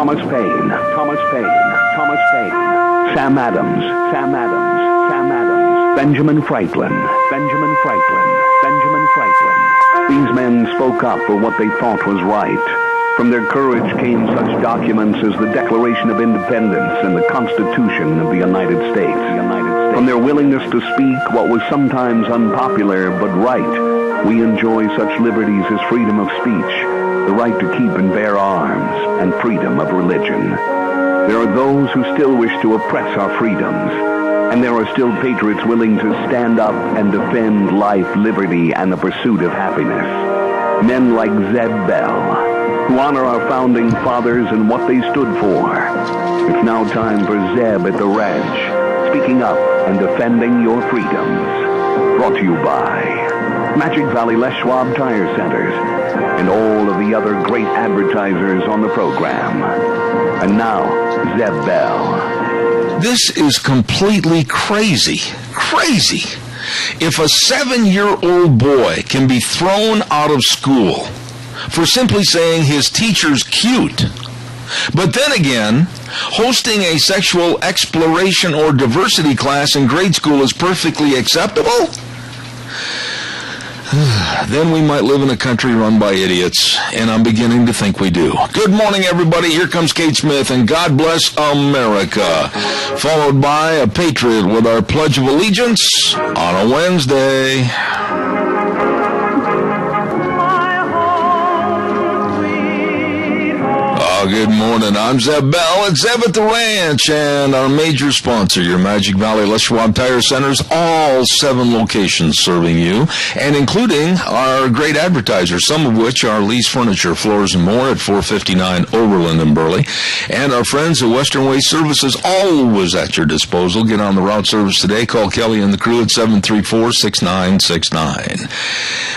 Thomas Paine, Sam Adams, Benjamin Franklin. These men spoke up for what they thought was right. From their courage came such documents as the Declaration of Independence and the Constitution of the United States. From their willingness to speak what was sometimes unpopular but right, we enjoy such liberties as freedom of speech, the right to keep and bear arms, and freedom of religion. There are those who still wish to oppress our freedoms, and there are still patriots willing to stand up and defend life, liberty, and the pursuit of happiness. Men like Zeb Bell, who honor our founding fathers and what they stood for. It's now time for Zeb at the ranch, speaking up and defending your freedoms. Brought to you by Magic Valley Les Schwab Tire Centers and all of the other great advertisers on the program. And now, Zeb Bell. This is completely crazy. If a 7-year-old boy can be thrown out of school for simply saying his teacher's cute, but then again, hosting a sexual exploration or diversity class in grade school is perfectly acceptable, then we might live in a country run by idiots, and I'm beginning to think we do. Good morning, everybody. Here comes Kate Smith, and God bless America, followed by a patriot with our Pledge of Allegiance on a Wednesday. Good morning. I'm Zeb Bell. It's Zeb at the Ranch, and our major sponsor, your Magic Valley Les Schwab Tire Centers, all 7 locations serving you, and including our great advertisers, some of which are Lee's Furniture, Floors and More at 459 Overland in Burley, and our friends at Western Waste Services, always at your disposal. Get on the route service today. Call Kelly and the crew at 734-6969.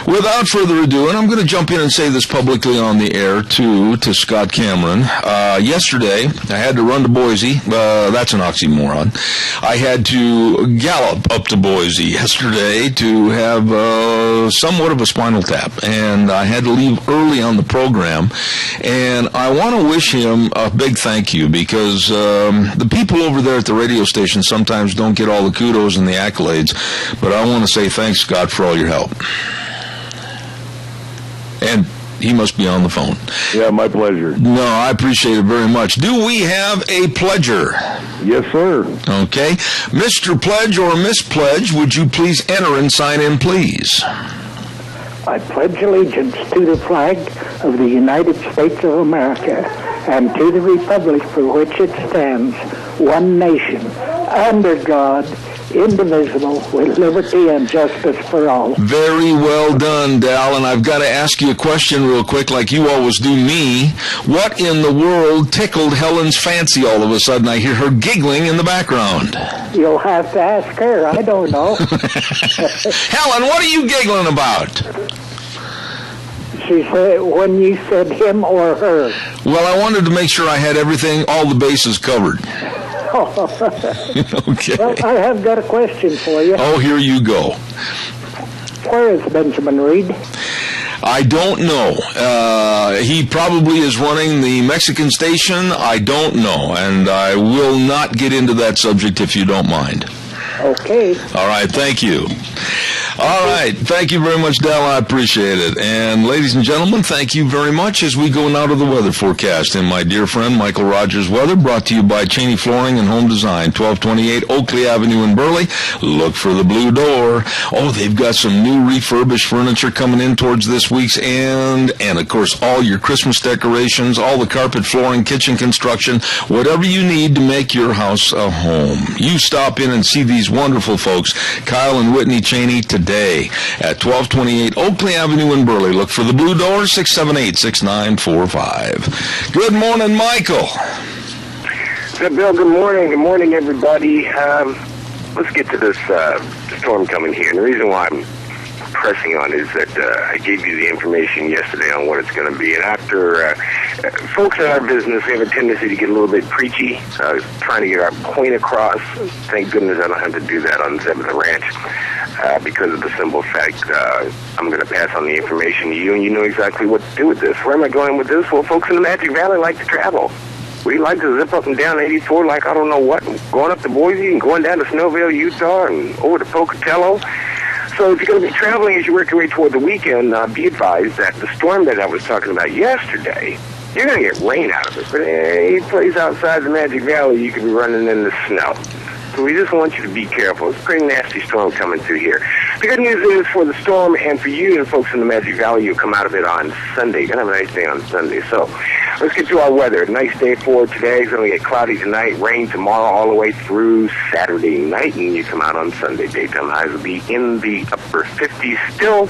Without further ado, and I'm going to jump in and say this publicly on the air, to Scott Cameron. Yesterday, I had to run to Boise. That's an oxymoron. I had to gallop up to Boise yesterday to have somewhat of a spinal tap, and I had to leave early on the program. And I want to wish him a big thank you, because the people over there at the radio station sometimes don't get all the kudos and the accolades, but I want to say thanks, Scott, for all your help. And he must be on the phone. Yeah, my pleasure. No, I appreciate it very much. Do we have a pledger? Yes, sir. Okay. Mr. Pledge or Miss Pledge, would you please enter and sign in, please? I pledge allegiance to the flag of the United States of America and to the republic for which it stands, one nation, under God, indivisible, with liberty and justice for all. Very well done, Dal. And I've got to ask you a question real quick, like you always do me. What in the world tickled Helen's fancy all of a sudden? I hear her giggling in the background. You'll have to ask her. I don't know. Helen, what are you giggling about? She said, when you said him or her. Well, I wanted to make sure I had everything, all the bases covered. Okay. Well, I have got a question for you. Oh, here you go. Where is Benjamin Reed? I don't know. He probably is running the Mexican station. I don't know. And I will not get into that subject if you don't mind. Okay. All right. Thank you. All right. Thank you very much, Dal. I appreciate it. And ladies and gentlemen, thank you very much as we go now to the weather forecast. And my dear friend, Michael Rogers Weather, brought to you by Cheney Flooring and Home Design, 1228 Oakley Avenue in Burley. Look for the blue door. Oh, they've got some new refurbished furniture coming in towards this week's end. And, of course, all your Christmas decorations, all the carpet, flooring, kitchen construction, whatever you need to make your house a home. You stop in and see these wonderful folks, Kyle and Whitney Cheney, today at 1228 Oakley Avenue in Burley. Look for the blue door, 678-6945. Good morning, Michael. Bill, good morning. Good morning, everybody. Let's get to this storm coming here. And the reason why I'm pressing on is that I gave you the information yesterday on what it's going to be. And after folks in our business, we have a tendency to get a little bit preachy, trying to get our point across. Thank goodness I don't have to do that on Zeb at the Ranch. Because of the simple fact, I'm going to pass on the information to you, and you know exactly what to do with this. Where am I going with this? Well, folks in the Magic Valley like to travel. We like to zip up and down 84 like I don't know what, and going up to Boise and going down to Snowville, Utah, and over to Pocatello. So if you're going to be traveling as you work your way toward the weekend, be advised that the storm that I was talking about yesterday, you're going to get rain out of it. But any place outside the Magic Valley, you could be running in the snow. So we just want you to be careful. It's a pretty nasty storm coming through here. The good news is for the storm and for you and folks in the Magic Valley, you'll come out of it on Sunday. You're going to have a nice day on Sunday. So let's get to our weather. Nice day for today. It's going to get cloudy tonight, rain tomorrow all the way through Saturday night, and you come out on Sunday. Daytime highs will be in the upper 50s still,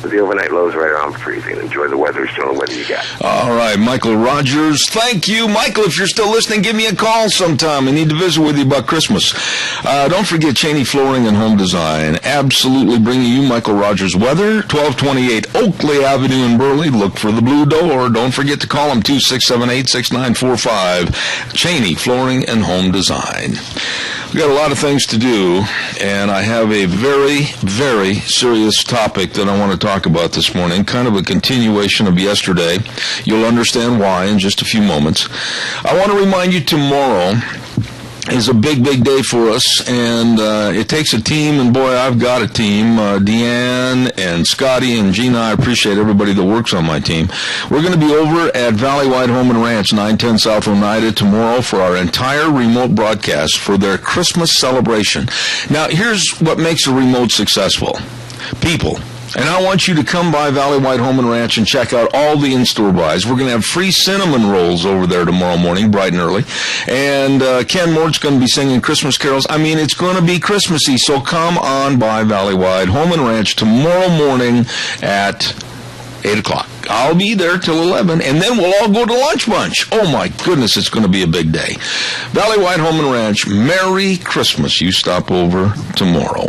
with the overnight lows right around freezing. Enjoy the weather. Still the weather you got. All right, Michael Rogers. Thank you. Michael, if you're still listening, give me a call sometime. I need to visit with you about Christmas. Don't forget Cheney Flooring and Home Design. Absolutely bringing you Michael Rogers weather. 1228 Oakley Avenue in Burley. Look for the blue door. Don't forget to call them 267-86945. Cheney Flooring and Home Design. We've got a lot of things to do, and I have a very, very serious topic that I want to talk about this morning, kind of a continuation of yesterday. You'll understand why in just a few moments. I want to remind you tomorrow is a big, big day for us, and it takes a team, and boy, I've got a team. Deanne and Scotty and Gina, I appreciate everybody that works on my team. We're going to be over at Valleywide Home and Ranch, 910 South Oneida tomorrow for our entire remote broadcast for their Christmas celebration. Now, here's what makes a remote successful. People. And I want you to come by Valleywide Home and Ranch and check out all the in-store buys. We're going to have free cinnamon rolls over there tomorrow morning, bright and early. And Ken Mort's going to be singing Christmas carols. I mean, it's going to be Christmassy, so come on by Valleywide Home and Ranch tomorrow morning at 8 o'clock. I'll be there till 11, and then we'll all go to lunch bunch. Oh, my goodness, it's going to be a big day. Valleywide Home and Ranch, Merry Christmas. You stop over tomorrow.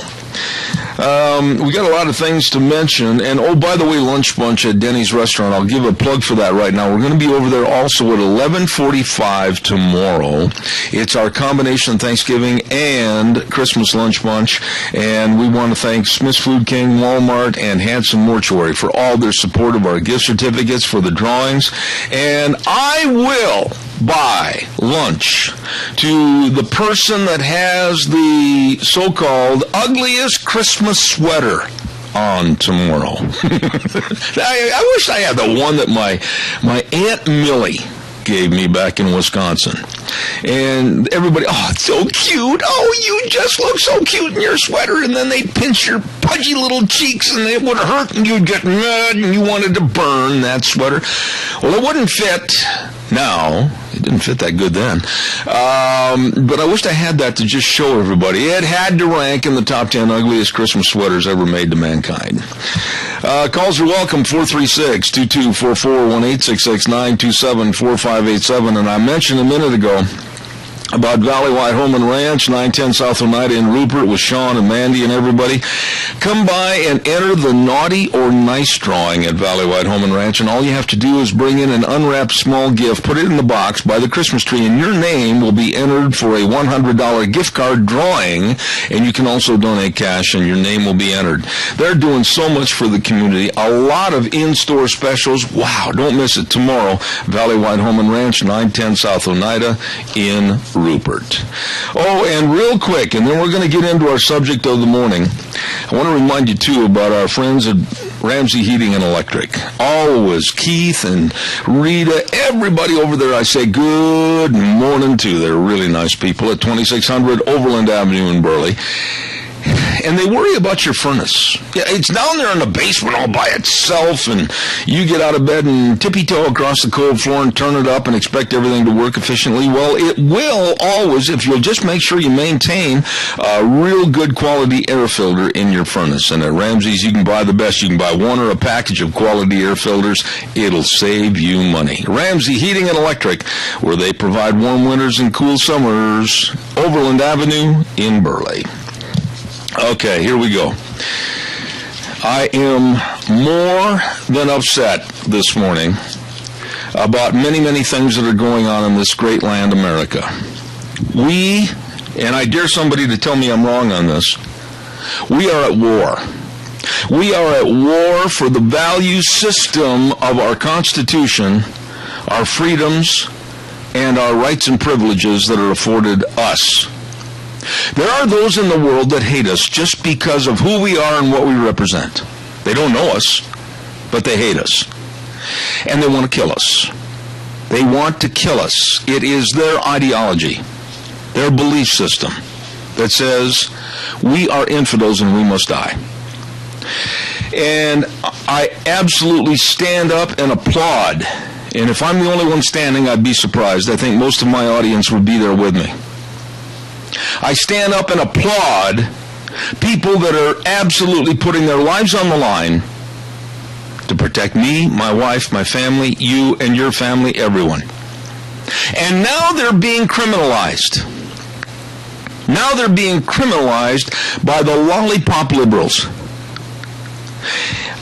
We got a lot of things to mention, and oh, by the way, lunch bunch at Denny's restaurant. I'll give a plug for that right now. We're going to be over there also at 11:45 tomorrow. It's our combination Thanksgiving and Christmas lunch bunch, and we want to thank Smith's Food King, Walmart, and Hanson Mortuary for all their support of our gift certificates for the drawings. And I will buy lunch to the person that has the so-called ugliest Christmas sweater on tomorrow. I wish I had the one that my Aunt Millie gave me back in Wisconsin. And everybody, oh, it's so cute. Oh, you just look so cute in your sweater. And then they'd pinch your pudgy little cheeks and it would hurt and you'd get mad and you wanted to burn that sweater. Well, it wouldn't fit now. It didn't fit that good then. But I wished I had that to just show everybody. It had to rank in the top 10 ugliest Christmas sweaters ever made to mankind. Calls are welcome, 436-2244, 1-866-927-4587. And I mentioned a minute ago about Valleywide Home and Ranch, 910 South Oneida in Rupert with Sean and Mandy and everybody. Come by and enter the Naughty or Nice drawing at Valleywide Home and Ranch, and all you have to do is bring in an unwrapped small gift, put it in the box by the Christmas tree, and your name will be entered for a $100 gift card drawing, and you can also donate cash, and your name will be entered. They're doing so much for the community. A lot of in-store specials. Wow, don't miss it. Tomorrow, Valleywide Home and Ranch, 910 South Oneida in Rupert. Oh, and real quick, and then we're going to get into our subject of the morning. I want to remind you, too, about our friends at Ramsey Heating and Electric. Always Keith and Rita, everybody over there, I say good morning to. They're really nice people at 2600 Overland Avenue in Burley. And they worry about your furnace. Yeah, it's down there in the basement all by itself, and you get out of bed and tippy-toe across the cold floor and turn it up and expect everything to work efficiently. Well, it will always if you'll just make sure you maintain a real good quality air filter in your furnace. And at Ramsey's, you can buy the best. You can buy one or a package of quality air filters. It'll save you money. Ramsey Heating and Electric, where they provide warm winters and cool summers. Overland Avenue in Burley. Okay, here we go. I am more than upset this morning about many, many things that are going on in this great land, America. We, and I dare somebody to tell me I'm wrong on this, we are at war. We are at war for the value system of our Constitution, our freedoms, and our rights and privileges that are afforded us. There are those in the world that hate us just because of who we are and what we represent. They don't know us, but they hate us. And they want to kill us. They want to kill us. It is their ideology, their belief system that says we are infidels and we must die. And I absolutely stand up and applaud. And if I'm the only one standing, I'd be surprised. I think most of my audience would be there with me. I stand up and applaud people that are absolutely putting their lives on the line to protect me, my wife, my family, you and your family, everyone. And now they're being criminalized. Now they're being criminalized by the lollipop liberals.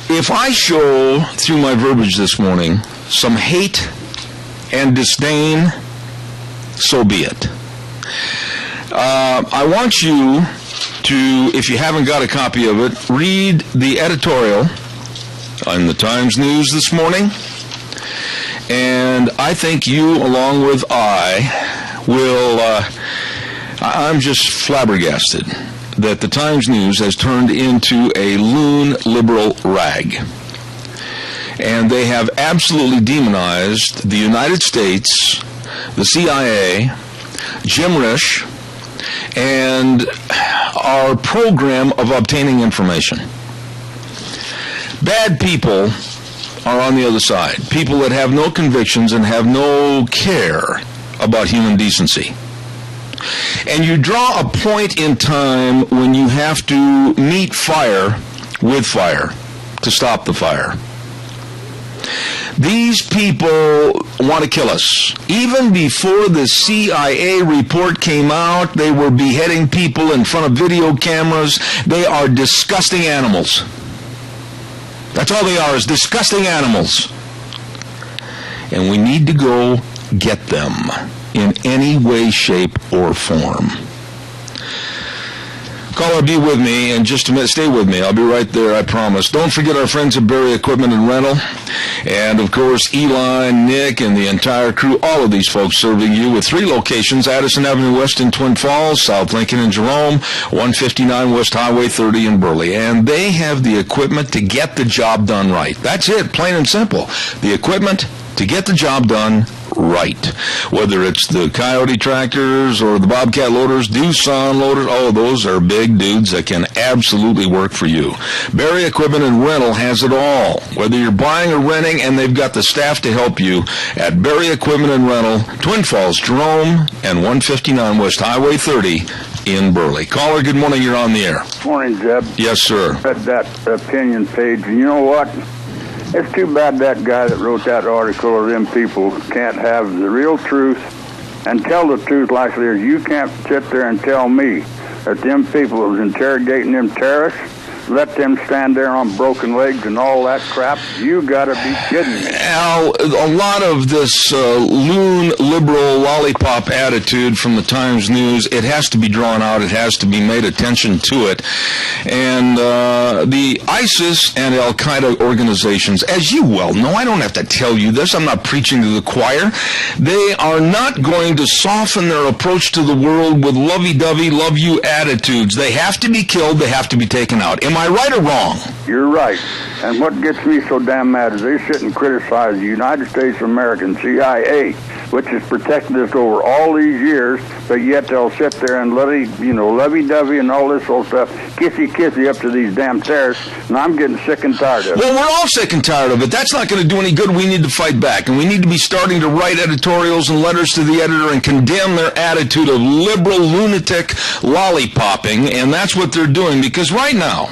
If I show, through my verbiage this morning, some hate and disdain, so be it. I want you to, if you haven't got a copy of it, read the editorial in the Times News this morning. And I think you, along with I, will, I'm just flabbergasted that the Times News has turned into a loon liberal rag. And they have absolutely demonized the United States, the CIA, Jim Risch, and our program of obtaining information. Bad people are on the other side. People that have no convictions and have no care about human decency. And you draw a point in time when you have to meet fire with fire to stop the fire. These people want to kill us. Even before the CIA report came out, they were beheading people in front of video cameras. They are disgusting animals. That's all they are, is disgusting animals. And we need to go get them in any way, shape, or form. Caller, be with me in just a minute. Stay with me. I'll be right there, I promise. Don't forget our friends at Berry Equipment and Rental. And, of course, Eli, Nick, and the entire crew, all of these folks serving you with 3 locations: Addison Avenue West in Twin Falls, South Lincoln and Jerome, 159 West Highway 30 in Burley. And they have the equipment to get the job done right. That's it, plain and simple. The equipment to get the job done right. Whether it's the Coyote tractors or the Bobcat loaders, Doosan loaders, oh, those are big dudes that can absolutely work for you. Berry Equipment and Rental has it all. Whether you're buying or renting, and they've got the staff to help you at Berry Equipment and Rental, Twin Falls, Jerome, and 159 West Highway 30 in Burley. Caller, good morning. You're on the air. Morning, Jeb. Yes, sir. Read that opinion page, and you know what? It's too bad that guy that wrote that article or them people can't have the real truth and tell the truth like it is. You can't sit there and tell me that them people was interrogating them terrorists, let them stand there on broken legs and all that crap. You gotta be kidding me. Al, a lot of this loon liberal lollipop attitude from the Times News, it has to be drawn out. It has to be made attention to it. And the ISIS and Al-Qaeda organizations, as you well know, I don't have to tell you this, I'm not preaching to the choir, they are not going to soften their approach to the world with lovey-dovey, love-you attitudes. They have to be killed. They have to be taken out. Am I right or wrong? You're right. And what gets me so damn mad is they sit and criticize the United States of America, CIA, which has protected us over all these years, but yet they'll sit there and lovey-dovey and all this old stuff, kissy-kissy up to these damn terrorists, and I'm getting sick and tired of it. Well, we're all sick and tired of it. That's not going to do any good. We need to fight back, and we need to be starting to write editorials and letters to the editor and condemn their attitude of liberal lunatic lollipopping, and that's what they're doing, because right now,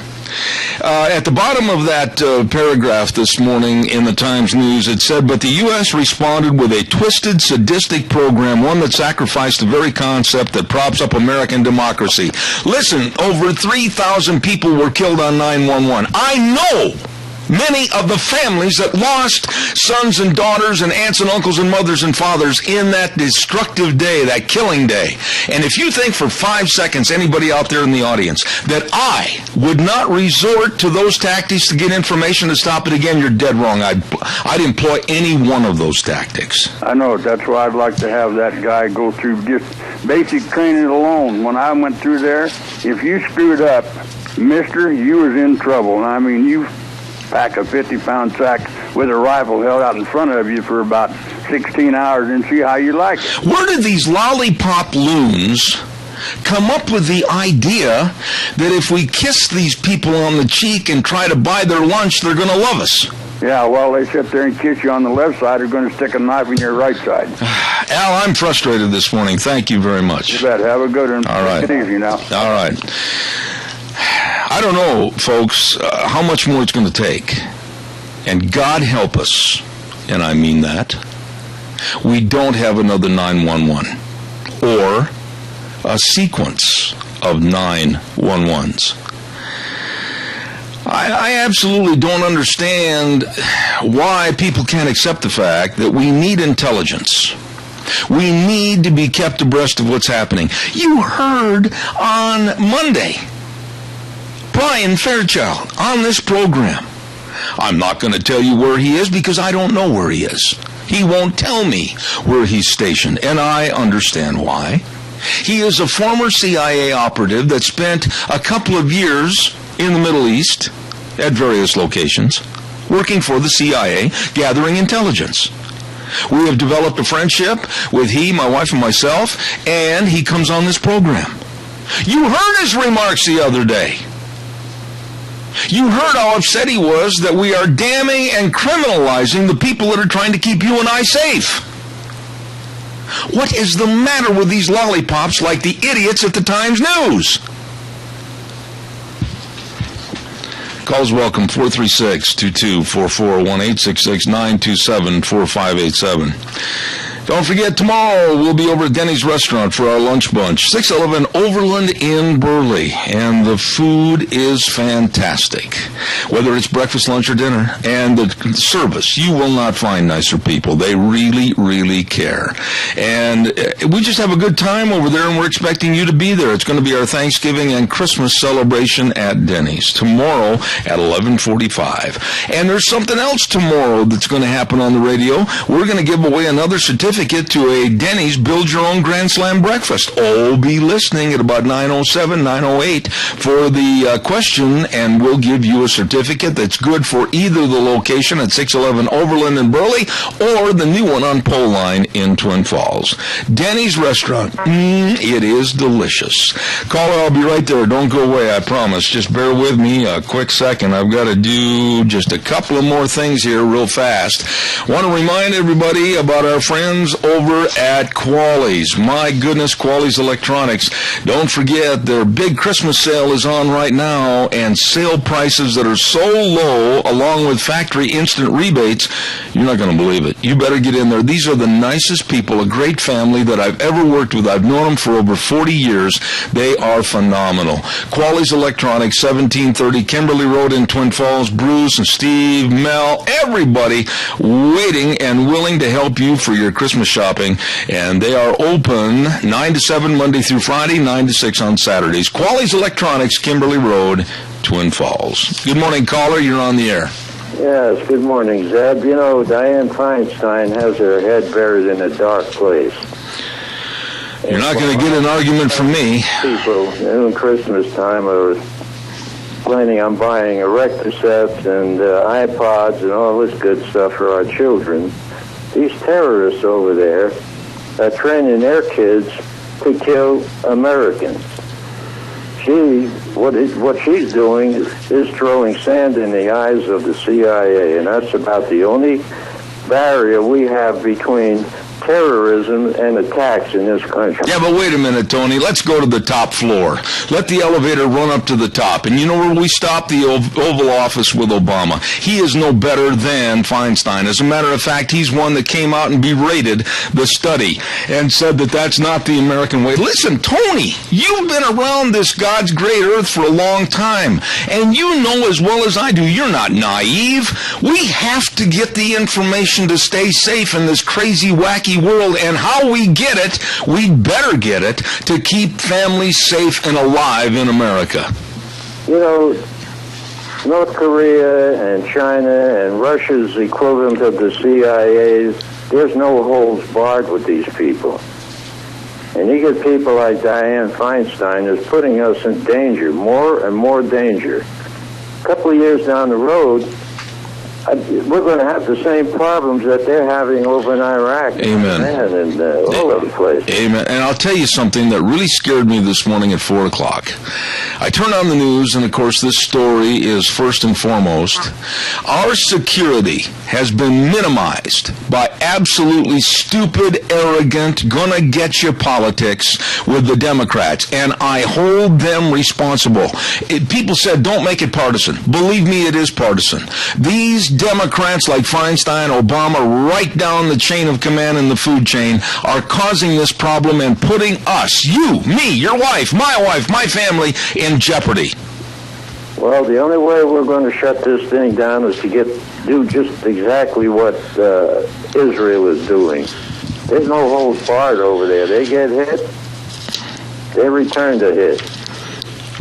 at the bottom of that paragraph this morning in the Times News, it said, but the U.S. responded with a twisted, sadistic program, one that sacrificed the very concept that props up American democracy. Listen, over 3,000 people were killed on 9/11. I know Many of the families that lost sons and daughters and aunts and uncles and mothers and fathers in that destructive day, that killing day. And if you think for 5 seconds, anybody out there in the audience, that I would not resort to those tactics to get information to stop it again, you're dead wrong. I'd employ any one of those tactics. I know. That's why I'd like to have that guy go through just basic training alone. When I went through there, if you screwed up, mister, you was in trouble. And I mean, you pack a 50-pound sack with a rifle held out in front of you for about 16 hours and see how you like it. Where did these lollipop loons come up with the idea that if we kiss these people on the cheek and try to buy their lunch, they're going to love us? Yeah, well, they sit there and kiss you on the left side. They're going to stick a knife in your right side. Al, I'm frustrated this morning. Thank you very much. You bet. Have a good one. All right. Take it easy now. All right. I don't know, folks, how much more it's going to take. And God help us, and I mean that, we don't have another 911 or a sequence of 911s. I absolutely don't understand why people can't accept the fact that we need intelligence. We need to be kept abreast of what's happening. You heard on Monday Brian Fairchild on this program. I'm not going to tell you where he is because I don't know where he is. He won't tell me where he's stationed, and I understand why. He is a former CIA operative that spent a couple of years in the Middle East at various locations, working for the CIA, gathering intelligence. We have developed a friendship with he, my wife, and myself, and he comes on this program. You heard his remarks the other day. You heard how upset he was that we are damning and criminalizing the people that are trying to keep you and I safe. What is the matter with these lollipops like the idiots at the Times News? Calls welcome, 436-2244, 1-866-927-4587. Don't forget, tomorrow we'll be over at Denny's Restaurant for our lunch bunch, 611 Overland in Burley, and the food is fantastic. Whether it's breakfast, lunch, or dinner, and the service, you will not find nicer people. They really, really care. And we just have a good time over there, and we're expecting you to be there. It's going to be our Thanksgiving and Christmas celebration at Denny's tomorrow at 11:45. And there's something else tomorrow that's going to happen on the radio. We're going to give away another certificate to a Denny's Build Your Own Grand Slam breakfast. Oh, be listening at about 9:07, 9:08 for the question, and we'll give you a certificate that's good for either the location at 611 Overland in Burley or the new one on Pole Line in Twin Falls. Denny's Restaurant. It is delicious. Caller, I'll be right there. Don't go away, I promise. Just bear with me a quick second. I've got to do just a couple of more things here real fast. Want to remind everybody about our friends over at Quali's. My goodness, Quali's Electronics. Don't forget, their big Christmas sale is on right now, and sale prices that are so low, along with factory instant rebates, you're not going to believe it. You better get in there. These are the nicest people, a great family that I've ever worked with. I've known them for over 40 years. They are phenomenal. Quali's Electronics, 1730 Kimberly Road in Twin Falls. Bruce and Steve, Mel, everybody waiting and willing to help you for your Christmas shopping, and they are open 9 to 7 Monday through Friday, 9 to 6 on Saturdays. Quali's Electronics, Kimberly Road, Twin Falls. Good morning, caller. You're on the air. Yes, good morning, Zeb. You know, Dianne Feinstein has her head buried in a dark place. You're not going to get an argument from me. People in Christmas time are planning on buying erector sets and iPods and all this good stuff for our children. These terrorists over there are training their kids to kill Americans. What she's doing is throwing sand in the eyes of the CIA, and that's about the only barrier we have between terrorism and attacks in this country. Yeah, but wait a minute, Tony. Let's go to the top floor. Let the elevator run up to the top. And you know where we stop? The Oval Office with Obama. He is no better than Feinstein. As a matter of fact, he's one that came out and berated the study and said that that's not the American way. Listen, Tony, you've been around this God's great earth for a long time, and you know as well as I do, you're not naive. We have to get the information to stay safe in this crazy, wacky world, and how we get it, we better get it to keep families safe and alive in America. You know, North Korea and China and Russia's equivalent of the CIA's, there's no holds barred with these people. And you get people like Dianne Feinstein who's putting us in danger, more and more danger. A couple of years down the road, we're going to have the same problems that they're having over in Iraq. Amen. And all over the place. Amen. And I'll tell you something that really scared me this morning at 4 o'clock. I turned on the news, and of course this story is first and foremost. Our security has been minimized by absolutely stupid, arrogant, gonna-get-you politics with the Democrats, and I hold them responsible. People said, don't make it partisan. Believe me, it is partisan. These Democrats like Feinstein, Obama, right down the chain of command in the food chain, are causing this problem and putting us, you, me, your wife, my family, in jeopardy. Well, the only way we're going to shut this thing down is to do just exactly what Israel is doing. There's no holds barred over there. They get hit, they return to hit.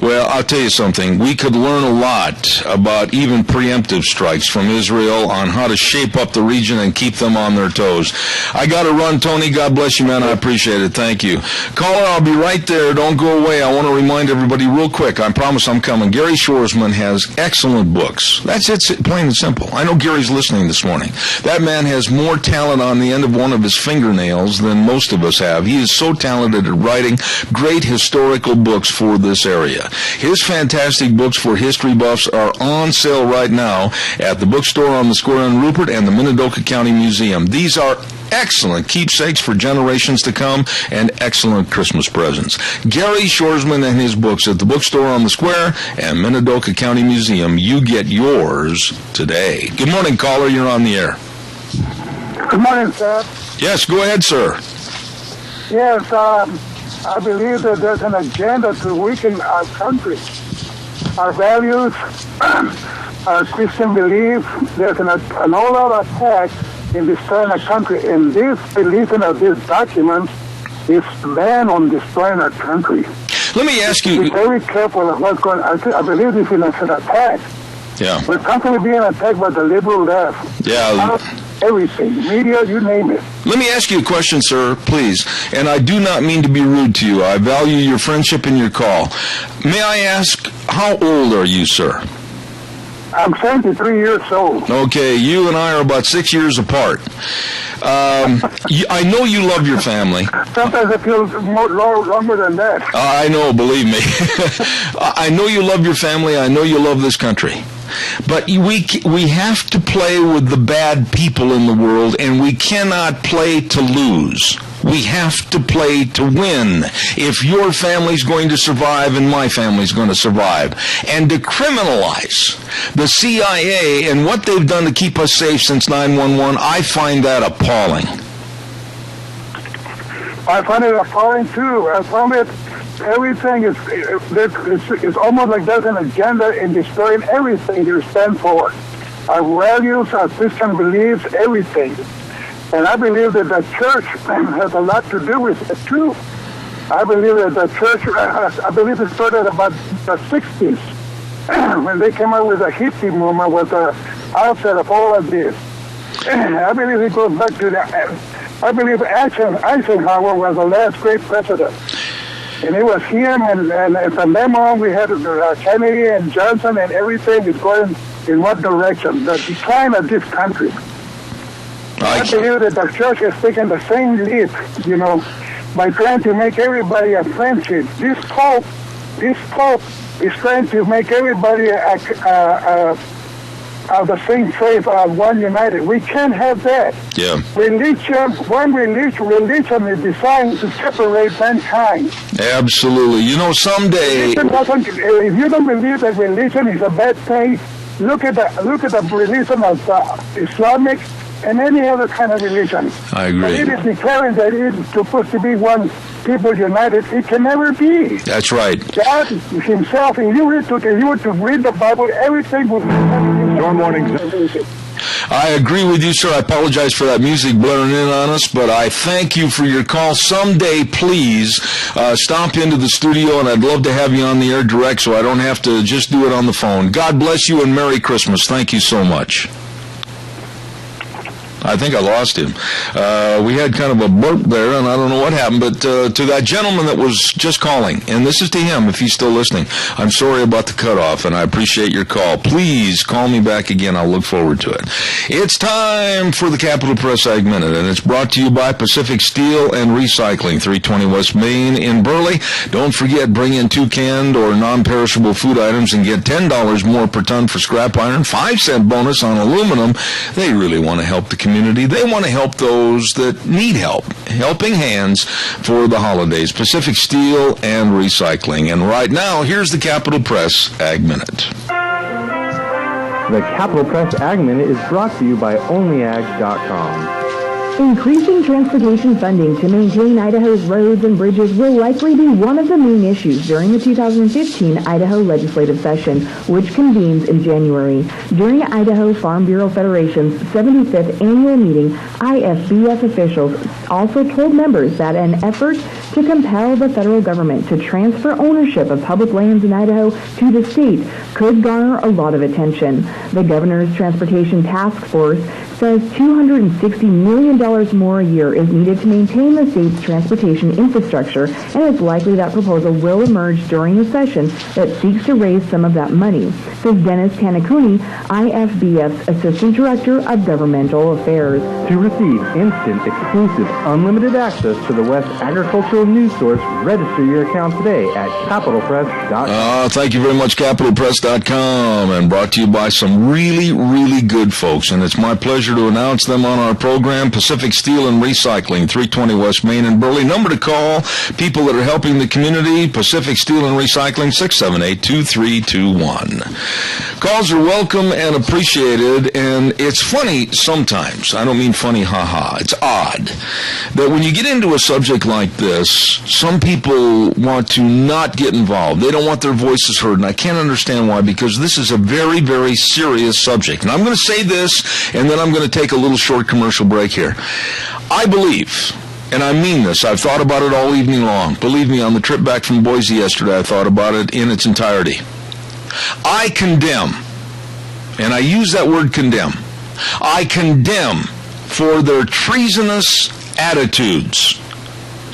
Well, I'll tell you something. We could learn a lot about even preemptive strikes from Israel on how to shape up the region and keep them on their toes. I got to run, Tony. God bless you, man. I appreciate it. Thank you. Caller, I'll be right there. Don't go away. I want to remind everybody real quick. I promise I'm coming. Gary Shorsman has excellent books. That's it, plain and simple. I know Gary's listening this morning. That man has more talent on the end of one of his fingernails than most of us have. He is so talented at writing great historical books for this area. His fantastic books for history buffs are on sale right now at the bookstore on the square in Rupert and the Minidoka County Museum. These are excellent keepsakes for generations to come and excellent Christmas presents. Gary Shorsman and his books at the bookstore on the square and Minidoka County Museum. You get yours today. Good morning, caller. You're on the air. Good morning, sir. Yes, go ahead, sir. Yes, I believe that there's an agenda to weaken our country, our values, our Christian belief. There's an all-out attack in destroying our country. And this belief in this document is ban on destroying our country. Let me ask you. Be very careful of what's going on. I believe this is an attack. Yeah. We're constantly being attacked by the liberal left. Yeah. Everything, media, you name it. Let me ask you a question, sir, please. And I do not mean to be rude to you. I value your friendship and your call. May I ask, how old are you, sir? I'm 73 years old. Okay, you and I are about 6 years apart. I know you love your family. Sometimes I feel longer than that. I know, believe me. I know you love your family. I know you love this country. But we have to play with the bad people in the world, and we cannot play to lose. We have to play to win if your family's going to survive and my family's going to survive. And to criminalize the CIA and what they've done to keep us safe since 9/11, I find that appalling. I find it appalling, too. I found it, everything is almost like there's an agenda in destroying everything you stand for. Our values, our Christian beliefs, everything. And I believe that the church has a lot to do with it, too. I believe that the church, I believe it started about the 60s, when they came out with the hippie movement, was the outset of all of this. I believe it goes back to that. I believe Eisenhower was the last great president. And it was him, and from then on we had Kennedy and Johnson, and everything is going in what direction? The decline of this country. I believe that the church has taken the same lead, by trying to make everybody a friendship. This Pope is trying to make everybody a of the same faith are one united. We can't have that. Yeah. Religion is designed to separate mankind. Absolutely. You know, someday... If you don't believe that religion is a bad thing, look at the religion of Islamic and any other kind of religion. I agree. But it is declaring that it is supposed to be one people united. It can never be. That's right. God himself, if you were to read the Bible, everything would be... Your morning. I agree with you, sir. I apologize for that music blaring in on us, but I thank you for your call. Someday, please, stop into the studio, and I'd love to have you on the air direct so I don't have to just do it on the phone. God bless you and Merry Christmas. Thank you so much. I think I lost him. We had kind of a burp there, and I don't know what happened, but to that gentleman that was just calling, and this is to him if he's still listening, I'm sorry about the cutoff, and I appreciate your call. Please call me back again. I'll look forward to it. It's time for the Capital Press Ag Minute, and it's brought to you by Pacific Steel and Recycling, 320 West Main in Burley. Don't forget, bring in 2 canned or non-perishable food items and get $10 more per ton for scrap iron, 5-cent bonus on aluminum. They really want to help the community. They want to help those that need help. Helping hands for the holidays. Pacific Steel and Recycling. And right now, here's the Capital Press Ag Minute. The Capital Press Ag Minute is brought to you by OnlyAg.com. Increasing transportation funding to maintain Idaho's roads and bridges will likely be one of the main issues during the 2015 Idaho legislative session, which convenes in January. During Idaho Farm Bureau Federation's 75th annual meeting, IFBF officials also told members that an effort to compel the federal government to transfer ownership of public lands in Idaho to the state could garner a lot of attention. The governor's transportation task force says $260 million more a year is needed to maintain the state's transportation infrastructure, and it's likely that proposal will emerge during a session that seeks to raise some of that money, says Dennis Tanakuni, IFBF's Assistant Director of Governmental Affairs. To receive instant, exclusive, unlimited access to the West Agricultural News Source, register your account today at CapitalPress.com. Thank you very much, CapitalPress.com, and brought to you by some really, really good folks, and it's my pleasure to announce them on our program, Pacific Steel and Recycling, 320 West Main in Burley. Number to call, people that are helping the community, Pacific Steel and Recycling, 678-2321. Calls are welcome and appreciated, and it's funny sometimes. I don't mean funny, ha-ha. It's odd that when you get into a subject like this, some people want to not get involved. They don't want their voices heard, and I can't understand why, because this is a very, very serious subject. And I'm going to say this, and then I'm going to take a little short commercial break here. I believe, and I mean this, I've thought about it all evening long. Believe me, on the trip back from Boise yesterday, I thought about it in its entirety. I condemn, and I use that word condemn, I condemn for their treasonous attitudes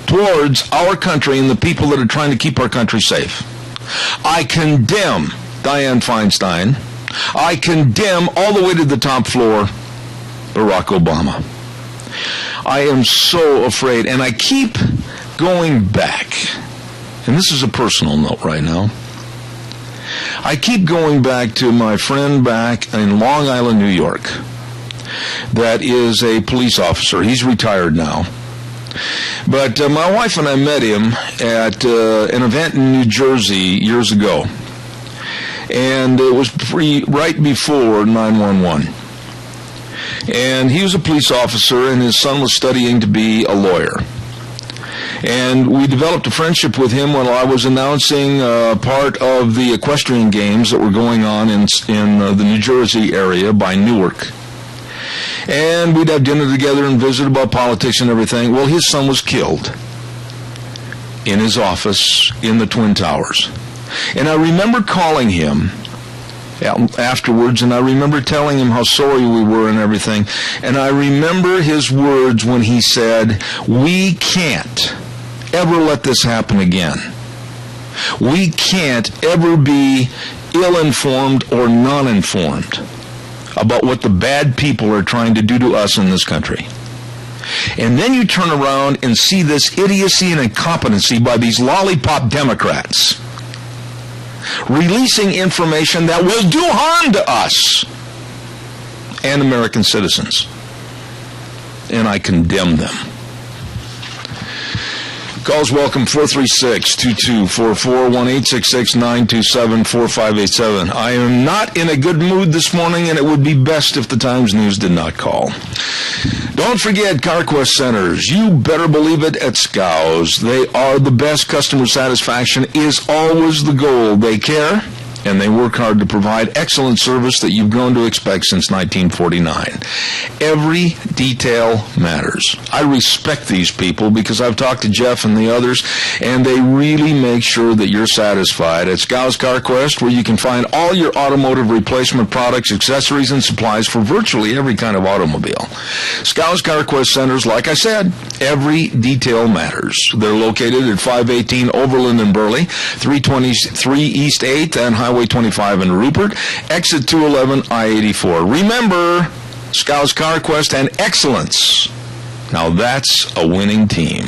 towards our country and the people that are trying to keep our country safe. I condemn Dianne Feinstein. I condemn all the way to the top floor Barack Obama. I am so afraid, and I keep going back, and this is a personal note right now. I keep going back to my friend back in Long Island, New York, that is a police officer. He's retired now. But my wife and I met him at an event in New Jersey years ago. And it was right before 9/11. And he was a police officer, and his son was studying to be a lawyer. And we developed a friendship with him while I was announcing part of the equestrian games that were going on in the New Jersey area by Newark. And we'd have dinner together and visit about politics and everything. Well, his son was killed in his office in the Twin Towers. And I remember calling him afterwards, and I remember telling him how sorry we were and everything. And I remember his words when he said, "We can't ever let this happen again. We can't ever be ill-informed or non-informed about what the bad people are trying to do to us in this country." And then you turn around and see this idiocy and incompetency by these lollipop Democrats releasing information that will do harm to us. and American citizens. And I condemn them. Calls welcome, 436-2244, 1-866-927-4587. I am not in a good mood this morning, and it would be best if the Times News did not call. Don't forget CarQuest Centers. You better believe it at Scows. They are the best. Customer satisfaction is always the goal. They care, and they work hard to provide excellent service that you've grown to expect since 1949. Every detail matters. I respect these people because I've talked to Jeff and the others, and they really make sure that you're satisfied. At Scows CarQuest, where you can find all your automotive replacement products, accessories, and supplies for virtually every kind of automobile. Scows CarQuest Centers, like I said, every detail matters. They're located at 518 Overland in Burley, 323 East 8th, and Highway 25 in Rupert, exit 211 I-84. Remember, Scows CarQuest and excellence. Now that's a winning team.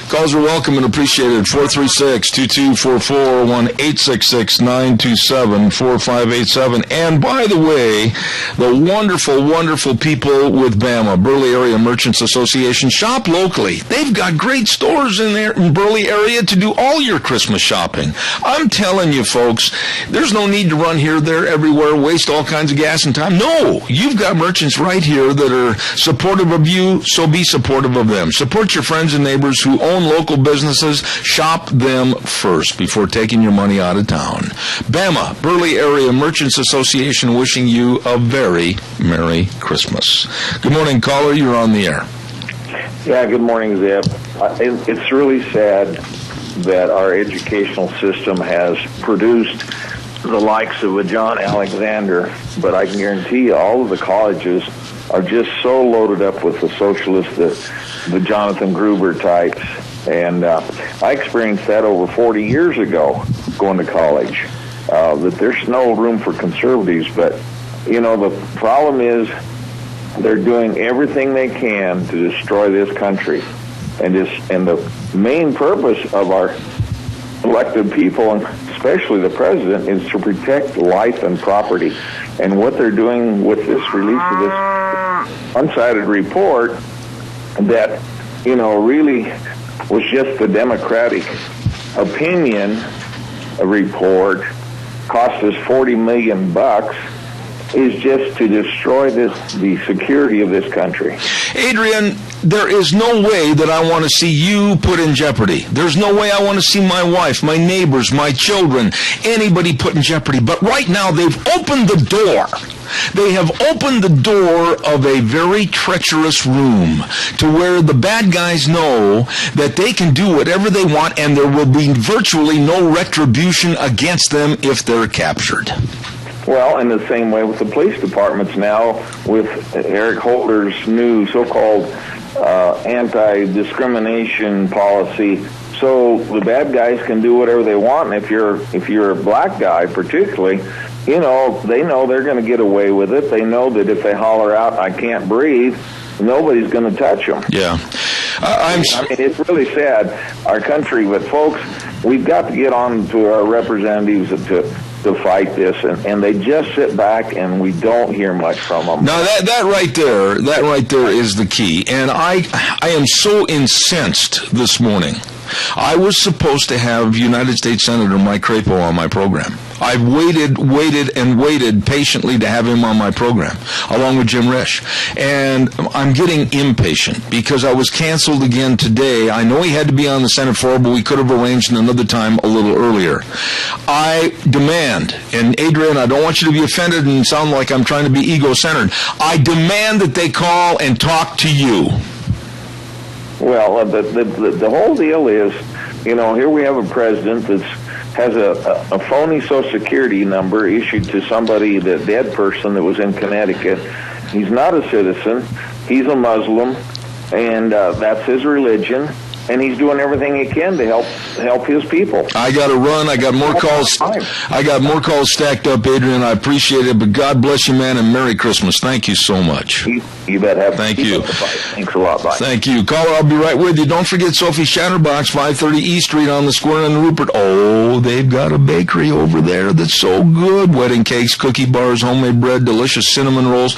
Calls are welcome and appreciated. 436-2244, 1-866-927-4587. And by the way, the wonderful, wonderful people with BAMA, Burley Area Merchants Association, shop locally. They've got great stores in there in Burley area to do all your Christmas shopping. I'm telling you, folks, there's no need to run here, there, everywhere, waste all kinds of gas and time. No, you've got merchants right here that are supportive of you, so be supportive of them. Support your friends and neighbors who own local businesses. Shop them first before taking your money out of town. BAMA, Burley Area Merchants Association, wishing you a very Merry Christmas. Good morning, caller. You're on the air. Yeah, good morning, Zeb. It's really sad that our educational system has produced the likes of a John Alexander, but I can guarantee you all of the colleges are just so loaded up with the socialists, the Jonathan Gruber types. And I experienced that over 40 years ago going to college, that there's no room for conservatives. But, you know, the problem is they're doing everything they can to destroy this country. And the main purpose of our elected people, and especially the president, is to protect life and property. And what they're doing with this release of this unsighted report that, you know, really was just the Democratic opinion report, cost us $40 million, is just to destroy the security of this country. Adrian, there is no way that I want to see you put in jeopardy. There's no way I want to see my wife, my neighbors, my children, anybody put in jeopardy. But right now they've opened the door. They have opened the door of a very treacherous room to where the bad guys know that they can do whatever they want and there will be virtually no retribution against them if they're captured. Well, in the same way with the police departments now, with Eric Holder's new so-called anti-discrimination policy. So the bad guys can do whatever they want, and if you're a black guy particularly, you know, they know they're going to get away with it. They know that if they holler out, "I can't breathe," nobody's going to touch them. Yeah. I mean, it's really sad, our country, but folks, we've got to get on to our representatives to fight this, and they just sit back and we don't hear much from them. Now that right there is the key. And I am so incensed this morning. I was supposed to have United States Senator Mike Crapo on my program. I've waited patiently to have him on my program, along with Jim Risch. And I'm getting impatient because I was canceled again today. I know he had to be on the Senate floor, but we could have arranged another time a little earlier. I demand, and Adrian, I don't want you to be offended and sound like I'm trying to be ego-centered. I demand that they call and talk to you. Well, the whole deal is, you know, here we have a president that has a phony Social Security number issued to somebody, the dead person that was in Connecticut. He's not a citizen. He's a Muslim, and that's his religion. and he's doing everything he can to help his people. I got to run. I got more calls. I got more calls stacked up, Adrian. I appreciate it, but God bless you, man, and Merry Christmas. Thank you so much. You bet. Thank you. Thanks a lot. Bye. Thank you. Caller, I'll be right with you. Don't forget Sophie's Chatterbox, 530 East Street on the square in Rupert. Oh, they've got a bakery over there that's so good. Wedding cakes, cookie bars, homemade bread, delicious cinnamon rolls.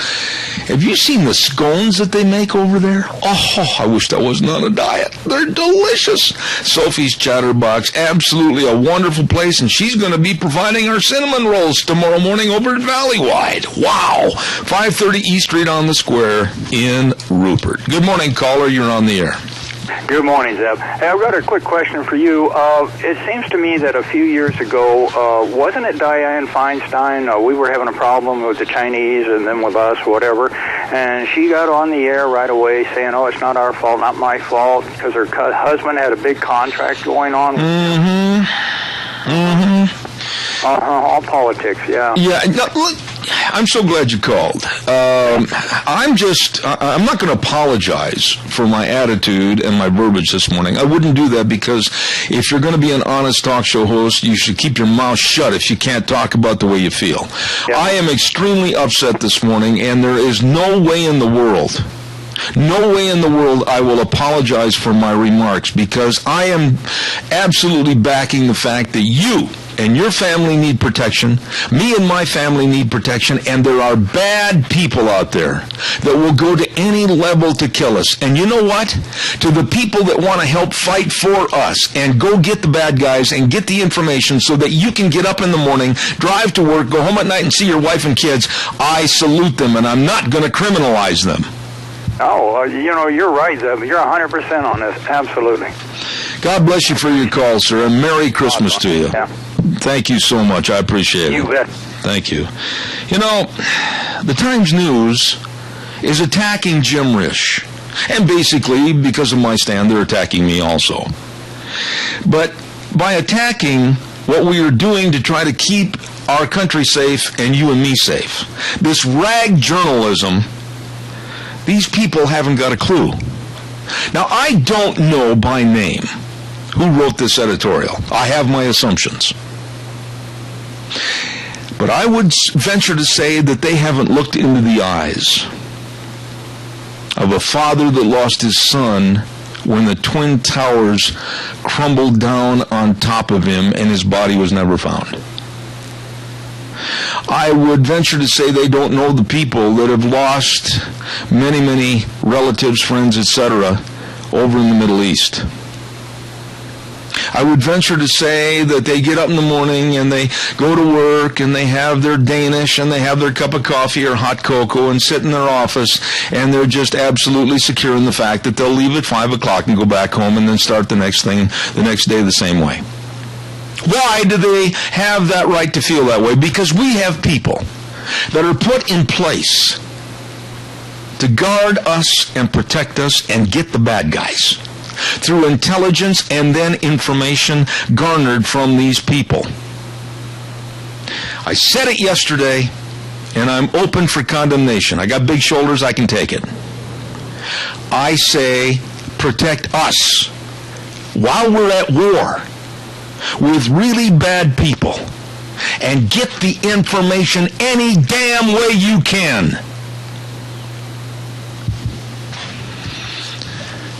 Have you seen the scones that they make over there? Oh, I wish that wasn't on a diet. They're delicious. Sophie's Chatterbox, absolutely a wonderful place, and she's going to be providing our cinnamon rolls tomorrow morning over at Valleywide. Wow. 530 East Street on the square in Rupert. Good morning, caller. You're on the air. Good morning, Zeb. Hey, I've got a quick question for you. It seems to me that a few years ago, wasn't it Dianne Feinstein? We were having a problem with the Chinese and then with us, whatever, and she got on the air right away saying, oh, it's not our fault, not my fault, because her husband had a big contract going on. All politics, yeah. Yeah, no, look, I'm so glad you called. I'm not going to apologize for my attitude and my verbiage this morning. I wouldn't do that, because if you're going to be an honest talk show host, you should keep your mouth shut if you can't talk about the way you feel. Yeah. I am extremely upset this morning, and there is no way in the world I will apologize for my remarks, because I am absolutely backing the fact that you and your family need protection. Me and my family need protection, and there are bad people out there that will go to any level to kill us. And you know what? To the people that want to help fight for us and go get the bad guys and get the information so that you can get up in the morning, drive to work, go home at night and see your wife and kids, I salute them, and I'm not going to criminalize them. Oh, you're right, Zeb. You're 100% on this. Absolutely. God bless you for your call, sir, and Merry Christmas to you. Yeah. Thank you so much. I appreciate it. You bet. Thank you. You know, the Times News is attacking Jim Risch. And basically, because of my stand, they're attacking me also. But by attacking what we are doing to try to keep our country safe and you and me safe, this rag journalism, these people haven't got a clue. Now, I don't know by name who wrote this editorial. I have my assumptions. But I would venture to say that they haven't looked into the eyes of a father that lost his son when the Twin Towers crumbled down on top of him and his body was never found. I would venture to say they don't know the people that have lost many, many relatives, friends, etc. over in the Middle East. I would venture to say that they get up in the morning and they go to work and they have their Danish and they have their cup of coffee or hot cocoa and sit in their office, and they're just absolutely secure in the fact that they'll leave at 5 o'clock and go back home and then start the next day the same way. Why do they have that right to feel that way? Because we have people that are put in place to guard us and protect us and get the bad guys through intelligence and then information garnered from these people. I said it yesterday, and I'm open for condemnation. I got big shoulders, I can take it. I say protect us while we're at war with really bad people, and get the information any damn way you can.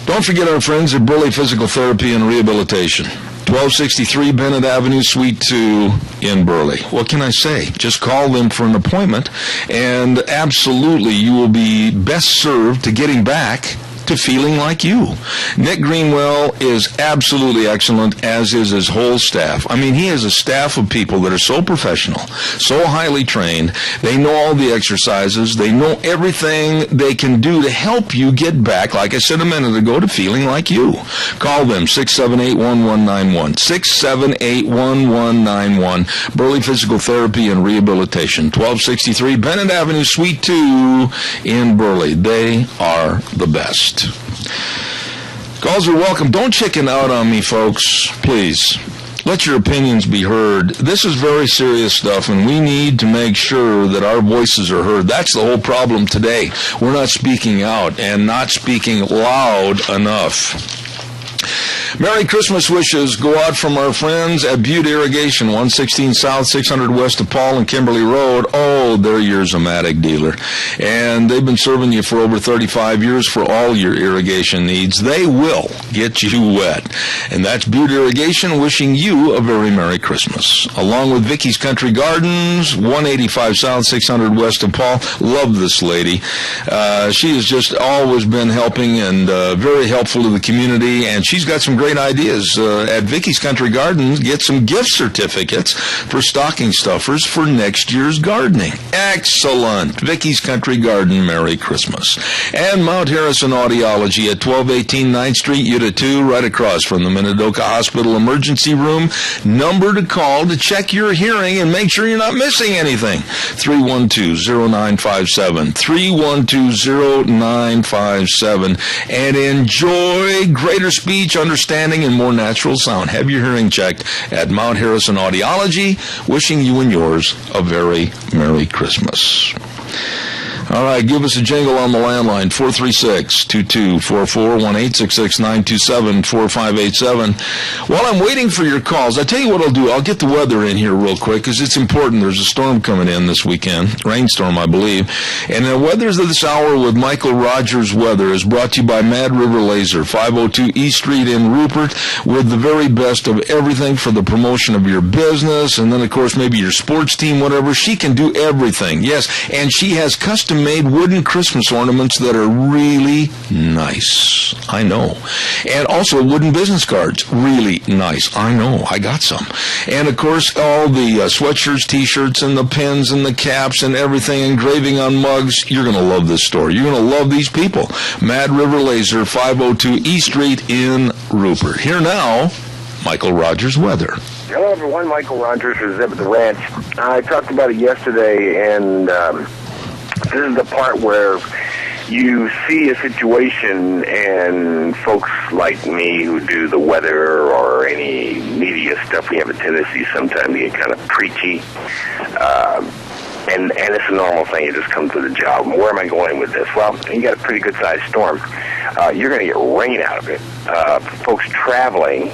Don't forget our friends at Burley Physical Therapy and Rehabilitation, 1263 Bennett Avenue, Suite 2 in Burley. What can I say? Just call them for an appointment, and absolutely you will be best served to getting back to feeling like you. Nick Greenwell is absolutely excellent, as is his whole staff. I mean, he has a staff of people that are so professional, so highly trained. They know all the exercises. They know everything they can do to help you get back, like I said a minute ago, to feeling like you. Call them, 678-1191. 678-1191. Burley Physical Therapy and Rehabilitation, 1263 Bennett Avenue, Suite 2 in Burley. They are the best. Calls are welcome. Don't chicken out on me, folks, please. Let your opinions be heard. This is very serious stuff, and we need to make sure that our voices are heard. That's the whole problem today. We're not speaking out and not speaking loud enough. Merry Christmas wishes go out from our friends at Butte Irrigation, 116 South, 600 West of Paul and Kimberly Road. Oh, they're your Zomatic dealer. And they've been serving you for over 35 years for all your irrigation needs. They will get you wet. And that's Butte Irrigation wishing you a very Merry Christmas. Along with Vicky's Country Gardens, 185 South, 600 West of Paul. Love this lady. She has just always been helping and very helpful to the community, and she's got some great ideas. At Vicky's Country Gardens, get some gift certificates for stocking stuffers for next year's gardening. Excellent. Vicky's Country Garden, Merry Christmas. And Mount Harrison Audiology at 1218 9th Street, Utah 2, right across from the Minidoka Hospital Emergency Room. Number to call to check your hearing and make sure you're not missing anything. 312-0957. 312-0957. And enjoy greater speech, understanding, and more natural sound. Have your hearing checked at Mount Harrison Audiology. Wishing you and yours a very Merry Christmas. All right, give us a jingle on the landline, 436-2244, 1-866-927-4587. While I'm waiting for your calls, I'll tell you what I'll do. I'll get the weather in here real quick because it's important. There's a storm coming in this weekend, rainstorm, I believe. And the weather's of this hour with Michael Rogers Weather is brought to you by Mad River Laser, 502 East Street in Rupert, with the very best of everything for the promotion of your business. And then, of course, maybe your sports team, whatever. She can do everything. Yes, and she has custom made wooden Christmas ornaments that are really nice. I know. And also wooden business cards. Really nice. I know. I got some. And, of course, all the sweatshirts, T-shirts, and the pins and the caps and everything, engraving on mugs. You're going to love this store. You're going to love these people. Mad River Laser, 502 East Street in Rupert. Here now, Michael Rogers Weather. Hello, everyone. Michael Rogers for Zeb at the Ranch. I talked about it yesterday, and this is the part where you see a situation and folks like me who do the weather or any media stuff, we have a tendency sometimes to get kind of preachy. And it's a normal thing. It just comes with the job. Where am I going with this? Well, you got a pretty good-sized storm. You're going to get rain out of it. Folks traveling,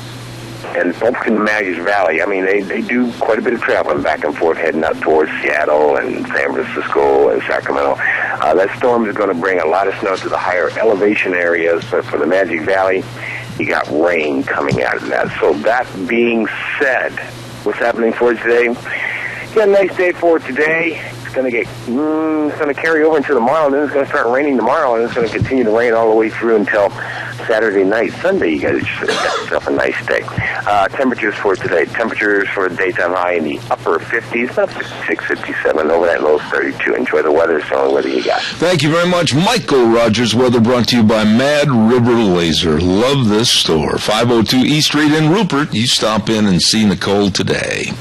and folks in the Maggie Valley, I mean, they do quite a bit of traveling back and forth, heading up towards Seattle and San Francisco and Sacramento. That storm is going to bring a lot of snow to the higher elevation areas. But for the Magic Valley, you got rain coming out of that. So that being said, what's happening for today? You got a nice day for today. It's going to carry over into tomorrow, and then it's going to start raining tomorrow, and it's going to continue to rain all the way through until Saturday night. Sunday, you guys just got yourself a nice day. Temperatures for today. Temperatures for a daytime high in the upper 50s, about 56, 57, overnight low 32. Enjoy the weather. It's the only weather you got. Thank you very much. Michael Rogers Weather brought to you by Mad River Laser. Love this store. 502 East Street in Rupert. You stop in and see Nicole today.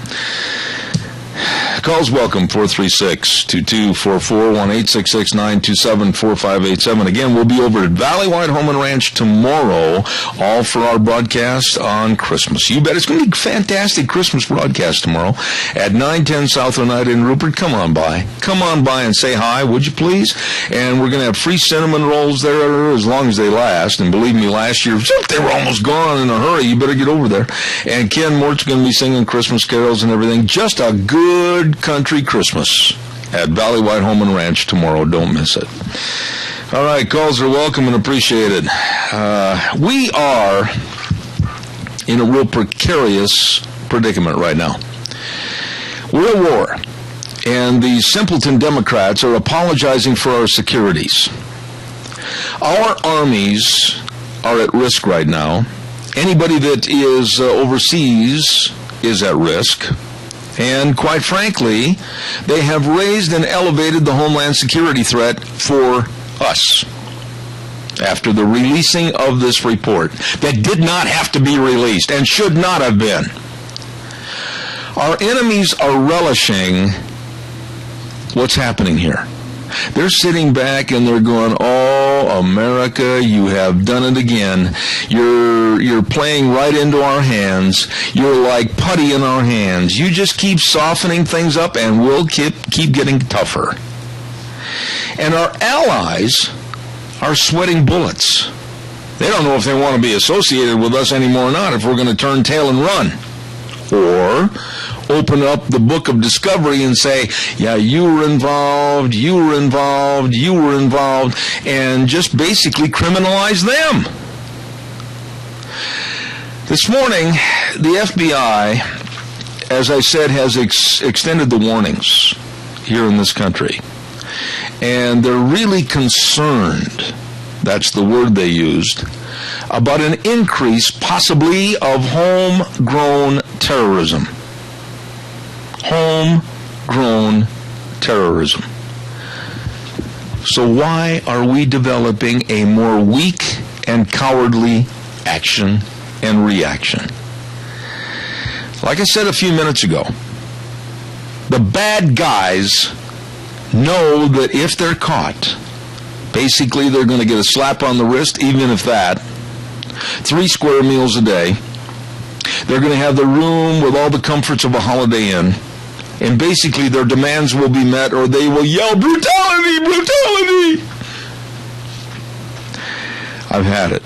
Calls welcome, 436-2244, 1-866-927-4587. Again, we'll be over at Valley White Home and Ranch tomorrow, all for our broadcast on Christmas. You bet. It's going to be a fantastic Christmas broadcast tomorrow at 910 South Oneida in Rupert. Come on by. Come on by and say hi, would you please? And we're going to have free cinnamon rolls there as long as they last. And believe me, last year, they were almost gone in a hurry. You better get over there. And Ken Mort's going to be singing Christmas carols and everything. Just a good country Christmas at Valley White Home and Ranch tomorrow. Don't miss it. All right, calls are welcome and appreciated. We are in a real precarious predicament right now. We're at war, and the simpleton Democrats are apologizing for our securities. Our armies are at risk right now. Anybody that is overseas is at risk. And quite frankly, they have raised and elevated the Homeland Security threat for us after the releasing of this report that did not have to be released and should not have been. Our enemies are relishing what's happening here. They're sitting back and they're going, "Oh, America, you have done it again. You're playing right into our hands. You're like putty in our hands. You just keep softening things up and we'll keep getting tougher." And our allies are sweating bullets. They don't know if they want to be associated with us anymore or not, if we're going to turn tail and run. Or open up the book of discovery and say, yeah, you were involved, and just basically criminalize them. This morning, the FBI, as I said, has extended the warnings here in this country. And they're really concerned, that's the word they used, about an increase possibly of homegrown terrorism. Homegrown terrorism. So why are we developing a more weak and cowardly action and reaction? Like I said a few minutes ago, the bad guys know that if they're caught, basically they're going to get a slap on the wrist, even if that, 3 square meals a day. They're going to have the room with all the comforts of a Holiday Inn, and basically their demands will be met, or they will yell, brutality, brutality! I've had it.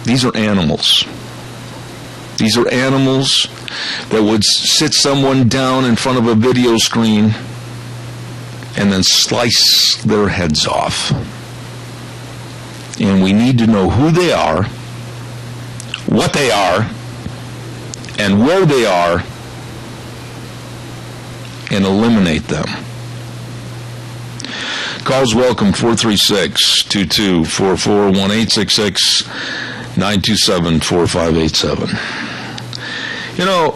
These are animals. These are animals that would sit someone down in front of a video screen and then slice their heads off. And we need to know who they are, what they are, and where they are, and eliminate them. Calls welcome, 436-2244, 1-866-927-4587. You know,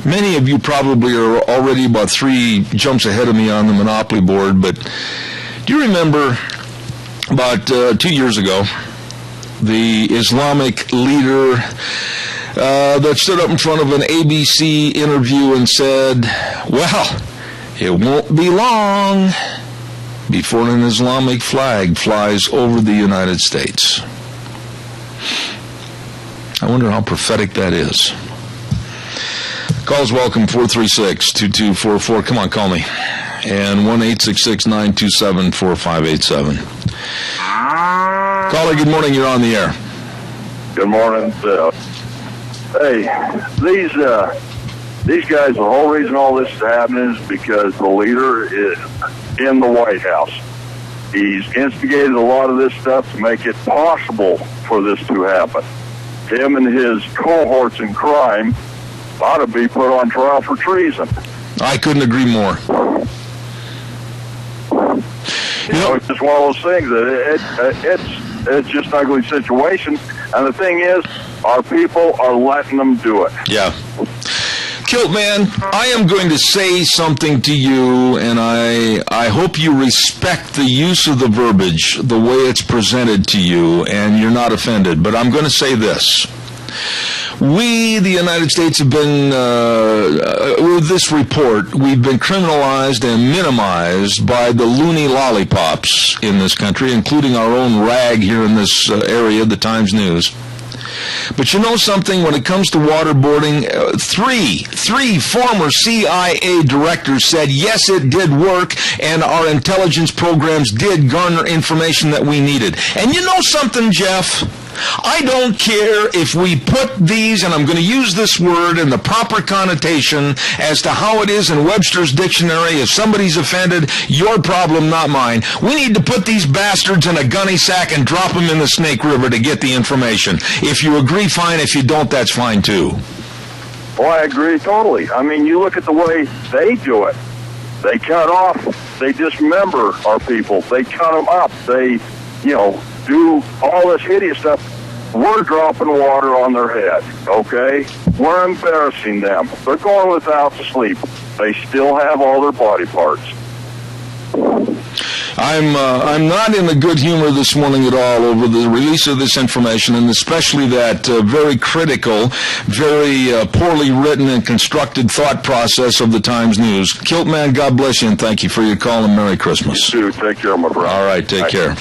many of you probably are already about 3 jumps ahead of me on the Monopoly board, but do you remember about 2 years ago, the Islamic leader that stood up in front of an ABC interview and said, well, it won't be long before an Islamic flag flies over the United States. I wonder how prophetic that is. Calls welcome, 436-2244. Come on, call me. And 1-866-927-4587. Caller, good morning. You're on the air. Good morning. Hey, these guys, the whole reason all this is happening is because the leader is in the White House. He's instigated a lot of this stuff to make it possible for this to happen. Him and his cohorts in crime ought to be put on trial for treason. I couldn't agree more. You know, it's just one of those things that it's just an ugly situation. And the thing is, our people are letting them do it. Yeah. Kilt Man, I am going to say something to you, and I hope you respect the use of the verbiage, the way it's presented to you, and you're not offended. But I'm going to say this. We, the United States, have been, with this report, we've been criminalized and minimized by the loony lollipops in this country, including our own rag here in this area, the Times News. But you know something? When it comes to waterboarding, three former CIA directors said, yes, it did work, and our intelligence programs did garner information that we needed. And you know something, Jeff? I don't care if we put these, and I'm going to use this word in the proper connotation as to how it is in Webster's dictionary. If somebody's offended, your problem, not mine. We need to put these bastards in a gunny sack and drop them in the Snake River to get the information. If you agree, fine. If you don't, that's fine too. Well, I agree totally. I mean, you look at the way they do it. They cut off, they dismember our people. They cut them up. They, do all this hideous stuff. We're dropping water on their head, okay? We're embarrassing them. They're going without sleep. They still have all their body parts. I'm not in a good humor this morning at all over the release of this information, and especially that very critical, very poorly written and constructed thought process of the Times News. Kilt Man, God bless you, and thank you for your call, and Merry Christmas. You too. Take care, my brother. All right, take care.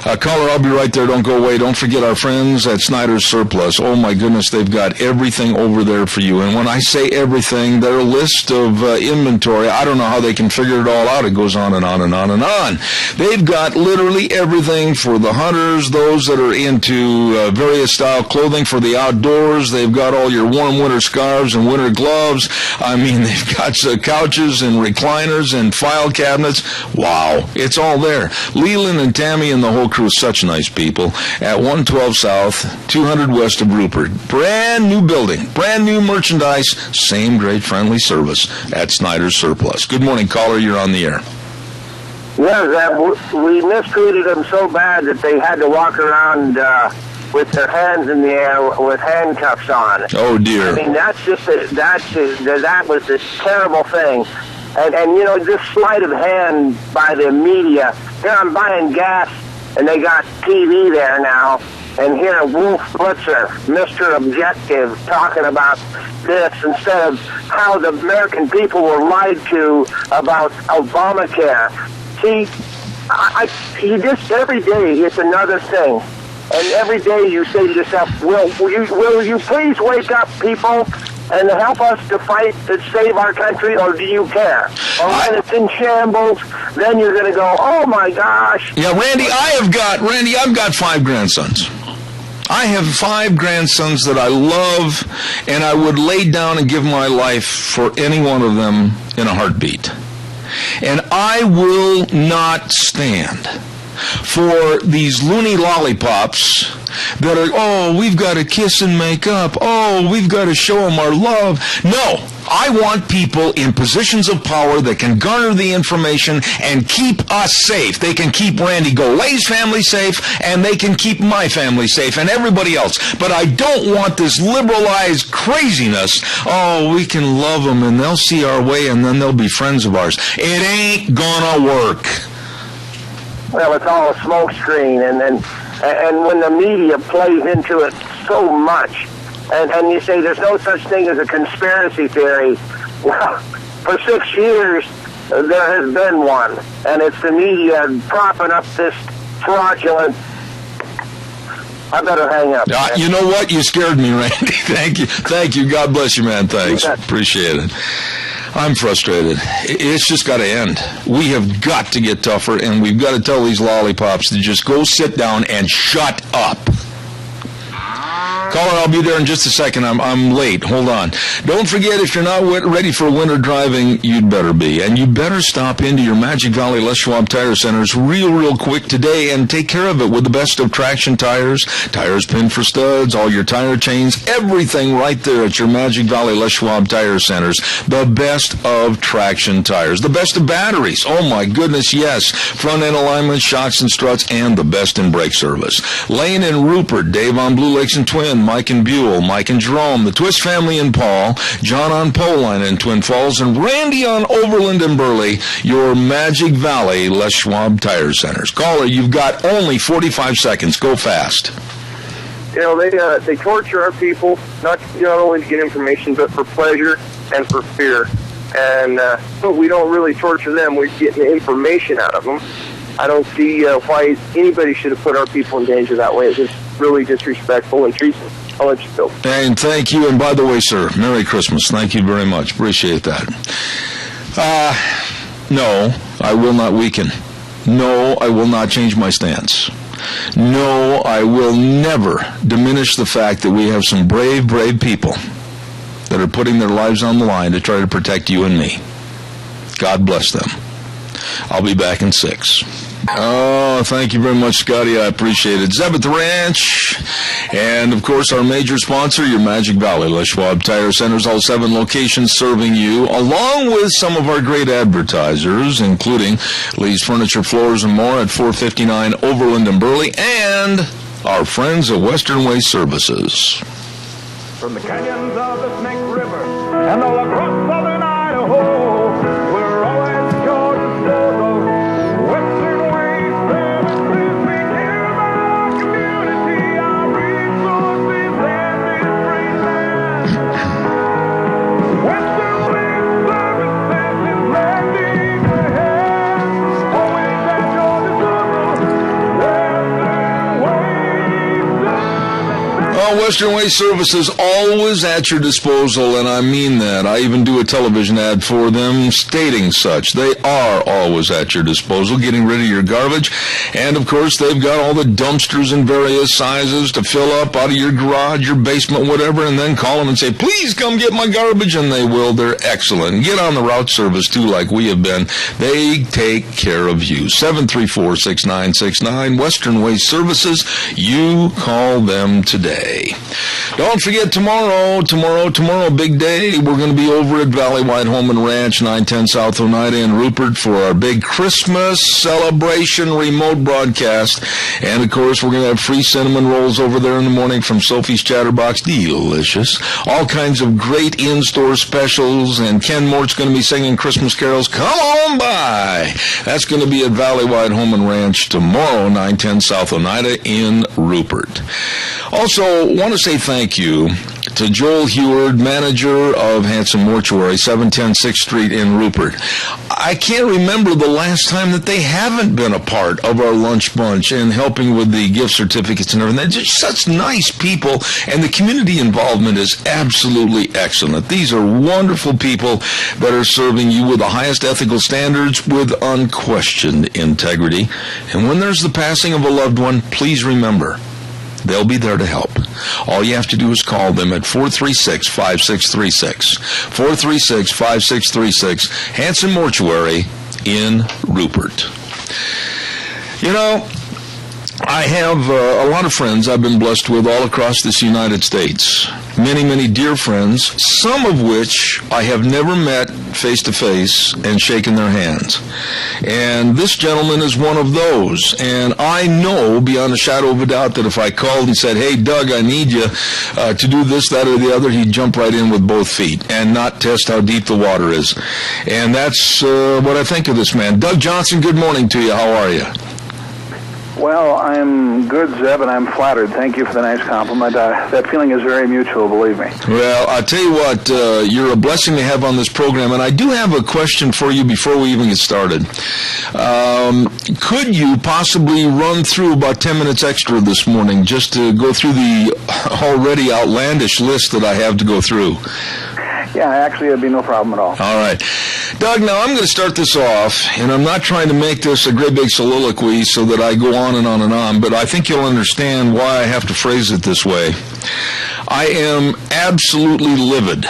Caller, I'll be right there. Don't go away. Don't forget our friends at Snyder's Surplus. Oh, my goodness, they've got everything over there for you. And when I say everything, their list of inventory, I don't know how they can figure it all out. It goes on and on and on and on. They've got literally everything for the hunters, those that are into various style clothing for the outdoors. They've got all your warm winter scarves and winter gloves. I mean, they've got couches and recliners and file cabinets. Wow, it's all there. Leland and Tammy and the whole crew, such nice people, at 112 South, 200 west of Rupert. Brand new building, brand new merchandise, same great friendly service at Snyder's Surplus. Good morning, caller. You're on the air. Yes, we mistreated them so bad that they had to walk around with their hands in the air with handcuffs on. Oh, dear. I mean, that was this terrible thing. And you know, this sleight of hand by the media. Here I'm buying gas, and they got TV there now. And here Wolf Blitzer, Mr. Objective, talking about this instead of how the American people were lied to about Obamacare. See, you just every day it's another thing. And every day you say to yourself, will you please wake up, people, and help us to fight to save our country, or do you care? Or when it's in shambles, then you're going to go, oh my gosh. Yeah, Randy, I've got 5 grandsons. I have 5 grandsons that I love, and I would lay down and give my life for any one of them in a heartbeat. And I will not stand for these loony lollipops that are, oh, we've got to kiss and make up. Oh, we've got to show them our love. No, I want people in positions of power that can garner the information and keep us safe. They can keep Randy Golay's family safe, and they can keep my family safe and everybody else. But I don't want this liberalized craziness. Oh, we can love them, and they'll see our way, and then they'll be friends of ours. It ain't gonna work. Well, it's all a smokescreen, and when the media plays into it so much, and you say there's no such thing as a conspiracy theory. Well, for 6 years there has been one, and it's the media propping up this fraudulent. I better hang up. You know what? You scared me, Randy. Thank you. God bless you, man. Thanks. Appreciate it. I'm frustrated. It's just got to end. We have got to get tougher, and we've got to tell these lollipops to just go sit down and shut up. Caller, I'll be there in just a second. I'm late. Hold on. Don't forget, if you're not ready for winter driving, you'd better be. And you better stop into your Magic Valley Les Schwab Tire Centers real quick today and take care of it with the best of traction tires, tires pinned for studs, all your tire chains, everything right there at your Magic Valley Les Schwab Tire Centers. The best of traction tires. The best of batteries. Oh, my goodness, yes. Front end alignment, shocks and struts, and the best in brake service. Lane and Rupert, Dave on Blue Lakes and Twin, Mike and Buell, Mike and Jerome, the Twist family in Paul, John on Poline in Twin Falls, and Randy on Overland and Burley, your Magic Valley Les Schwab Tire Centers. Caller, you've got only 45 seconds. Go fast. You know, they torture our people, not only to get information, but for pleasure and for fear. And we don't really torture them. We're getting the information out of them. I don't see why anybody should have put our people in danger that way. It's just really disrespectful and treason. I'll let you go. And thank you. And by the way, sir, Merry Christmas. Thank you very much. Appreciate that. No, I will not weaken. No, I will not change my stance. No, I will never diminish the fact that we have some brave people that are putting their lives on the line to try to protect you and me. God bless them. I'll be back in 6. Oh, thank you very much, Scotty. I appreciate it. Zeb at the Ranch. And, of course, our major sponsor, your Magic Valley Les Schwab Tire Centers, all 7 locations serving you, along with some of our great advertisers, including Lee's Furniture, Floors, and More at 459 Overland and Burley, and our friends at Western Way Services. From the canyons of the Snake River and all across southern Idaho, we're always Georgia's struggle. Western Way Services, we care about our community, our resources, and this great land. Western Way Services is lending a hand, always at Georgia's struggle. Well, Western Waste Services always at your disposal, and I mean that. I even do a television ad for them stating such. They are always at your disposal, getting rid of your garbage. And, of course, they've got all the dumpsters in various sizes to fill up out of your garage, your basement, whatever, and then call them and say, please come get my garbage, and they will. They're excellent. Get on the route service, too, like we have been. They take care of you. 734-6969, Western Waste Services. You call them today. Don't forget tomorrow, big day. We're going to be over at Valley White Home and Ranch, 910 South Oneida in Rupert for our big Christmas celebration remote broadcast. And, of course, we're going to have free cinnamon rolls over there in the morning from Sophie's Chatterbox. Delicious. All kinds of great in-store specials, and Ken Mort's going to be singing Christmas carols. Come on by. That's going to be at Valley White Home and Ranch tomorrow, 910 South Oneida in Rupert. Also, want to say thank you to Joel Heward, manager of Hanson Mortuary, 710 6th Street in Rupert. I can't remember the last time that they haven't been a part of our lunch bunch and helping with the gift certificates and everything. They're just such nice people, and the community involvement is absolutely excellent. These are wonderful people that are serving you with the highest ethical standards with unquestioned integrity. And when there's the passing of a loved one, please remember, they'll be there to help. All you have to do is call them at 436-5636. 436-5636, Hanson Mortuary in Rupert. You know, I have a lot of friends I've been blessed with all across this United States. Many, many dear friends, some of which I have never met face-to-face and shaken their hands. And this gentleman is one of those. And I know beyond a shadow of a doubt that if I called and said, hey, Doug, I need you to do this, that, or the other, he'd jump right in with both feet and not test how deep the water is. And that's what I think of this man. Doug Johnson, good morning to you. How are you? Well, I'm good, Zeb, and I'm flattered. Thank you for the nice compliment. That feeling is very mutual, believe me. Well, I'll tell you what, you're a blessing to have on this program, and I do have a question for you before we even get started. Could you possibly run through about 10 minutes extra this morning just to go through the already outlandish list that I have to go through? Yeah, actually, it'd be no problem at all. All right. Doug, now I'm going to start this off, and I'm not trying to make this a great big soliloquy so that I go on and on and on, but I think you'll understand why I have to phrase it this way. I am absolutely livid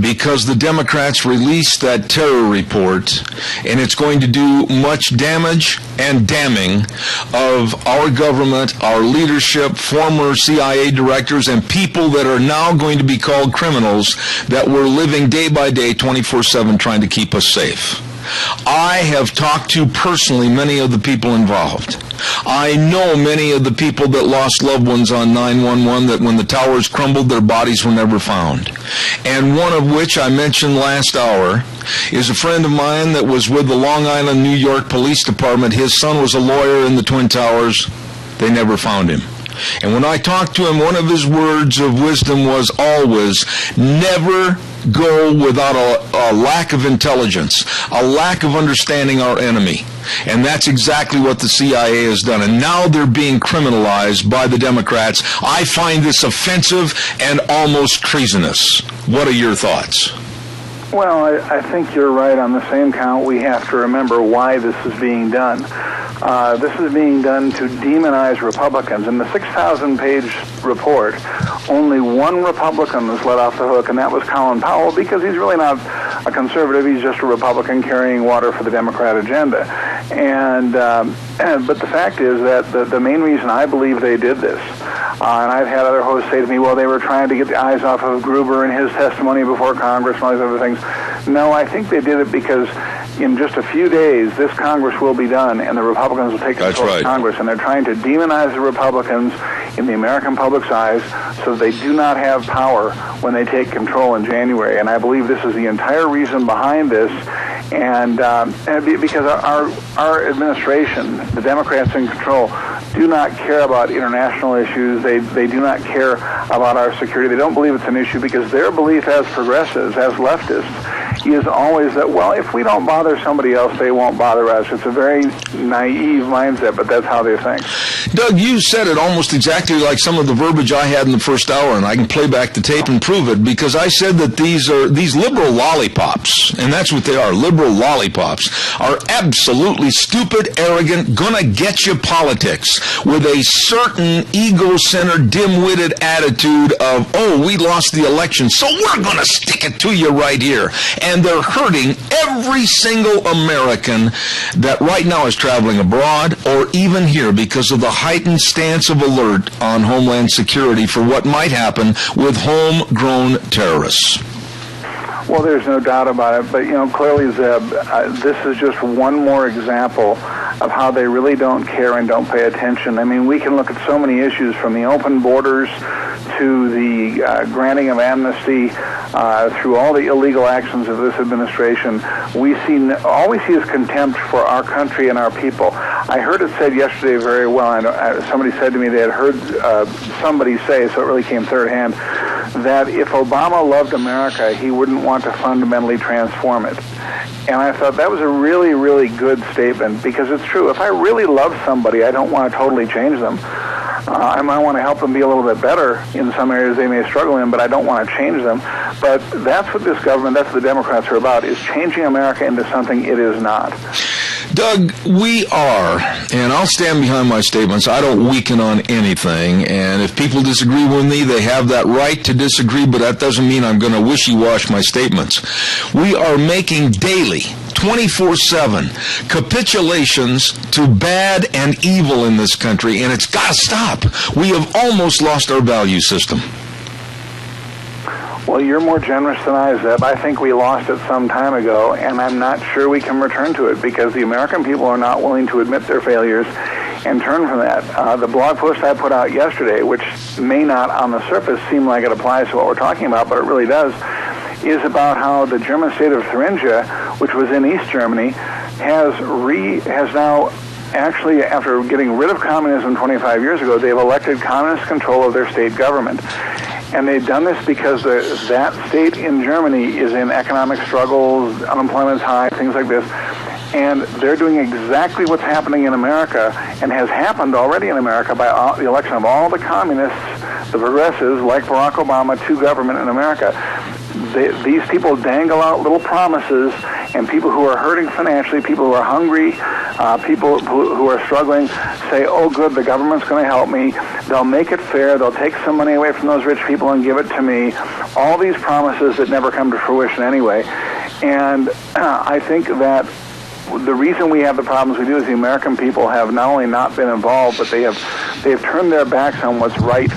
because the Democrats released that terror report, and it's going to do much damage and damning of our government, our leadership, former CIA directors, and people that are now going to be called criminals that were living day by day, 24/7, trying to keep us safe. I have talked to personally many of the people involved. I know many of the people that lost loved ones on 911, that when the towers crumbled, their bodies were never found. And one of which I mentioned last hour is a friend of mine that was with the Long Island, New York Police Department. His son was a lawyer in the Twin Towers. They never found him. And when I talked to him, one of his words of wisdom was always, never go without a lack of intelligence, a lack of understanding our enemy. And that's exactly what the CIA has done. And now they're being criminalized by the Democrats. I find this offensive and almost treasonous. What are your thoughts? Well, I think you're right. On the same count, we have to remember why this is being done. This is being done to demonize Republicans. In the 6,000-page report, only one Republican was let off the hook, and that was Colin Powell, because he's really not a conservative. He's just a Republican carrying water for the Democrat agenda. But the fact is that the main reason I believe they did this, and I've had other hosts say to me, well, they were trying to get the eyes off of Gruber and his testimony before Congress and all these other things. No, I think they did it because in just a few days, this Congress will be done, and the Republicans will take control of Congress. And they're trying to demonize the Republicans in the American public's eyes so they do not have power when they take control in January. And I believe this is the entire reason behind this. And because our administration, the Democrats in control, do not care about international issues. They do not care about our security. They don't believe it's an issue because their belief as progressives, as leftists, is always that, well, if we don't bother somebody else, they won't bother us. It's a very naive mindset, but that's how they think. Doug, you said it almost exactly like some of the verbiage I had in the first hour, and I can play back the tape and prove it, because I said that these liberal lollipops, and that's what they are, liberal lollipops, are absolutely stupid, arrogant, gonna-get-you politics with a certain ego-centered, dim-witted attitude of, oh, we lost the election, so we're gonna stick it to you right here. And they're hurting every single American that right now is traveling abroad or even here because of the heightened stance of alert on Homeland Security for what might happen with homegrown terrorists. Well, there's no doubt about it, but, clearly, Zeb, this is just one more example of how they really don't care and don't pay attention. I mean, we can look at so many issues, from the open borders to the granting of amnesty, through all the illegal actions of this administration. All we see is contempt for our country and our people. I heard it said yesterday very well, and somebody said to me they had heard somebody say, so it really came third hand, that if Obama loved America, he wouldn't want to fundamentally transform it. And I thought that was a really, really good statement, because it's true. If I really love somebody, I don't want to totally change them. I might want to help them be a little bit better in some areas they may struggle in, but I don't want to change them. But that's what this government, that's what the Democrats are about, is changing America into something it is not. Doug, we are, and I'll stand behind my statements, I don't weaken on anything, and if people disagree with me, they have that right to disagree, but that doesn't mean I'm going to wishy-wash my statements. We are making daily, 24/7, capitulations to bad and evil in this country, and it's got to stop. We have almost lost our value system. Well, you're more generous than I, Zeb. I think we lost it some time ago, and I'm not sure we can return to it, because the American people are not willing to admit their failures and turn from that. The blog post I put out yesterday, which may not on the surface seem like it applies to what we're talking about, but it really does, is about how the German state of Thuringia, which was in East Germany, has now, actually, after getting rid of communism 25 years ago, they've elected communist control of their state government. And they've done this because that state in Germany is in economic struggles, unemployment's high, things like this. And they're doing exactly what's happening in America, and has happened already in America by the election of all the communists, the progressives, like Barack Obama, to government in America. These people dangle out little promises, and people who are hurting financially, people who are hungry, people who are struggling say, oh, good, the government's going to help me. They'll make it fair. They'll take some money away from those rich people and give it to me. All these promises that never come to fruition anyway. And I think that the reason we have the problems we do is the American people have not only not been involved, but they've turned their backs on what's right,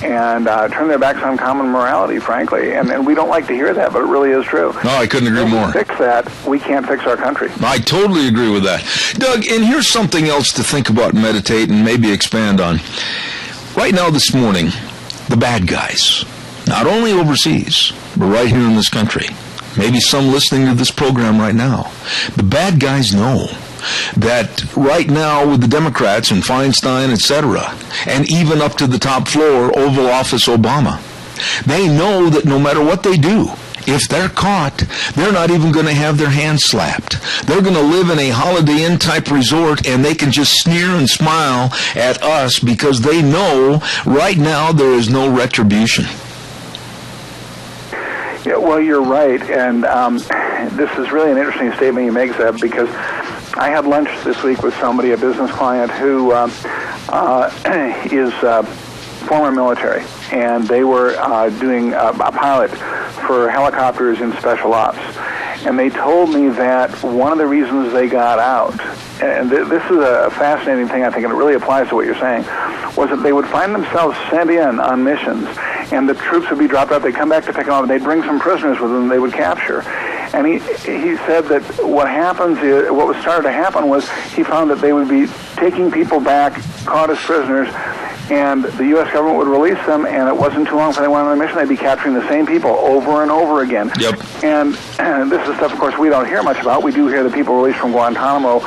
and turn their backs on common morality, frankly. And we don't like to hear that, but it really is true. No, I couldn't agree more. If we fix that, we can't fix our country. I totally agree with that. Doug, and here's something else to think about, meditate, and maybe expand on. Right now, this morning, the bad guys, not only overseas, but right here in this country, maybe some listening to this program right now, the bad guys know that right now with the Democrats and Feinstein, etc., and even up to the top floor, Oval Office Obama, they know that no matter what they do, if they're caught, they're not even going to have their hands slapped. They're going to live in a Holiday Inn type resort, and they can just sneer and smile at us because they know right now there is no retribution. Yeah, well, you're right, and this is really an interesting statement you make, Zeb, because I had lunch this week with somebody, a business client, who is former military, and they were doing a pilot for helicopters in special ops. And they told me that one of the reasons they got out, and this is a fascinating thing, I think, and it really applies to what you're saying, was that they would find themselves sent in on missions, and the troops would be dropped out, they'd come back to pick them up, and they'd bring some prisoners with them they would capture. And he said that what was started to happen was he found that they would be taking people back, caught as prisoners, and the U.S. government would release them, and it wasn't too long before they went on a mission, they'd be capturing the same people over and over again. Yep. And this is stuff, of course, we don't hear much about. We do hear the people released from Guantanamo,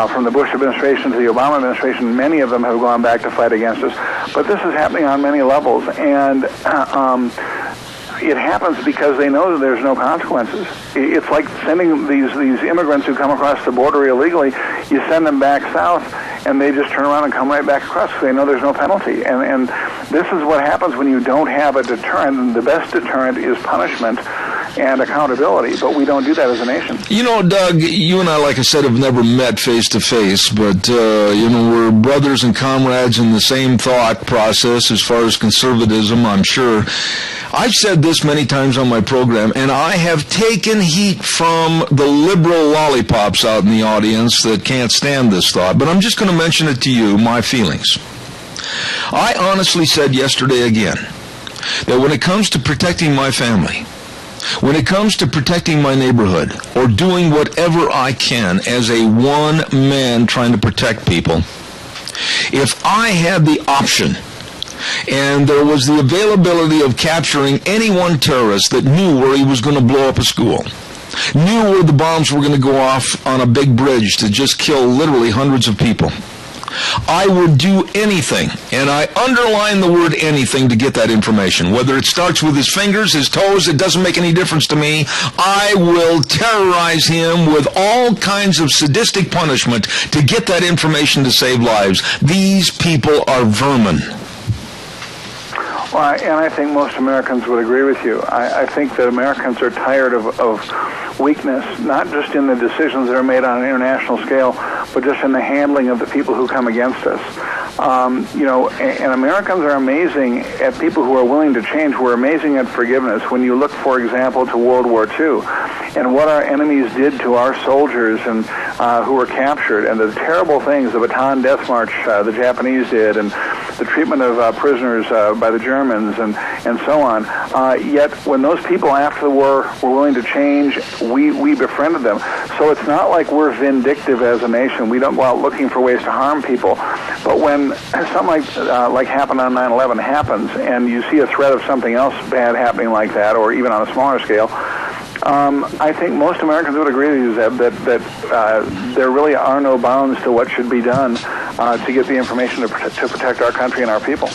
from the Bush administration to the Obama administration. Many of them have gone back to fight against us. But this is happening on many levels. And it happens because they know that there's no consequences. It's like sending these immigrants who come across the border illegally. You send them back south, and they just turn around and come right back across because they know there's no penalty. And this is what happens when you don't have a deterrent. And the best deterrent is punishment and accountability, but we don't do that as a nation. You know, Doug, you and I, like I said, have never met face-to-face, but, we're brothers and comrades in the same thought process as far as conservatism, I'm sure. I've said this many times on my program, and I have taken heat from the liberal lollipops out in the audience that can't stand this thought, but I'm just going to mention it to you, my feelings. I honestly said yesterday again that when it comes to protecting my family, when it comes to protecting my neighborhood, or doing whatever I can as a one man trying to protect people, if I had the option and there was the availability of capturing any one terrorist that knew where he was going to blow up a school, knew where the bombs were going to go off on a big bridge to just kill literally hundreds of people, I would do anything, and I underline the word anything, to get that information. Whether it starts with his fingers, his toes, it doesn't make any difference to me. I will terrorize him with all kinds of sadistic punishment to get that information to save lives. These people are vermin. Well, and I think most Americans would agree with you. I think that Americans are tired of weakness, not just in the decisions that are made on an international scale, but just in the handling of the people who come against us. And Americans are amazing at people who are willing to change. We're amazing at forgiveness. When you look, for example, to World War II and what our enemies did to our soldiers and who were captured, and the terrible things, the Bataan Death March the Japanese did, and the treatment of prisoners by the Germans, and so on. Yet when those people after the war were willing to change, we befriended them. So it's not like we're vindictive as a nation. We don't go out looking for ways to harm people. But when something like happened on 9/11 happens, and you see a threat of something else bad happening like that, or even on a smaller scale, I think most Americans would agree with you, Zeb, that there really are no bounds to what should be done to get the information to protect our country and our people.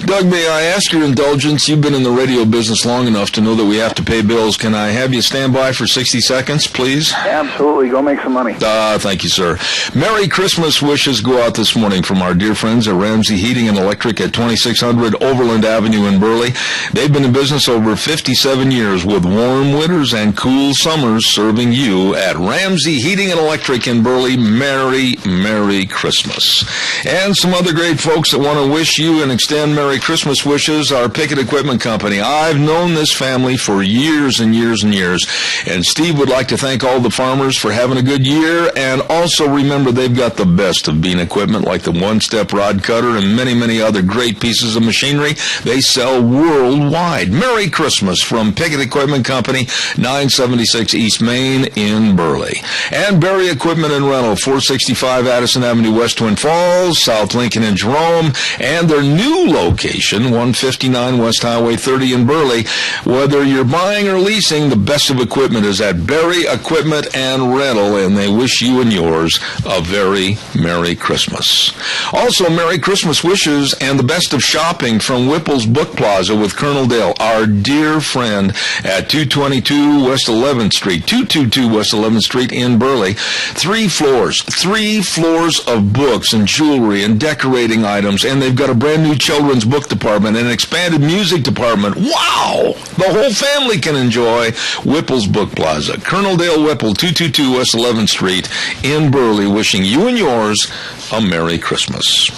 Doug, may I ask your indulgence? You've been in the radio business long enough to know that we have to pay bills. Can I have you stand by for 60 seconds, please? Absolutely. Go make some money. Thank you, sir. Merry Christmas wishes go out this morning from our dear friends at Ramsey Heating and Electric at 2600 Overland Avenue in Burley. They've been in business over 57 years with warm winters and cool summers, serving you at Ramsey Heating and Electric in Burley. Merry, Merry Christmas. And some other great folks that want to wish you and extend Merry Christmas wishes, our Pickett Equipment Company. I've known this family for years and years and years, and Steve would like to thank all the farmers for having a good year, and also remember they've got the best of bean equipment like the one-step rod cutter and many, many other great pieces of machinery they sell worldwide. Merry Christmas from Pickett Equipment Company, 976 East Main in Burley. And Berry Equipment and Rental, 465 Addison Avenue, West Twin Falls, South Lincoln and Jerome, and their new location, 159 West Highway 30 in Burley. Whether you're buying or leasing, the best of equipment is at Berry Equipment and Rental, and they wish you and yours a very Merry Christmas. Also, Merry Christmas wishes and the best of shopping from Whipple's Book Plaza with Colonel Dale, our dear friend at 222 West 11th Street, 222 West 11th Street in Burley. 3 floors of books and jewelry and decorating items, and they've got a brand new children's book department and an expanded music department. Wow! The whole family can enjoy Whipple's Book Plaza. Colonel Dale Whipple, 222 West 11th Street in Burley, wishing you and yours a Merry Christmas.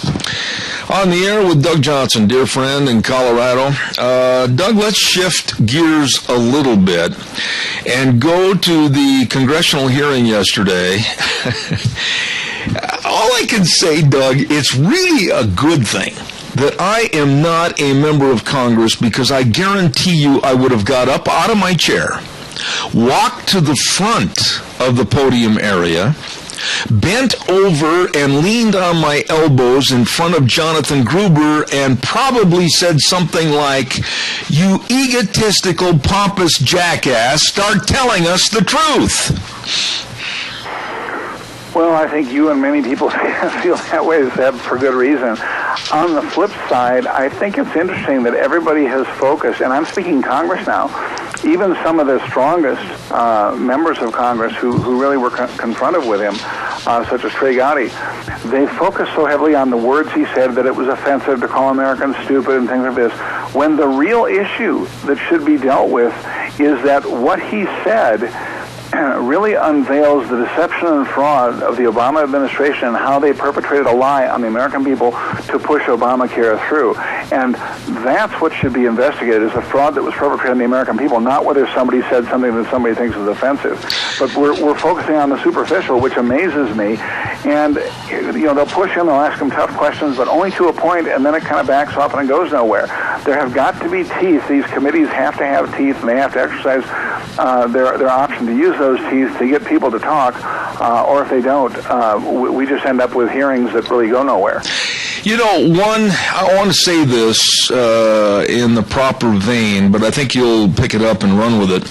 On the air with Doug Johnson, dear friend in Colorado. Doug, let's shift gears a little bit and go to the congressional hearing yesterday. All I can say, Doug, it's really a good thing that I am not a member of Congress, because I guarantee you I would have got up out of my chair, walked to the front of the podium area, bent over and leaned on my elbows in front of Jonathan Gruber and probably said something like, "You egotistical, pompous jackass, start telling us the truth." Well, I think you and many people feel that way, Zeb, for good reason. On the flip side, I think it's interesting that everybody has focused, and I'm speaking Congress now, even some of the strongest members of Congress who really were confronted with him, such as Trey Gowdy, they focused so heavily on the words he said that it was offensive to call Americans stupid and things like this, when the real issue that should be dealt with is that what he said really unveils the deception and fraud of the Obama administration and how they perpetrated a lie on the American people to push Obamacare through. And that's what should be investigated, is the fraud that was perpetrated on the American people, not whether somebody said something that somebody thinks is offensive. But we're focusing on the superficial, which amazes me. And, they'll push him, they'll ask him tough questions, but only to a point, and then it kind of backs off and it goes nowhere. There have got to be teeth. These committees have to have teeth, and they have to exercise their option to use those teeth to get people to talk, or if they don't, we just end up with hearings that really go nowhere. I want to say this in the proper vein, but I think you'll pick it up and run with it.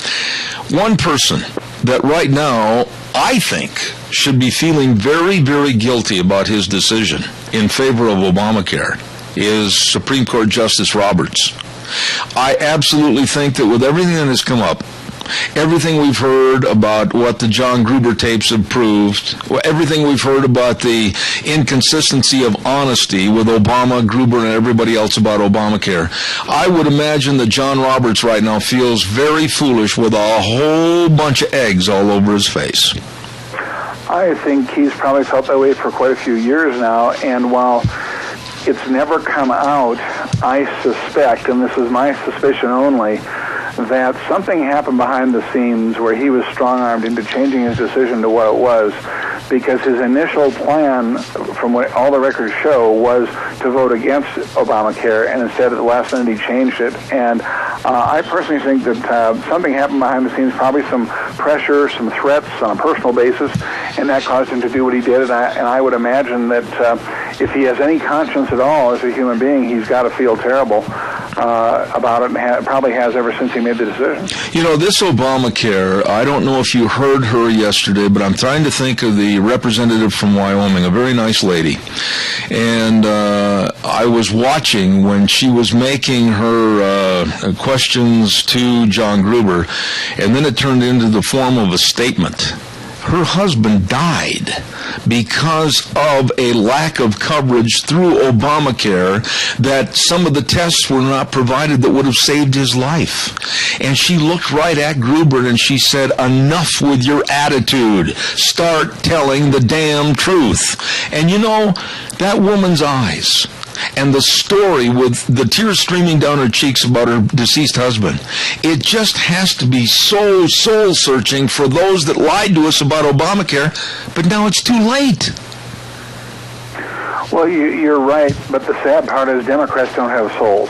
One person that right now, I think, should be feeling very, very guilty about his decision in favor of Obamacare is Supreme Court Justice Roberts. I absolutely think that with everything that has come up, everything we've heard about what the John Gruber tapes have proved, everything we've heard about the inconsistency of honesty with Obama, Gruber, and everybody else about Obamacare, I would imagine that John Roberts right now feels very foolish with a whole bunch of eggs all over his face. I think he's probably felt that way for quite a few years now, and while it's never come out, I suspect, and this is my suspicion only, that something happened behind the scenes where he was strong-armed into changing his decision to what it was, because his initial plan, from what all the records show, was to vote against Obamacare, and instead at the last minute he changed it. And I personally think that something happened behind the scenes, probably some pressure, some threats on a personal basis, and that caused him to do what he did. And I would imagine that if he has any conscience at all as a human being, he's got to feel terrible about it, and probably has ever since he made the decision. This Obamacare, I don't know if you heard her yesterday, but I'm trying to think of the representative from Wyoming, a very nice lady. And I was watching when she was making her questions to John Gruber, and then it turned into the form of a statement. Her husband died because of a lack of coverage through Obamacare, that some of the tests were not provided that would have saved his life. And she looked right at Gruber and she said, "Enough with your attitude. Start telling the damn truth." And that woman's eyes and the story with the tears streaming down her cheeks about her deceased husband, it just has to be so soul-searching for those that lied to us about Obamacare, but now it's too late. Well, you're right, but the sad part is Democrats don't have souls.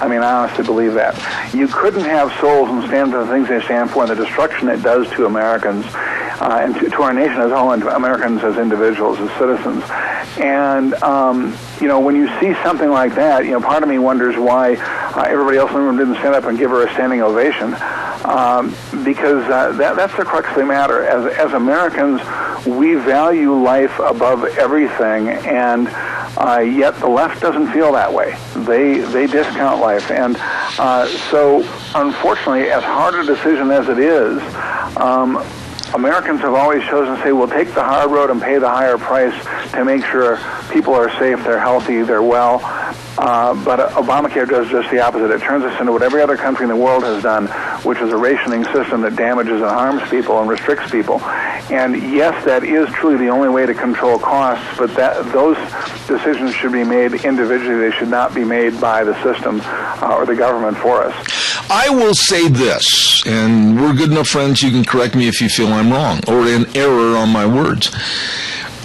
I honestly believe that. You couldn't have souls and stand for the things they stand for and the destruction it does to Americans and to our nation as a whole, and to Americans as individuals, as citizens. And, when you see something like that, part of me wonders why everybody else in the room didn't stand up and give her a standing ovation, because that's the crux of the matter. As Americans, we value life above everything, and yet the left doesn't feel that way. They discount life. And so, unfortunately, as hard a decision as it is, Americans have always chosen to say, we'll take the hard road and pay the higher price to make sure people are safe, they're healthy, they're well. But Obamacare does just the opposite. It turns us into what every other country in the world has done, which is a rationing system that damages and harms people and restricts people. And yes, that is truly the only way to control costs, but those decisions should be made individually. They should not be made by the system or the government for us. I will say this, and we're good enough friends, you can correct me if you feel I'm wrong or in error on my words.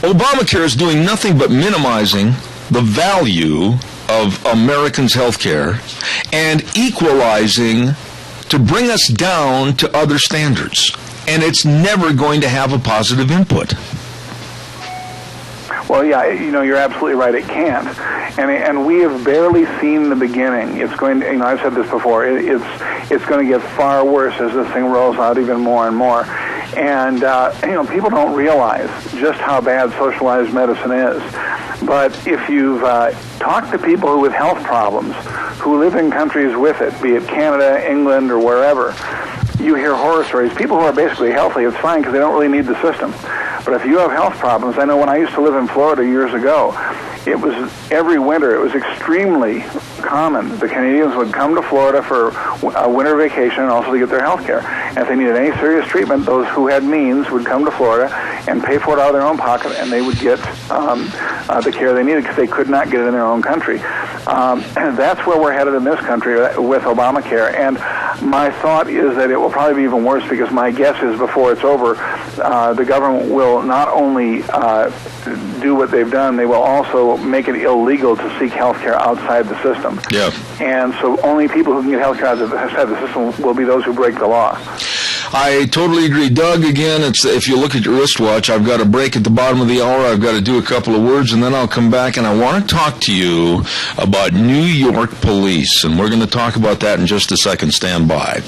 Obamacare is doing nothing but minimizing the value of Americans' health care and equalizing to bring us down to other standards. And it's never going to have a positive input. Well, yeah, you're absolutely right. It can't, and we have barely seen the beginning. It's going to, I've said this before. It's going to get far worse as this thing rolls out even more and more. And, people don't realize just how bad socialized medicine is. But if you've talked to people with health problems who live in countries with it, be it Canada, England, or wherever, you hear horror stories. People who are basically healthy, it's fine because they don't really need the system. But if you have health problems, I know when I used to live in Florida years ago, it was every winter, it was extremely common. The Canadians would come to Florida for a winter vacation and also to get their health care. And if they needed any serious treatment, those who had means would come to Florida and pay for it out of their own pocket, and they would get the care they needed because they could not get it in their own country. And that's where we're headed in this country with Obamacare. And my thought is that it will probably be even worse because my guess is before it's over, the government will not only do what they've done, they will also make it illegal to seek health care outside the system. Yeah. And so only people who can get health care outside the system will be those who break the law. I totally agree. Doug, again, if you look at your wristwatch, I've got a break at the bottom of the hour. I've got to do a couple of words, and then I'll come back, and I want to talk to you about New York police, and we're going to talk about that in just a second. Stand by.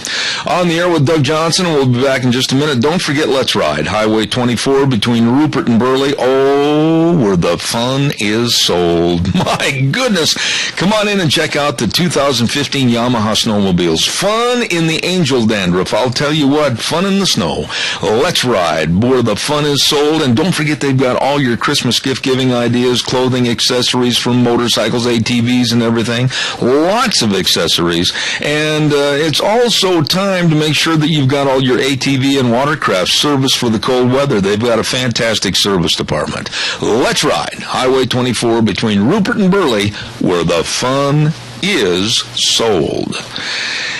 On the air with Doug Johnson, and we'll be back in just a minute. Don't forget Let's Ride, Highway 24 between Rupert and Burley. Oh, where the fun is sold. My goodness. Come on in and check out the 2015 Yamaha snowmobiles. Fun in the angel dandruff. I'll tell you what, fun in the snow. Let's Ride, where the fun is sold. And don't forget they've got all your Christmas gift-giving ideas, clothing, accessories from motorcycles, ATVs, and everything. Lots of accessories. And it's also time to make sure that you've got all your ATV and watercraft service for the cold weather. They've got a fantastic service department. Let's Ride, Highway 24 between Rupert and Burley, where the fun is sold.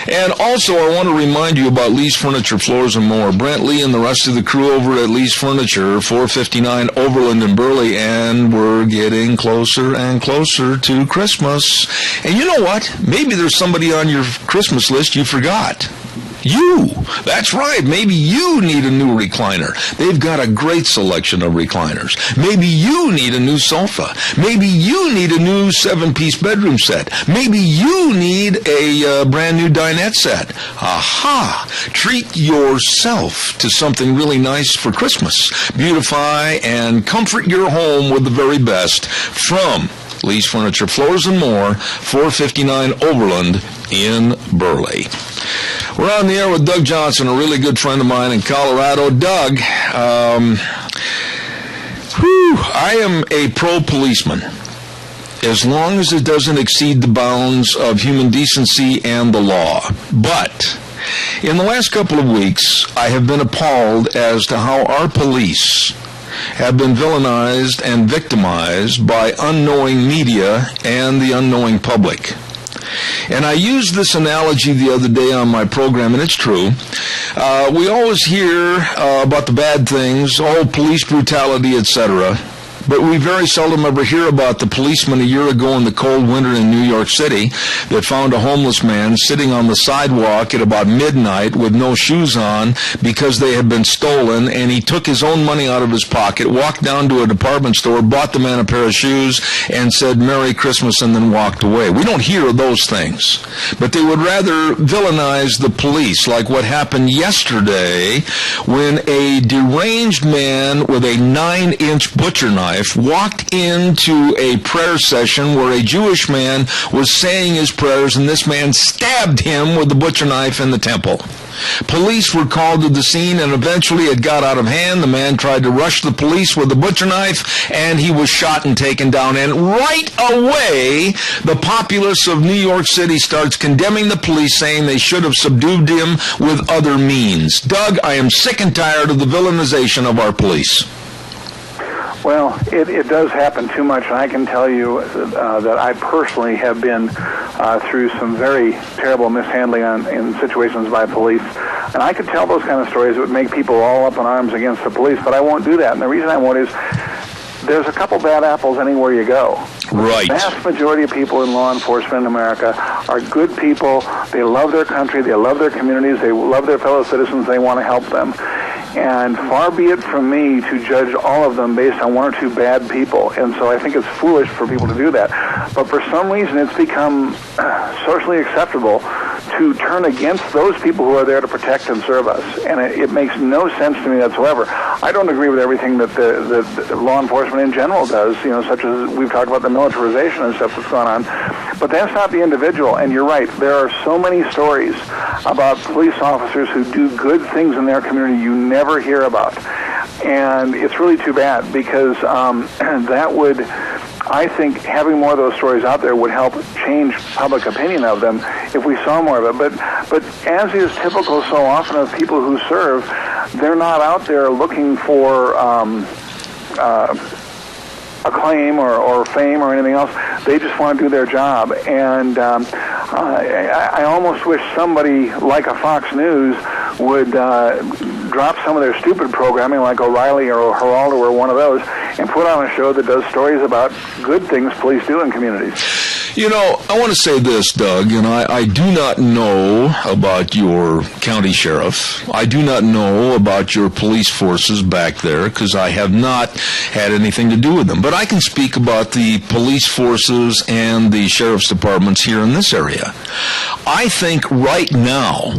And also, I want to remind you about Lee's Furniture, Floors, and More. Brent Lee and the rest of the crew over at Lee's Furniture, 459 Overland in Burley, and we're getting closer and closer to Christmas. And you know what? Maybe there's somebody on your Christmas list you forgot. You. That's right. Maybe you need a new recliner. They've got a great selection of recliners. Maybe you need a new sofa. Maybe you need a new 7-piece bedroom set. Maybe you need a brand new dinette set. Aha! Treat yourself to something really nice for Christmas. Beautify and comfort your home with the very best from Lee's Furniture, Floors, and More, 459 Overland in Burley. We're on the air with Doug Johnson, a really good friend of mine in Colorado. Doug, I am a pro-policeman, as long as it doesn't exceed the bounds of human decency and the law. But in the last couple of weeks, I have been appalled as to how our police have been villainized and victimized by unknowing media and the unknowing public. And I used this analogy the other day on my program, and it's true. We always hear about the bad things, police brutality, etc., but we very seldom ever hear about the policeman a year ago in the cold winter in New York City that found a homeless man sitting on the sidewalk at about midnight with no shoes on because they had been stolen, and he took his own money out of his pocket, walked down to a department store, bought the man a pair of shoes, and said, "Merry Christmas," and then walked away. We don't hear of those things. But they would rather villainize the police, like what happened yesterday when a deranged man with a 9-inch butcher knife walked into a prayer session where a Jewish man was saying his prayers, and this man stabbed him with the butcher knife in the temple. Police were called to the scene, and eventually it got out of hand. The man tried to rush the police with the butcher knife, and he was shot and taken down. And right away, the populace of New York City starts condemning the police, saying they should have subdued him with other means. Doug, I am sick and tired of the villainization of our police. Well, it does happen too much, and I can tell you that I personally have been through some very terrible mishandling in situations by police. And I could tell those kind of stories that would make people all up in arms against the police, but I won't do that. And the reason I won't is there's a couple bad apples anywhere you go. Right. The vast majority of people in law enforcement in America are good people. They love their country. They love their communities. They love their fellow citizens. They want to help them. And far be it from me to judge all of them based on one or two bad people. And so I think it's foolish for people to do that. But for some reason, it's become socially acceptable to turn against those people who are there to protect and serve us. And it makes no sense to me whatsoever. I don't agree with everything that the law enforcement in general does, such as we've talked about the militarization and stuff that's gone on. But that's not the individual. And you're right, there are so many stories about police officers who do good things in their community you never hear about. And it's really too bad, because that would, I think, having more of those stories out there would help change public opinion of them if we saw more of it. But as is typical so often of people who serve, they're not out there looking for acclaim or fame or anything else. They just want to do their job. And I almost wish somebody like a Fox News would drop some of their stupid programming like O'Reilly or Geraldo or one of those and put on a show that does stories about good things police do in communities. I want to say this, Doug, and I do not know about your county sheriff. I do not know about your police forces back there because I have not had anything to do with them. But I can speak about the police forces and the sheriff's departments here in this area. I think right now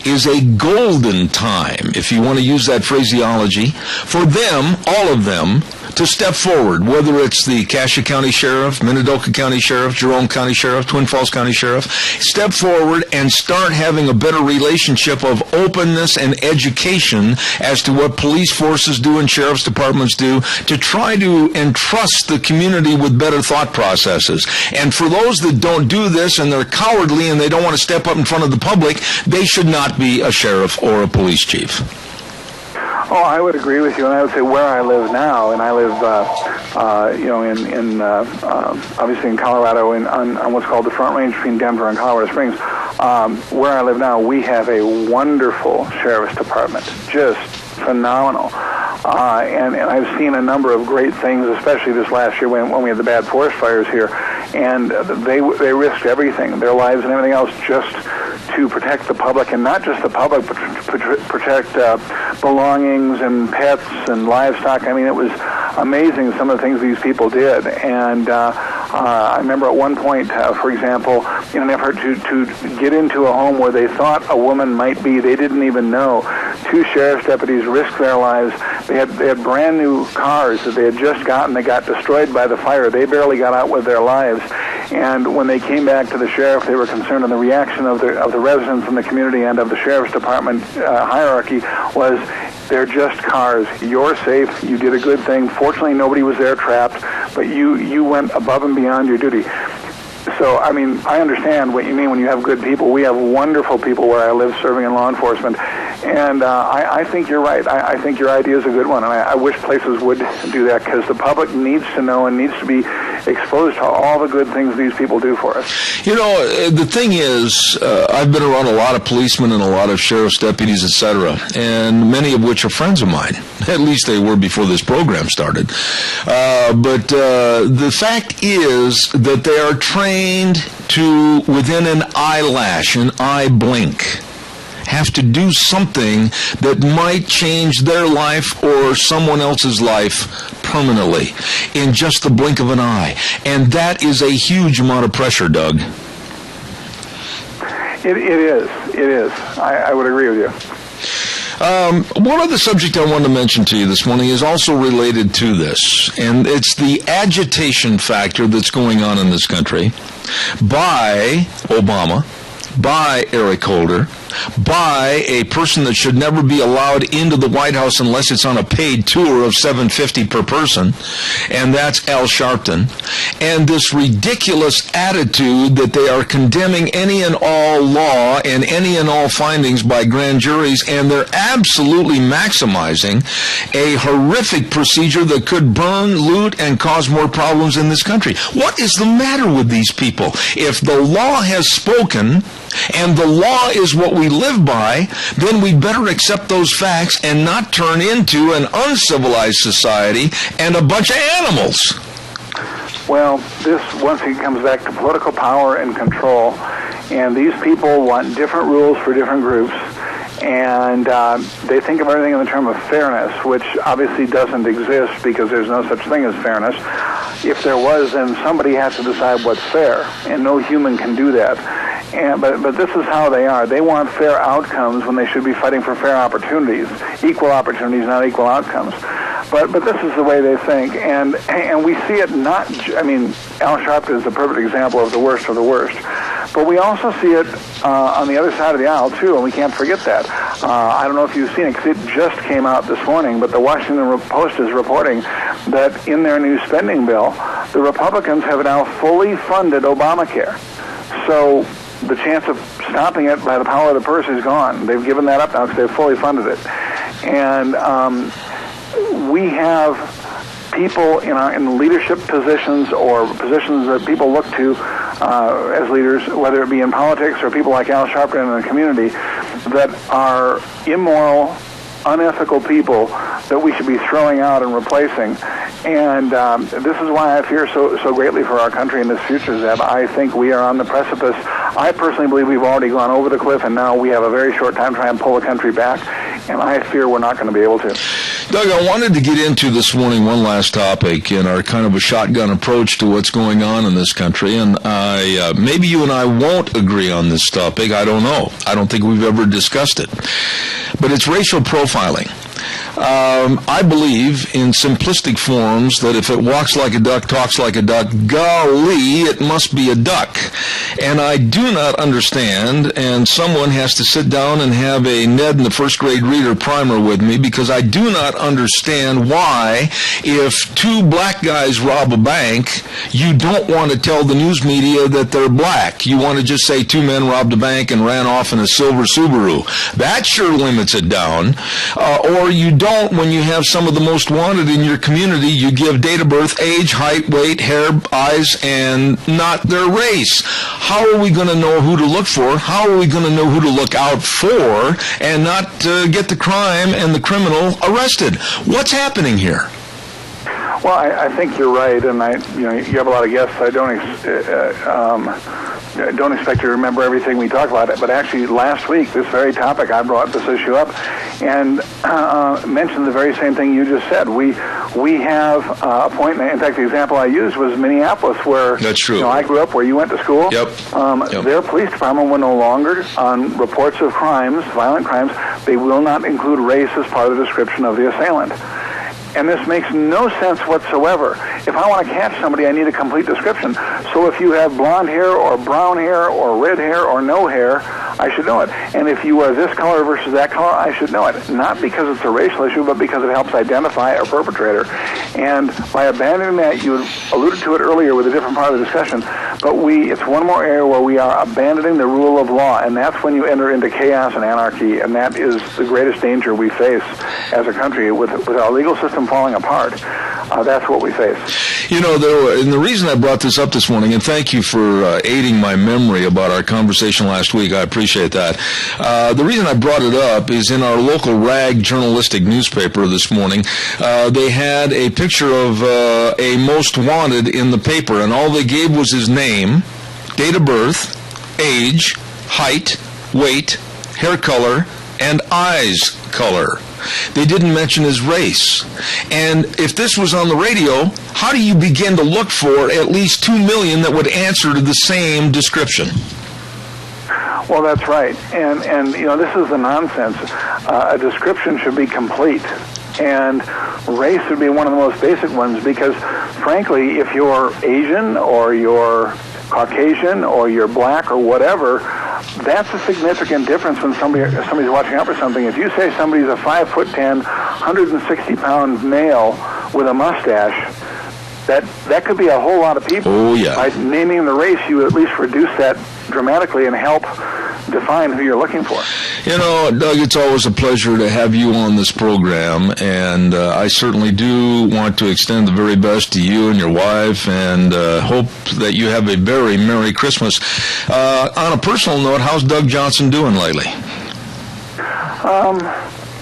is a golden time, if you want to use that phraseology, for them, all of them, to step forward, whether it's the Cassia County Sheriff, Minidoka County Sheriff, Jerome County Sheriff, Twin Falls County Sheriff, step forward and start having a better relationship of openness and education as to what police forces do and sheriff's departments do to try to entrust the community with better thought processes. And for those that don't do this and they're cowardly and they don't want to step up in front of the public, they should not be a sheriff or a police chief. Oh, I would agree with you, and I would say where I live now, and I live, obviously in Colorado, on what's called the Front Range between Denver and Colorado Springs. Where I live now, we have a wonderful sheriff's department, just phenomenal. And I've seen a number of great things, especially this last year when we had the bad forest fires here, and they risked everything, their lives and everything else, just to protect the public, and not just the public, but to protect belongings and pets and livestock. I mean, it was amazing some of the things these people did. And I remember at one point, for example, in an effort to get into a home where they thought a woman might be, they didn't even know, 2 sheriff's deputies risked their lives. They had brand new cars that they had just gotten. They got destroyed by the fire. They barely got out with their lives. And when they came back to the sheriff, they were concerned, and the reaction of the residents in the community and of the sheriff's department hierarchy was, they're just cars. You're safe. You did a good thing. Fortunately, nobody was there trapped, but you went above and beyond your duty. So, I mean, I understand what you mean when you have good people. We have wonderful people where I live serving in law enforcement. And I think you're right. I think your idea is a good one. And I wish places would do that, because the public needs to know and needs to be exposed to all the good things these people do for us. The thing is, I've been around a lot of policemen and a lot of sheriff's deputies, etc., and many of which are friends of mine. At least they were before this program started. But the fact is that they are trained to, within an eyelash, an eye blink, have to do something that might change their life or someone else's life permanently in just the blink of an eye. And that is a huge amount of pressure, Doug. It is. I would agree with you. One other subject I wanted to mention to you this morning is also related to this, and it's the agitation factor that's going on in this country by Obama, by Eric Holder, by a person that should never be allowed into the White House unless it's on a paid tour of $750 per person, and that's Al Sharpton, and this ridiculous attitude that they are condemning any and all law and any and all findings by grand juries, and they're absolutely maximizing a horrific procedure that could burn, loot, and cause more problems in this country. What is the matter with these people? If the law has spoken, and the law is what we live by, then we better accept those facts and not turn into an uncivilized society and a bunch of animals. Well, this once again comes back to political power and control, and these people want different rules for different groups, and they think of everything in the term of fairness, which obviously doesn't exist because there's no such thing as fairness. If there was, then somebody has to decide what's fair, and no human can do that. But this is how they are. They want fair outcomes when they should be fighting for fair opportunities, equal opportunities, not equal outcomes. But this is the way they think, and we see it not. I mean, Al Sharpton is the perfect example of the worst of the worst. But we also see it on the other side of the aisle too, and we can't forget that. I don't know if you've seen it because it just came out this morning, but the Washington Post is reporting that in their new spending bill, the Republicans have now fully funded Obamacare. So the chance of stopping it by the power of the purse is gone. They've given that up now because they've fully funded it. And we have people in leadership positions or positions that people look to as leaders, whether it be in politics or people like Al Sharpton in the community, that are immoral, unethical people that we should be throwing out and replacing. And this is why I fear so greatly for our country in this future, Zeb. I think we are on the precipice. I personally believe we've already gone over the cliff, and now we have a very short time to try and pull the country back, and I fear we're not going to be able to. Doug, I wanted to get into this morning one last topic in our kind of a shotgun approach to what's going on in this country, and maybe you and I won't agree on this topic. I don't know. I don't think we've ever discussed it. But it's racial profiling. I believe in simplistic forms that if it walks like a duck, talks like a duck, golly, it must be a duck. And I do not understand, and someone has to sit down and have a Ned in the first grade reader primer with me, because I do not understand why, if two black guys rob a bank, you don't want to tell the news media that they're black. You want to just say two men robbed a bank and ran off in a silver Subaru. That sure limits it down. Or you don't, when you have some of the most wanted in your community, you give date of birth, age, height, weight, hair, eyes, and not their race. How are we going to know who to look for? How are we going to know who to look out for and not get the crime and the criminal arrested? What's happening here? Well, I think you're right, and you have a lot of guests. I don't expect you to remember everything we talk about. But actually, last week, this very topic, I brought this issue up and mentioned the very same thing you just said. We have a point. In fact, the example I used was Minneapolis, where that's true. I grew up, where you went to school. Yep. Their police department will no longer, on reports of crimes, violent crimes, they will not include race as part of the description of the assailant. And this makes no sense whatsoever. If I want to catch somebody, I need a complete description. So if you have blonde hair or brown hair or red hair or no hair, I should know it. And if you are this color versus that color, I should know it. Not because it's a racial issue, but because it helps identify a perpetrator. And by abandoning that, you alluded to it earlier with a different part of the discussion, but it's one more area where we are abandoning the rule of law, and that's when you enter into chaos and anarchy, and that is the greatest danger we face as a country with our legal system falling apart. That's what we face. You know, and the reason I brought this up this morning, and thank you for aiding my memory about our conversation last week, I appreciate that. The reason I brought it up is in our local rag journalistic newspaper this morning, they had a picture of a most wanted in the paper, and all they gave was his name, date of birth, age, height, weight, hair color, and eyes color. They didn't mention his race. And if this was on the radio, how do you begin to look for at least 2 million that would answer to the same description? Well, that's right. And this is the nonsense. A description should be complete. And race would be one of the most basic ones because, frankly, if you're Asian or you're Caucasian or you're black or whatever, that's a significant difference when somebody's watching out for something. If you say somebody's a 5'10", 160-pound male with a mustache, that could be a whole lot of people. Oh, yeah. By naming the race, you at least reduce that dramatically and help define who you're looking for. You know, Doug, it's always a pleasure to have you on this program, and I certainly do want to extend the very best to you and your wife, and hope that you have a very Merry Christmas. On a personal note, how's Doug Johnson doing lately?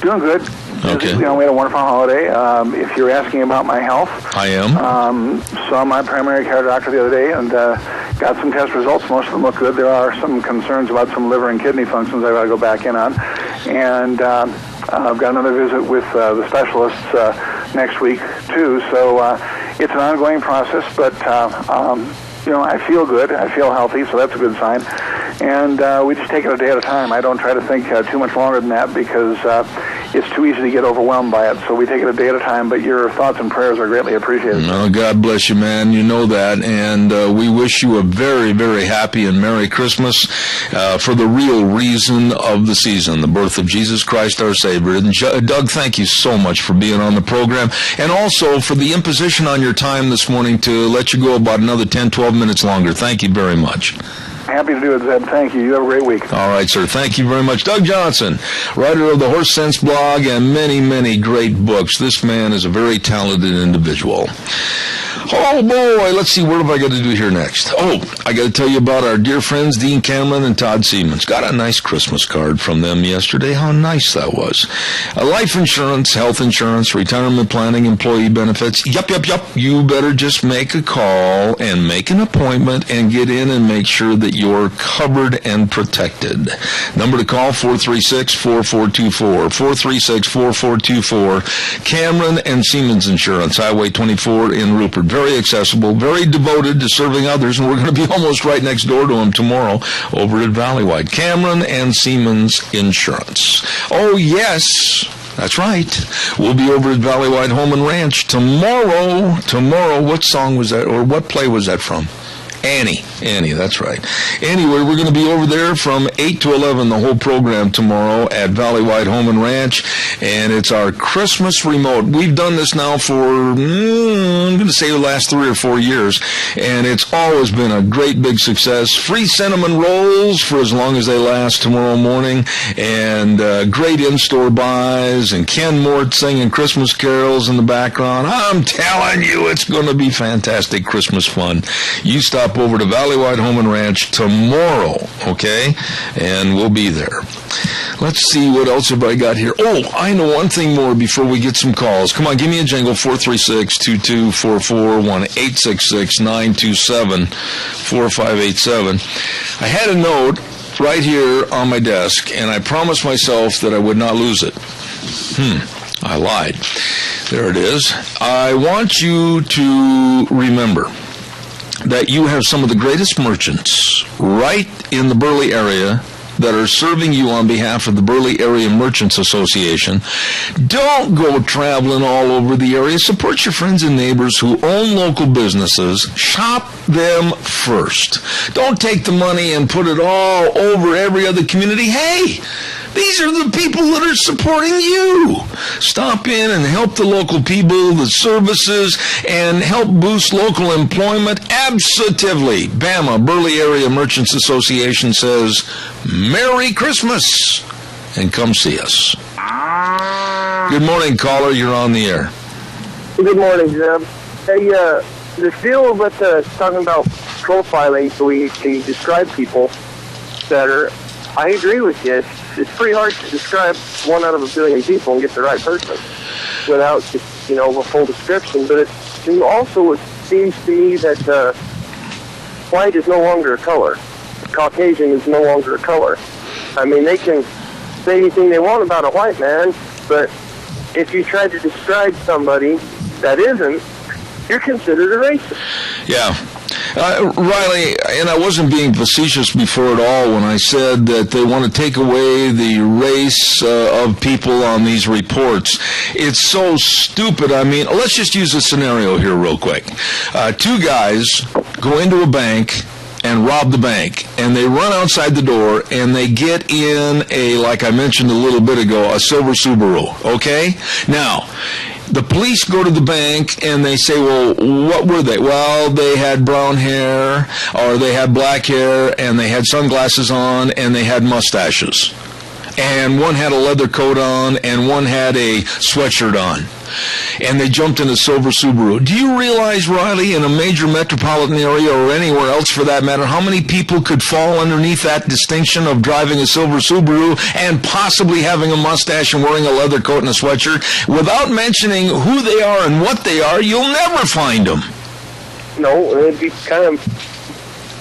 Doing good. Okay. We had a wonderful holiday. If you're asking about my health, I am. Saw my primary care doctor the other day and got some test results. Most of them look good. There are some concerns about some liver and kidney functions I've got to go back in on. And I've got another visit with the specialists next week, too. So it's an ongoing process, but I feel good. I feel healthy, so that's a good sign. and we just take it a day at a time. I don't try to think too much longer than that because it's too easy to get overwhelmed by it. So we take it a day at a time, but your thoughts and prayers are greatly appreciated. Oh, God bless you, man. You know that, and we wish you a very, very happy and Merry Christmas for the real reason of the season, the birth of Jesus Christ our Savior. And Doug, thank you so much for being on the program, and also for the imposition on your time this morning to let you go about another 10, 12 minutes longer. Thank you very much. Happy to do it, Zeb. Thank you. You have a great week. All right, sir. Thank you very much. Doug Johnson, writer of the Horse Sense blog and many, many great books. This man is a very talented individual. Oh, boy. Let's see. What have I got to do here next? Oh, I got to tell you about our dear friends, Dean Cameron and Todd Siemens. Got a nice Christmas card from them yesterday. How nice that was. Life insurance, health insurance, retirement planning, employee benefits. Yup. You better just make a call and make an appointment and get in and make sure that you're covered and protected. Number to call, 436-4424. 436-4424. Cameron and Siemens Insurance, Highway 24 in Rupert. Very accessible, very devoted to serving others, and we're going to be almost right next door to them tomorrow over at Valleywide. Cameron and Siemens Insurance. Oh, yes. That's right. We'll be over at Valleywide Home and Ranch tomorrow. Tomorrow, what song was that, or what play was that from? Annie, that's right. Anyway, we're going to be over there from 8 to 11, the whole program tomorrow at Valleywide Home and Ranch, and it's our Christmas remote. We've done this now for, I'm going to say the last 3 or 4 years, and it's always been a great big success. Free cinnamon rolls for as long as they last tomorrow morning, and great in-store buys, and Ken Mort singing Christmas carols in the background. I'm telling you, it's going to be fantastic Christmas fun. You stop over to Valleywide Home and Ranch tomorrow, okay? And we'll be there. Let's see, what else have I got here? Oh, I know one thing more before we get some calls. Come on, give me a jingle, 436-2244, 1-866-927-4587. I had a note right here on my desk, and I promised myself that I would not lose it. I lied. There it is. I want you to remember that you have some of the greatest merchants right in the Burley area that are serving you on behalf of the Burley Area Merchants Association. Don't go traveling all over the area. Support your friends and neighbors who own local businesses. Shop them first. Don't take the money and put it all over every other community. Hey, these are the people that are supporting you. Stop in and help the local people, the services, and help boost local employment. Absolutely. BAMA, Burley Area Merchants Association, says, Merry Christmas, and come see us. Good morning, caller. You're on the air. Good morning, Zeb. Hey, this deal with talking about profiling so we can describe people better, I agree with you. It's pretty hard to describe 1 out of a billion people and get the right person without just, a full description. But it also seems to me that white is no longer a color. Caucasian is no longer a color. I mean, they can say anything they want about a white man, but if you try to describe somebody that isn't, you're considered a racist. Yeah. Riley, and I wasn't being facetious before at all when I said that they want to take away the race of people on these reports. It's so stupid. I mean, let's just use a scenario here real quick. 2 guys go into a bank and rob the bank, and they run outside the door, and they get in a, like I mentioned a little bit ago, a silver Subaru, okay? Now, the police go to the bank and they say, well, what were they? Well, they had brown hair, or they had black hair, and they had sunglasses on, and they had mustaches. And one had a leather coat on, and one had a sweatshirt on. And they jumped in a silver Subaru. Do you realize, Riley, in a major metropolitan area or anywhere else for that matter, how many people could fall underneath that distinction of driving a silver Subaru and possibly having a mustache and wearing a leather coat and a sweatshirt? Without mentioning who they are and what they are, you'll never find them. No, it'd be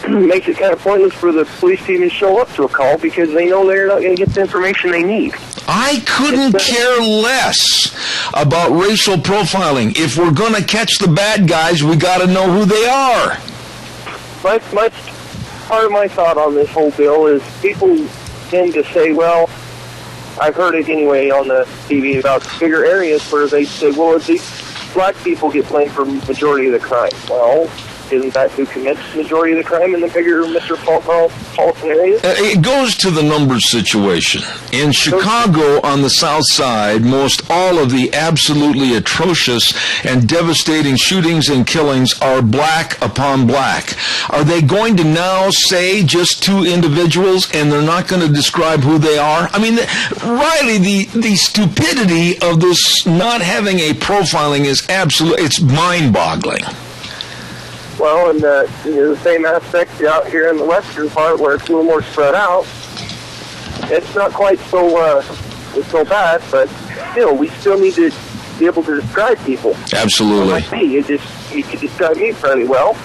makes it kind of pointless for the police to even show up to a call because they know they're not going to get the information they need. I couldn't care less about racial profiling. If we're going to catch the bad guys, we got to know who they are. part of my thought on this whole bill is people tend to say, well, I've heard it anyway on the TV about bigger areas where they say, well, these black people get blamed for majority of the crime. Well, isn't that who commits the majority of the crime in the bigger metropolitan areas? It goes to the numbers situation. In Chicago, on the south side, most all of the absolutely atrocious and devastating shootings and killings are black upon black. Are they going to now say just two individuals and they're not going to describe who they are? I mean, Riley, the stupidity of this not having a profiling is absolute. It's mind-boggling. Well, and the same aspect out here in the western part where it's a little more spread out, it's not quite so bad, but still, we still need to be able to describe people. Absolutely. Like me, you can describe me fairly well.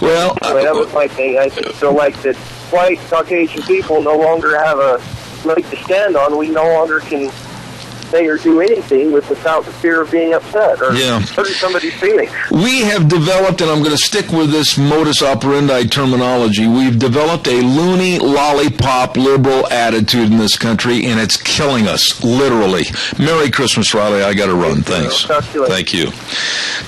Well, that was my thing. I just feel like that white Caucasian people no longer have a leg to stand on. We no longer can say or do anything without the fear of being upset or hurting somebody's feelings. We have developed, and I'm going to stick with this modus operandi terminology, we've developed a loony, lollipop, liberal attitude in this country, and it's killing us, literally. Merry Christmas, Riley. I got to run. Thanks. Thank you.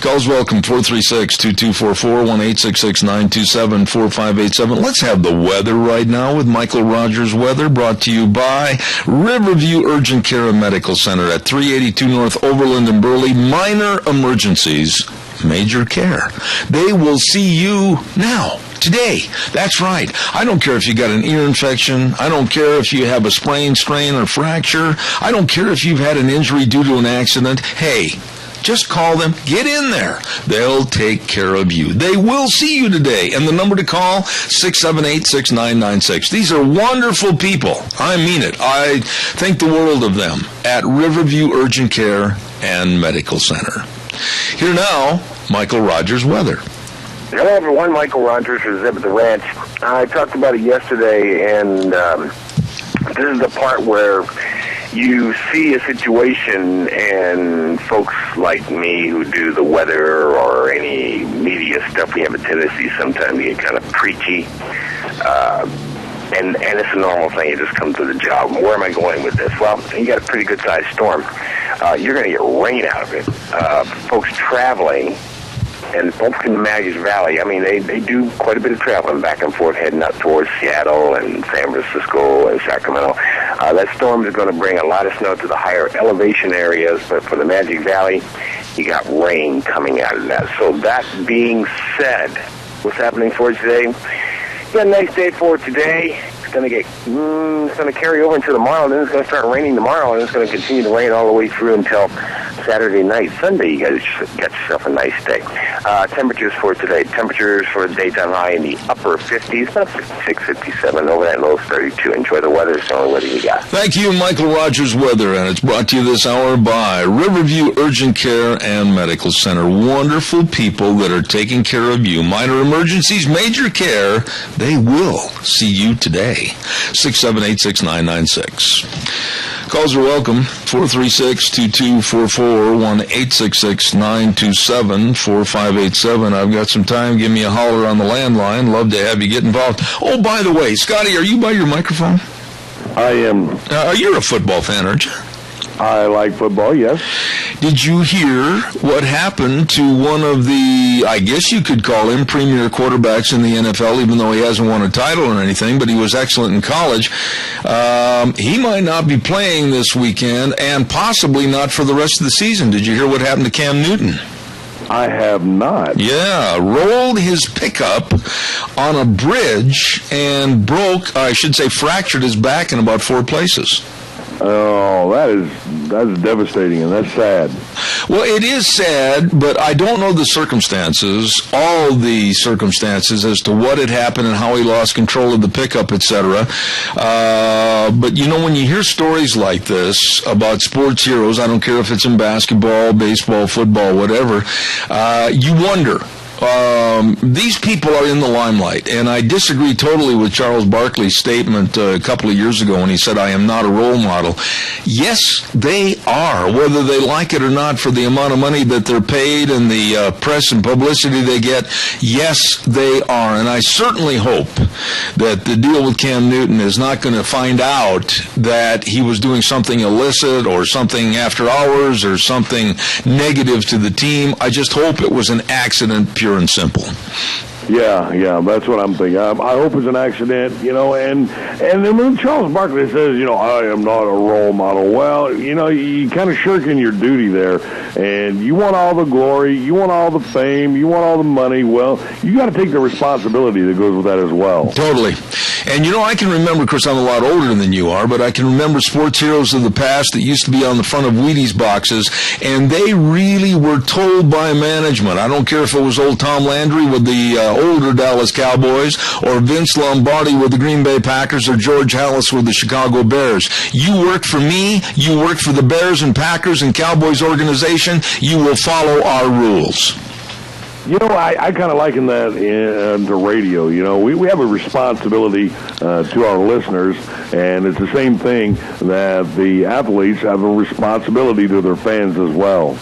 Calls welcome, 436-2244, 1-866-927-4587. Let's have the weather right now with Michael Rogers Weather, brought to you by Riverview Urgent Care and Medical Center at 382 North Overland and Burley. Minor emergencies, major care. They will see you now, today. That's right. I don't care if you got an ear infection. I don't care if you have a sprain, strain, or fracture. I don't care if you've had an injury due to an accident. Hey, just call them. Get in there. They'll take care of you. They will see you today. And the number to call, 678-6996. These are wonderful people. I mean it. I think the world of them at Riverview Urgent Care and Medical Center. Here now, Michael Rogers Weather. Hello, everyone. Michael Rogers for Zip at the Ranch. I talked about it yesterday, and this is the part where you see a situation and folks like me who do the weather or any media stuff, we have a tendency sometimes to get kind of preachy. And it's a normal thing. You just come to the job. Where am I going with this? Well, you got a pretty good-sized storm. You're going to get rain out of it. Folks traveling, and folks in the Maggies Valley, I mean, they do quite a bit of traveling back and forth, heading up towards Seattle and San Francisco and Sacramento. That storm is going to bring a lot of snow to the higher elevation areas, but for the Magic Valley, you got rain coming out of that. So that being said, what's happening for you today? You got a nice day for today. It's going to carry over into tomorrow, and then it's going to start raining tomorrow, and it's going to continue to rain all the way through until Saturday night. Sunday, you guys got yourself a nice day. Temperatures for today. Temperatures for the daytime high in the upper 50s, about 56, 57, over that low 32. Enjoy the weather. It's the only weather you got. Thank you, Michael Rogers Weather, and it's brought to you this hour by Riverview Urgent Care and Medical Center. Wonderful people that are taking care of you. Minor emergencies, major care, they will see you today. 678-6996. Calls are welcome. 436-2244, 1-866-927-4587. I've got some time. Give me a holler on the landline. Love to have you get involved. Oh, by the way, Scotty, are you by your microphone? I am. You're a football fan, aren't you? I like football, yes. Did you hear what happened to one of the, I guess you could call him, premier quarterbacks in the NFL, even though he hasn't won a title or anything, but he was excellent in college. He might not be playing this weekend, and possibly not for the rest of the season. Did you hear what happened to Cam Newton? I have not. Yeah, rolled his pickup on a bridge and fractured his back in about 4 places. Oh, that's devastating, and that's sad. Well, it is sad, but I don't know the circumstances, all the circumstances as to what had happened and how he lost control of the pickup, etc. But, you know, when you hear stories like this about sports heroes, I don't care if it's in basketball, baseball, football, whatever, you wonder, these people are in the limelight, and I disagree totally with Charles Barkley's statement a couple of years ago when he said, I am not a role model. Yes, they are, whether they like it or not, for the amount of money that they're paid and the press and publicity they get. Yes, they are, and I certainly hope that the deal with Cam Newton is not going to find out that he was doing something illicit or something after hours or something negative to the team. I just hope it was an accident, pure and simple. Yeah, that's what I'm thinking. I hope it's an accident, and then when Charles Barkley says, I am not a role model, well, you kind of shirking your duty there, and you want all the glory, you want all the fame, you want all the money. Well, you got to take the responsibility that goes with that as well. Totally. And I can remember, of course, I'm a lot older than you are, but I can remember sports heroes of the past that used to be on the front of Wheaties boxes, and they really were told by management. I don't care if it was old Tom Landry with the older Dallas Cowboys, or Vince Lombardi with the Green Bay Packers, or George Halas with the Chicago Bears. You work for me, you work for the Bears and Packers and Cowboys organization, you will follow our rules. I kind of liken that to radio. We have a responsibility to our listeners, and it's the same thing that the athletes have a responsibility to their fans as well.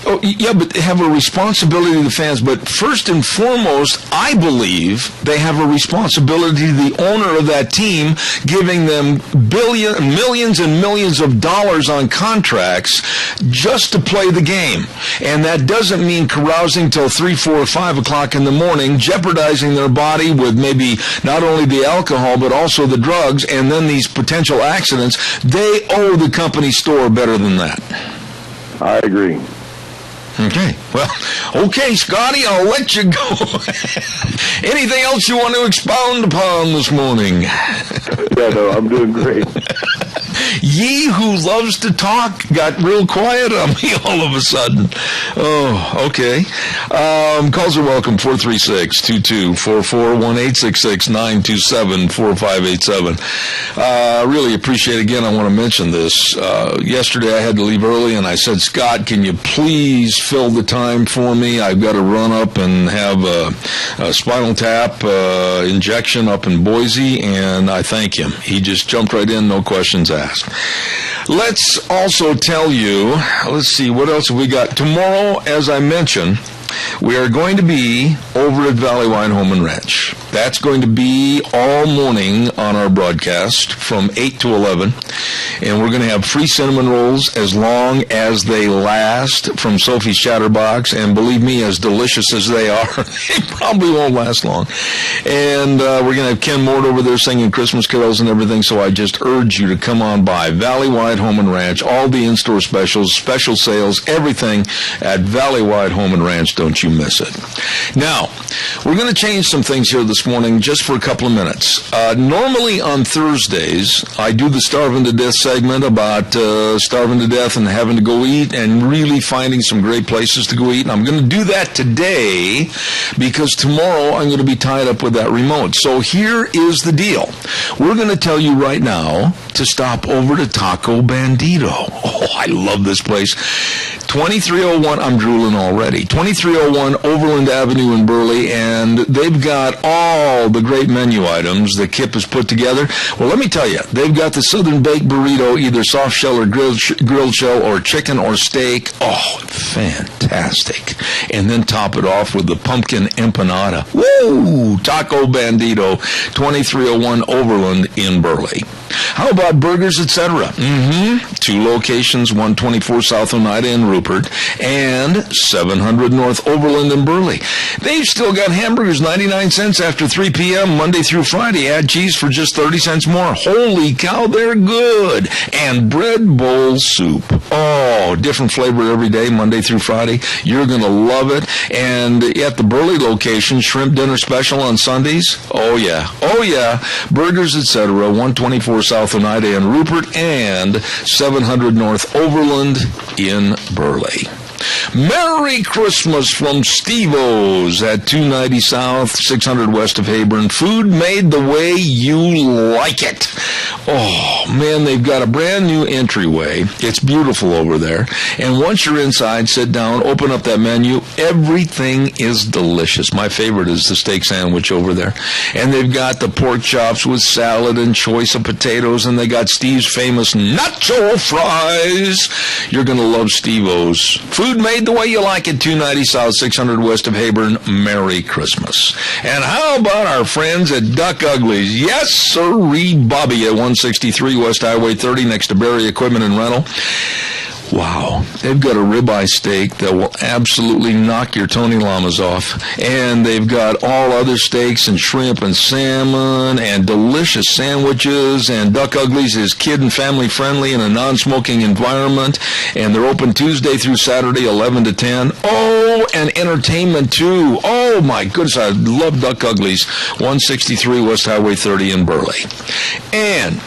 Oh, yeah, but they have a responsibility to the fans. But first and foremost, I believe they have a responsibility to the owner of that team, giving them millions and millions of dollars on contracts just to play the game. And that doesn't mean carousing till 3, 4, 5 o'clock in the morning, jeopardizing their body with maybe not only the alcohol, but also the drugs, and then these potential accidents. They owe the company store better than that. I agree. Okay. Well, okay, Scotty, I'll let you go. Anything else you want to expound upon this morning? Yeah, no, I'm doing great. Ye who loves to talk got real quiet on me all of a sudden. Oh, okay. Calls are welcome, 436-2244, 1-866-927-4587. Really appreciate, again, I want to mention this. Yesterday I had to leave early, and I said, Scott, can you please fill the time for me? I've got to run up and have a spinal tap injection up in Boise, and I thank him. He just jumped right in, no questions asked. Let's also tell you, let's see, what else have we got? Tomorrow, as I mentioned, we are going to be over at Valleywine Home and Ranch. That's going to be all morning on our broadcast from 8 to 11. And we're going to have free cinnamon rolls as long as they last from Sophie's Chatterbox. And believe me, as delicious as they are, they probably won't last long. And we're going to have Ken Mort over there singing Christmas carols and everything. So I just urge you to come on by Valleywide Home and Ranch. All the in-store specials, special sales, everything at Valleywide Home and Ranch. Don't you miss it. Now, we're going to change some things here this morning just for a couple of minutes. Normally on Thursdays, I do the Starving to Death segment about starving to death and having to go eat and really finding some great places to go eat. And I'm going to do that today because tomorrow I'm going to be tied up with that remote. So here is the deal. We're going to tell you right now to stop over to Taco Bandito. Oh, I love this place. 2301, I'm drooling already. 2301 Overland Avenue in Burley, and they've got all the great menu items that Kip has put together. Well, let me tell you, they've got the Southern Baked Burrito, either soft shell or grilled shell or chicken or steak. Oh, fantastic. And then top it off with the pumpkin empanada. Woo! Taco Bandito, 2301 Overland in Burley. How about burgers, etc.? 2 locations, 124 South Oneida in Rupert and 700 North Overland in Burley. They've still got hamburgers 99 cents after 3 p.m. Monday through Friday. Add cheese for just 30 cents more. Holy cow, they're good. And bread bowl soup. Oh, different flavor every day, Monday through Friday. You're going to love it. And at the Burley location, shrimp dinner special on Sundays. Oh, yeah. Oh, yeah. Burgers, etc. 124 South Oneida in Rupert and 700 North Overland in Burley. Merry Christmas from Steve-O's at 290 South, 600 west of Hayburn. Food made the way you like it. Oh, man, they've got a brand new entryway. It's beautiful over there. And once you're inside, sit down, open up that menu. Everything is delicious. My favorite is the steak sandwich over there. And they've got the pork chops with salad and choice of potatoes, and they got Steve's famous nacho fries. You're going to love Steve-O's. Food made the way you like it, 290 South, 600 west of Hayburn. Merry Christmas. And how about our friends at Duck Uglies? Yes, sirree, Bobby at 163 West Highway 30 next to Berry Equipment and Rental. Wow, they've got a ribeye steak that will absolutely knock your Tony Lamas off. And they've got all other steaks and shrimp and salmon and delicious sandwiches. And Duck Uglies is kid and family friendly in a non-smoking environment. And they're open Tuesday through Saturday, 11 to 10. Oh, and entertainment too. Oh my goodness, I love Duck Uglies, 163 West Highway 30 in Burley. And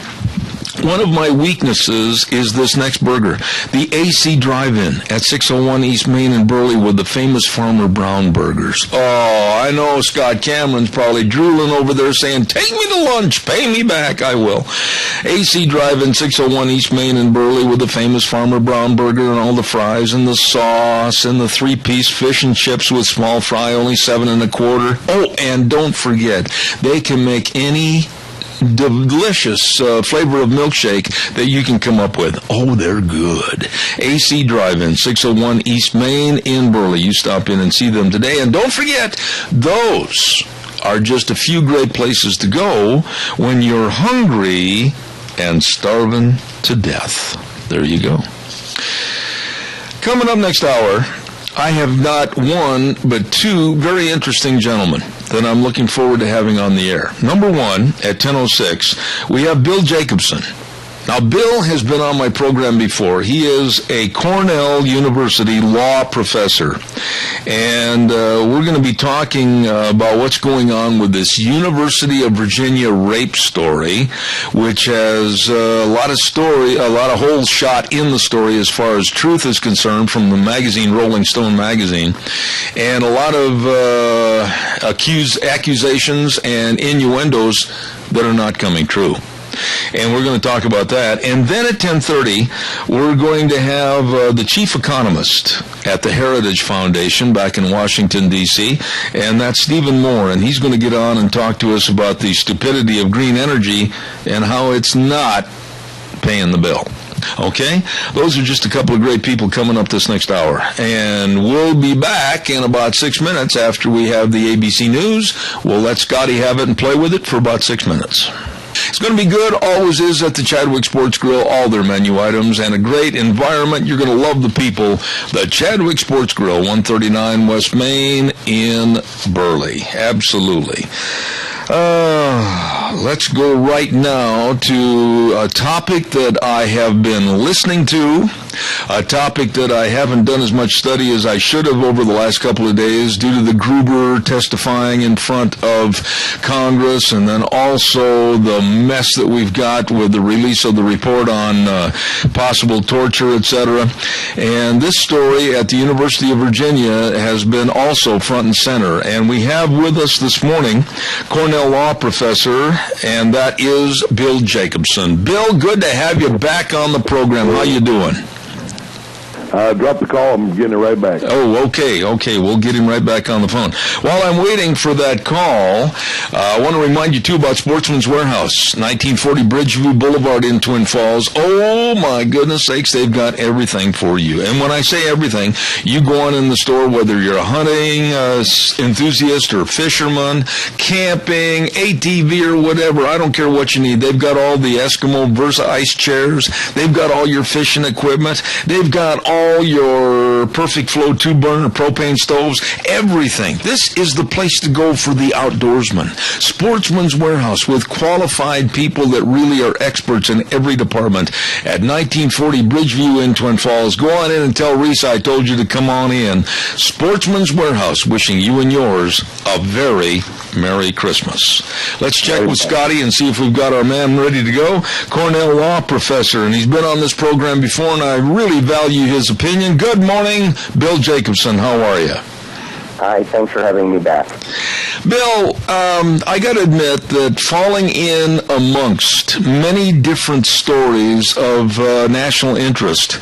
one of my weaknesses is this next burger, the AC Drive-In at 601 East Main in Burley with the famous Farmer Brown burgers. Oh, I know Scott Cameron's probably drooling over there saying, take me to lunch, pay me back. I will. AC Drive-In, 601 East Main in Burley with the famous Farmer Brown burger and all the fries and the sauce and the 3-piece fish and chips with small fry, only $7.25. Oh, and don't forget, they can make any delicious flavor of milkshake that you can come up with. Oh, they're good. AC Drive-In, 601 East Main in Burley. You stop in and see them today. And don't forget, those are just a few great places to go when you're hungry and starving to death. There you go. Coming up next hour, I have not one, but two very interesting gentlemen that I'm looking forward to having on the air. Number one, at 10:06, we have Bill Jacobson. Now, Bill has been on my program before. He is a Cornell University law professor. And we're going to be talking about what's going on with this University of Virginia rape story, which has a lot of holes shot in the story as far as truth is concerned from the magazine, Rolling Stone magazine, and a lot of accusations and innuendos that are not coming true. And we're going to talk about that. And then at 10:30, we're going to have the chief economist at the Heritage Foundation back in Washington, D.C., and that's Stephen Moore. And he's going to get on and talk to us about the stupidity of green energy and how it's not paying the bill. Okay? Those are just a couple of great people coming up this next hour. And we'll be back in about 6 minutes after we have the ABC News. We'll let Scotty have it and play with it for about 6 minutes. It's going to be good, always is, at the Chadwick Sports Grill, all their menu items, and a great environment. You're going to love the people. The Chadwick Sports Grill, 139 West Main in Burley. Absolutely. Let's go right now to a topic that I have been listening to, a topic that I haven't done as much study as I should have over the last couple of days due to the Gruber testifying in front of Congress, and then also the mess that we've got with the release of the report on possible torture, etc. And this story at the University of Virginia has been also front and center. And we have with us this morning Cornell law professor, and that is Bill Jacobson. Bill, good to have you back on the program. How you doing? Drop the call. I'm getting it right back. Oh, okay. We'll get him right back on the phone. While I'm waiting for that call, I want to remind you, too, about Sportsman's Warehouse, 1940 Bridgeview Boulevard in Twin Falls. Oh, my goodness sakes, they've got everything for you. And when I say everything, you go on in the store, whether you're a hunting enthusiast or fisherman, camping, ATV or whatever, I don't care what you need. They've got all the Eskimo Versa ice chairs. They've got all your fishing equipment. They've got all your Perfect Flow 2-burner propane stoves, everything. This is the place to go for the outdoorsman. Sportsman's Warehouse, with qualified people that really are experts in every department at 1940 Bridgeview in Twin Falls. Go on in and tell Reese I told you to come on in. Sportsman's Warehouse, wishing you and yours a very Merry Christmas. Let's check with Scotty and see if we've got our man ready to go. Cornell law professor, and he's been on this program before, and I really value his opinion. Good morning, Bill Jacobson. How are you? Hi, thanks for having me back. Bill, I got to admit that falling in amongst many different stories of national interest,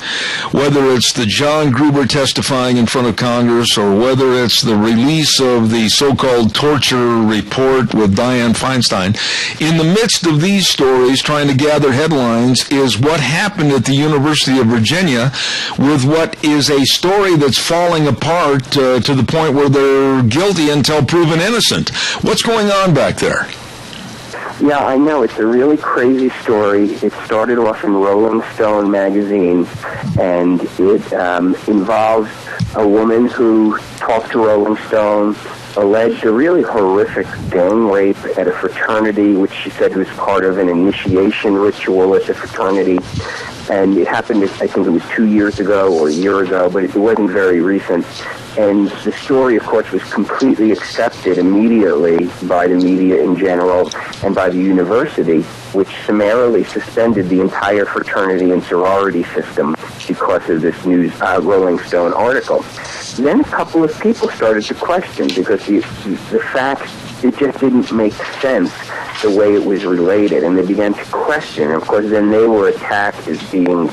whether it's the John Gruber testifying in front of Congress or whether it's the release of the so-called torture report with Dianne Feinstein, in the midst of these stories trying to gather headlines is what happened at the University of Virginia with what is a story that's falling apart to the point where they're guilty until proven innocent. What's going on back there? Yeah, I know. It's a really crazy story. It started off in Rolling Stone magazine, and it involves a woman who talked to Rolling Stone, alleged a really horrific gang rape at a fraternity, which she said was part of an initiation ritual at the fraternity. And it happened, I think it was 2 years ago or a year ago, but it wasn't very recent. And the story, of course, was completely accepted immediately by the media in general and by the university, which summarily suspended the entire fraternity and sorority system because of this news Rolling Stone article. Then a couple of people started to question because the facts, it just didn't make sense the way it was related, and they began to question. And of course, then they were attacked as being,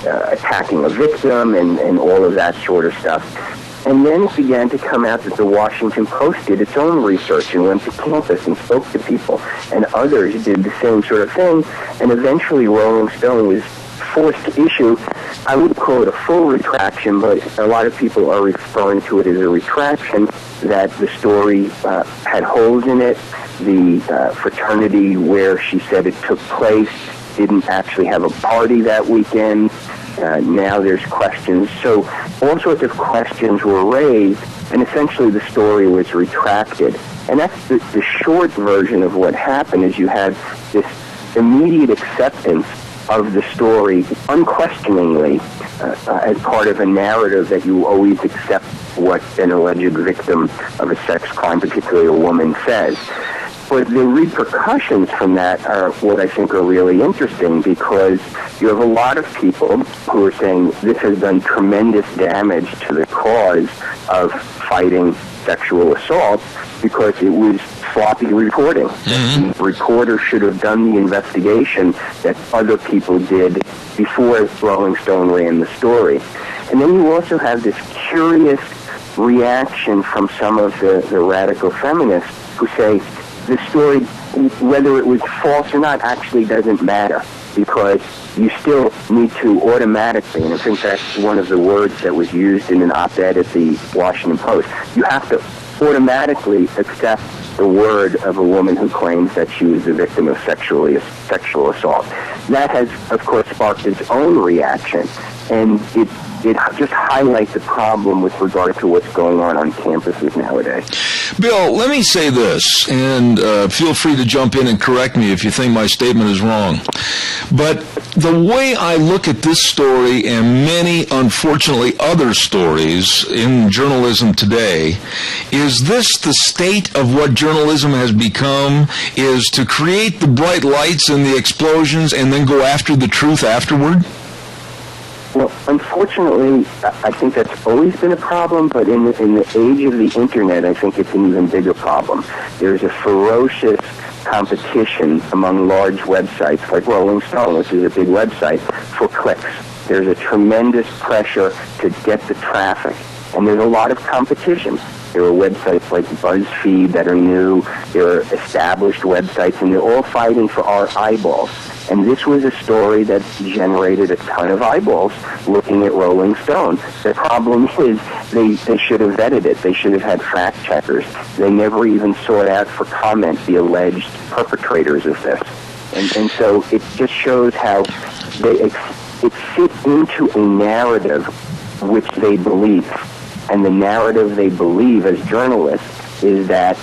attacking a victim and all of that sort of stuff. And then it began to come out that the Washington Post did its own research and went to campus and spoke to people, and others did the same sort of thing. And eventually, Rolling Stone was forced to issue, I would call it a full retraction, but a lot of people are referring to it as a retraction, that the story had holes in it. The fraternity where she said it took place didn't actually have a party that weekend. Now there's questions. So all sorts of questions were raised, and essentially the story was retracted. And that's the short version of what happened, is you had this immediate acceptance of the story unquestioningly as part of a narrative that you always accept what an alleged victim of a sex crime, particularly a woman, says. But the repercussions from that are what I think are really interesting, because you have a lot of people who are saying this has done tremendous damage to the cause of fighting sexual assault because it was sloppy reporting. Mm-hmm. The reporter should have done the investigation that other people did before Rolling Stone ran the story. And then you also have this curious reaction from some of the radical feminists who say the story, whether it was false or not, actually doesn't matter, because you still need to automatically, and I think that's one of the words that was used in an op-ed at the Washington Post, you have to automatically accept the word of a woman who claims that she was the victim of sexual assault. That has, of course, sparked its own reaction, and it just highlights the problem with regard to what's going on campuses nowadays. Bill, let me say this, and feel free to jump in and correct me if you think my statement is wrong. But the way I look at this story and many, unfortunately, other stories in journalism today, is this the state of what journalism has become, is to create the bright lights and the explosions and then go after the truth afterward? Well, unfortunately, I think that's always been a problem, but in the age of the Internet, I think it's an even bigger problem. There's a ferocious competition among large websites like Rolling Stone, which is a big website, for clicks. There's a tremendous pressure to get the traffic, and there's a lot of competition. There are websites like BuzzFeed that are new. There are established websites, and they're all fighting for our eyeballs. And this was a story that generated a ton of eyeballs looking at Rolling Stone. The problem is they should have vetted it. They should have had fact checkers. They never even sought out for comment the alleged perpetrators of this. And so it just shows how it fits into a narrative which they believe. And the narrative they believe as journalists is that,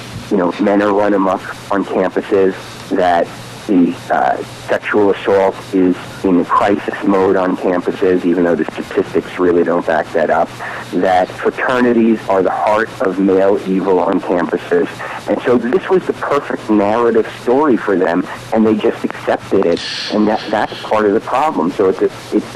men are run amok on campuses, that the sexual assault is in crisis mode on campuses, even though the statistics really don't back that up, that fraternities are the heart of male evil on campuses. And so this was the perfect narrative story for them, and they just accepted it, and that's part of the problem. So it's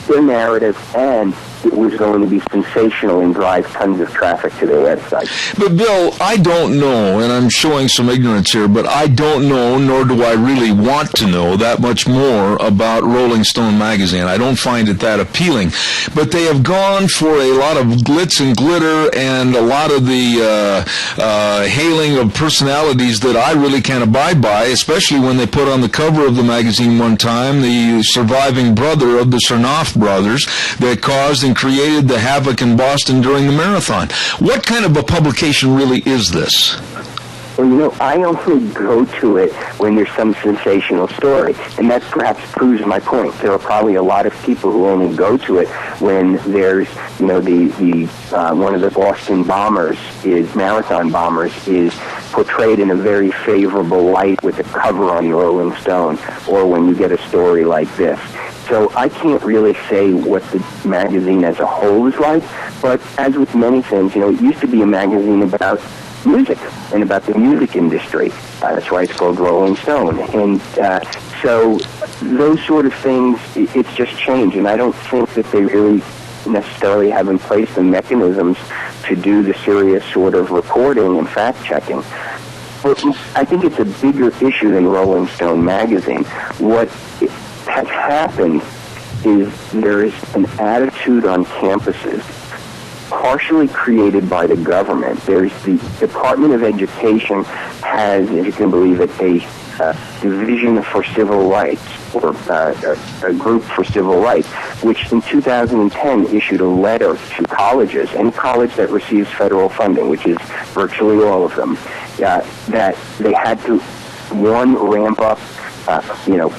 their narrative, and it was going to be sensational and drive tons of traffic to their website. But, Bill, I don't know, and I'm showing some ignorance here, but I don't know, nor do I really want to know that much more about Rolling Stone magazine. I don't find it that appealing. But they have gone for a lot of glitz and glitter and a lot of the hailing of personalities that I really can't abide by, especially when they put on the cover of the magazine one time the surviving brother of the Chernoff brothers that caused and created the havoc in Boston during the marathon. What kind of a publication really is this? Well, I only go to it when there's some sensational story, and that perhaps proves my point. There are probably a lot of people who only go to it when there's, the one of the Boston marathon bombers is portrayed in a very favorable light with a cover on Rolling Stone, or when you get a story like this. So I can't really say what the magazine as a whole is like, but as with many things, it used to be a magazine about music and about the music industry. That's why it's called Rolling Stone. And so those sort of things, it's just changed, and I don't think that they really necessarily have in place the mechanisms to do the serious sort of reporting and fact-checking. But I think it's a bigger issue than Rolling Stone magazine. What has happened is there is an attitude on campuses partially created by the government. There's the Department of Education has, if you can believe it, a Division for Civil Rights, or a group for civil rights, which in 2010 issued a letter to colleges, any college that receives federal funding, which is virtually all of them, that they had to, one, ramp up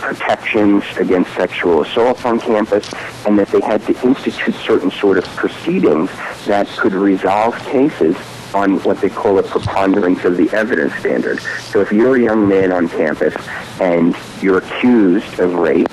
protections against sexual assault on campus, and that they had to institute certain sort of proceedings that could resolve cases on what they call a preponderance of the evidence standard. So if you're a young man on campus and you're accused of rape,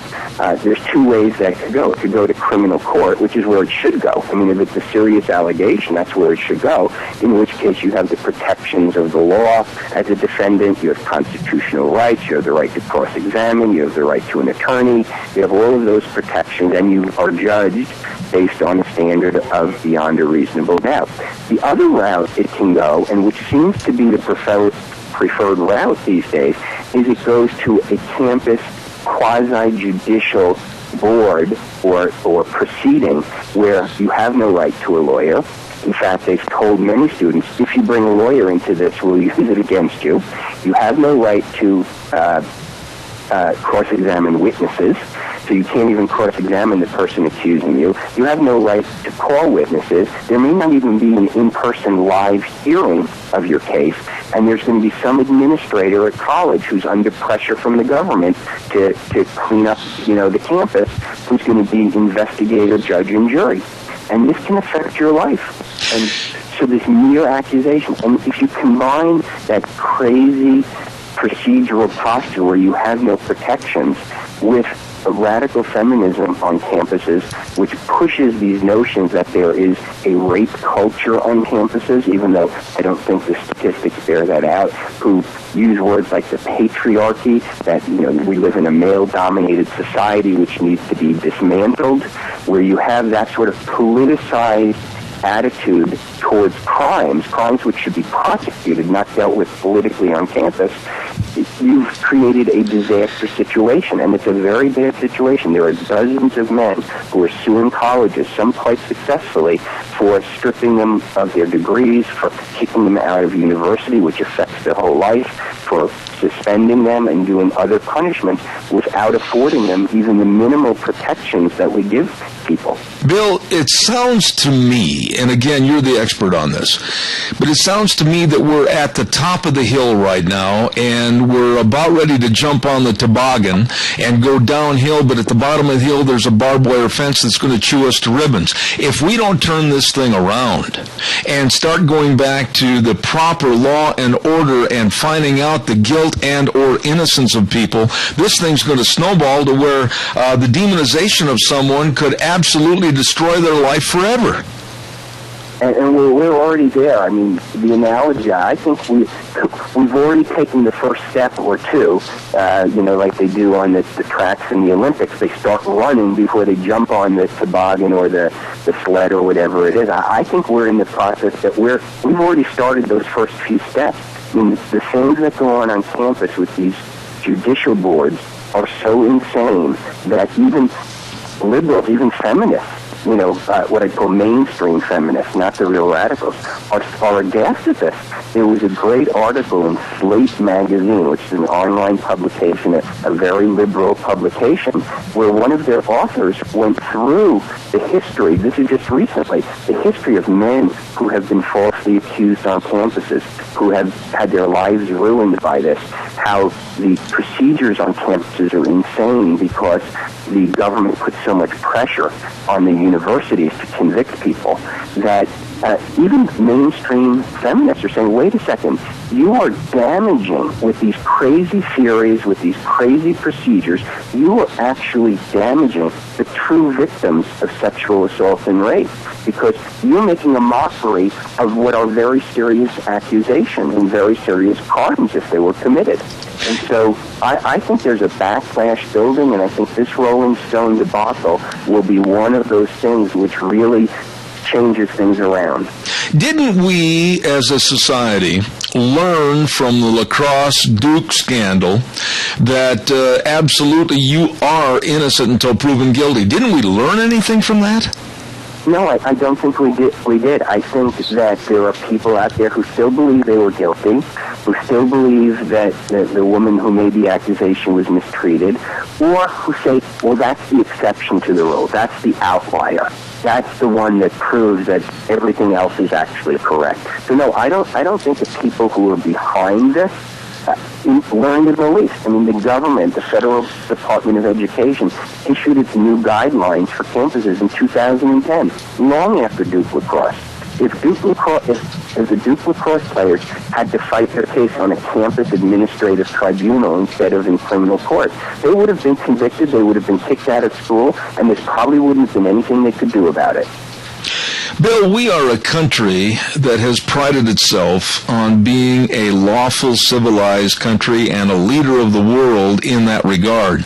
there's two ways that could go. It could go to criminal court, which is where it should go. I mean, if it's a serious allegation, that's where it should go, in which case you have the protections of the law. As a defendant, you have constitutional rights, you have the right to cross-examine, you have the right to an attorney, you have all of those protections, and you are judged based on a standard of beyond a reasonable doubt. The other route it can go, and which seems to be the preferred route these days, is it goes to a campus quasi-judicial board or proceeding where you have no right to a lawyer. In fact, they've told many students, if you bring a lawyer into this, we'll use it against you. You have no right to cross-examine witnesses, so you can't even cross-examine the person accusing you. You have no right to call witnesses. There may not even be an in-person live hearing of your case, and there's going to be some administrator at college who's under pressure from the government to clean up, the campus, who's going to be investigator, judge, and jury. And this can affect your life. And so this mere accusation, and if you combine that crazy procedural posture where you have no protections with radical feminism on campuses, which pushes these notions that there is a rape culture on campuses, even though I don't think the statistics bear that out, who use words like the patriarchy, that we live in a male-dominated society which needs to be dismantled, where you have that sort of politicized attitude towards crimes which should be prosecuted, not dealt with politically on campus. You've created a disaster situation, and it's a very bad situation. There are dozens of men who are suing colleges, some quite successfully, for stripping them of their degrees, for kicking them out of university, which affects their whole life, for suspending them and doing other punishments without affording them even the minimal protections that we give people. Bill, it sounds to me, and again, you're the expert on this, but it sounds to me that we're at the top of the hill right now, and we're about ready to jump on the toboggan and go downhill, but at the bottom of the hill, there's a barbed wire fence that's going to chew us to ribbons. If we don't turn this thing around and start going back to the proper law and order and finding out the guilt and or innocence of people, this thing's going to snowball to where the demonization of someone could absolutely destroy their life forever. And we're already there. I mean, the analogy, I think we've already taken the first step or two, like they do on the tracks in the Olympics. They start running before they jump on the toboggan or the sled or whatever it is. I think we're in the process that we've already started those first few steps. I mean, the things that go on campus with these judicial boards are so insane that even liberals, even feminists, what I call mainstream feminists, not the real radicals, are aghast at this. There was a great article in Slate magazine, which is an online publication, a very liberal publication, where one of their authors went through the history, this is just recently, the history of men who have been falsely accused on campuses, who have had their lives ruined by this, how the procedures on campuses are insane because the government puts so much pressure on the universities to convict people that even mainstream feminists are saying, wait a second, you are damaging with these crazy theories, with these crazy procedures, you are actually damaging the true victims of sexual assault and rape because you're making a mockery of what are very serious accusations and very serious crimes if they were committed. And so I think there's a backlash building, and I think this Rolling Stone debacle will be one of those things which really changes things around. Didn't we, as a society, learn from the lacrosse Duke scandal that absolutely you are innocent until proven guilty? Didn't we learn anything from that? No, I don't think we did. I think that there are people out there who still believe they were guilty, who still believe that the woman who made the accusation was mistreated, or who say, well, that's the exception to the rule. That's the outlier. That's the one that proves that everything else is actually correct. So no, I don't think the people who are behind this learned in the least. I mean, the government, the Federal Department of Education, issued its new guidelines for campuses in 2010, long after Duke lacrosse. If the Duke lacrosse players had to fight their case on a campus administrative tribunal instead of in criminal court, they would have been convicted, they would have been kicked out of school, and there probably wouldn't have been anything they could do about it. Bill, we are a country that has prided itself on being a lawful, civilized country and a leader of the world in that regard.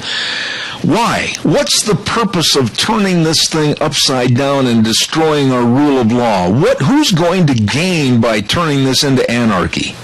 Why? What's the purpose of turning this thing upside down and destroying our rule of law? Who's going to gain by turning this into anarchy?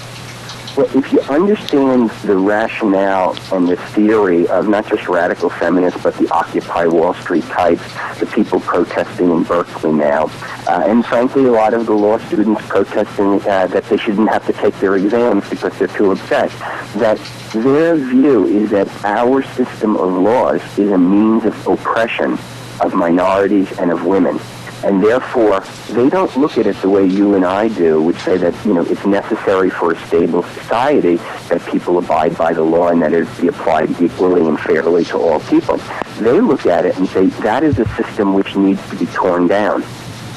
Well, if you understand the rationale and the theory of not just radical feminists, but the Occupy Wall Street types, the people protesting in Berkeley now, and frankly, a lot of the law students protesting that they shouldn't have to take their exams because they're too upset, that their view is that our system of laws is a means of oppression of minorities and of women. And therefore, they don't look at it the way you and I do, which say that, it's necessary for a stable society that people abide by the law and that it be applied equally and fairly to all people. They look at it and say that is a system which needs to be torn down.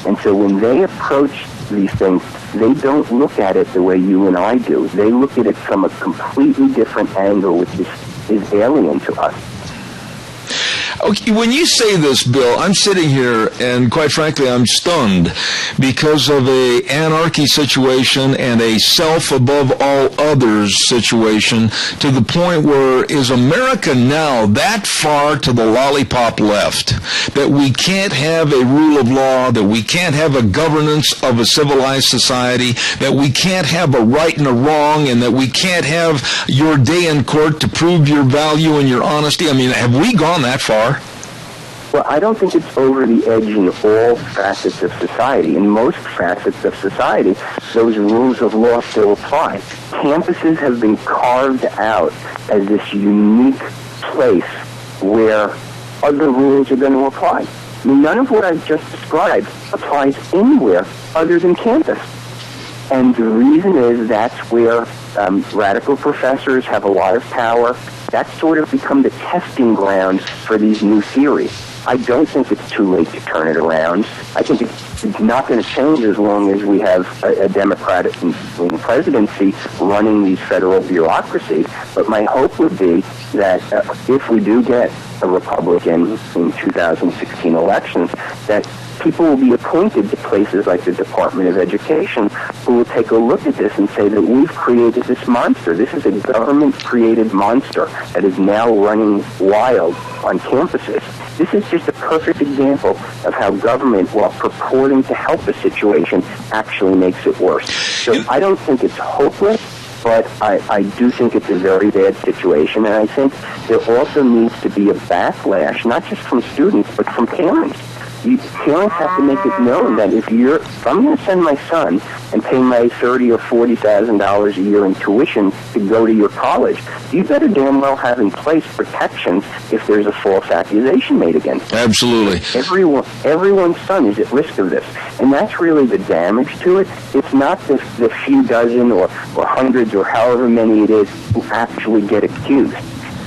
And so when they approach these things, they don't look at it the way you and I do. They look at it from a completely different angle, which is alien to us. Okay, when you say this, Bill, I'm sitting here, and quite frankly, I'm stunned because of a anarchy situation and a self above all others situation, to the point where is America now that far to the lollipop left that we can't have a rule of law, that we can't have a governance of a civilized society, that we can't have a right and a wrong, and that we can't have your day in court to prove your value and your honesty? I mean, have we gone that far? Well, I don't think it's over the edge in all facets of society. In most facets of society, those rules of law still apply. Campuses have been carved out as this unique place where other rules are going to apply. I mean, none of what I've just described applies anywhere other than campus. And the reason is that's where radical professors have a lot of power. That's sort of become the testing ground for these new theories. I don't think it's too late to turn it around. I think it's not going to change as long as we have a Democratic presidency running these federal bureaucracies. But my hope would be that if we do get a Republican in 2016 elections, that people will be appointed to places like the Department of Education who will take a look at this and say that we've created this monster. This is a government-created monster that is now running wild on campuses. This is just a perfect example of how government, while purporting to help a situation, actually makes it worse. So I don't think it's hopeless, but I do think it's a very bad situation, and I think there also needs to be a backlash, not just from students, but from parents. Parents have to make it known that if I'm going to send my son and pay my $30,000 or $40,000 a year in tuition to go to your college, you better damn well have in place protections if there's a false accusation made against them. Absolutely. Everyone's son is at risk of this, and that's really the damage to it. It's not the few dozen or hundreds or however many it is who actually get accused.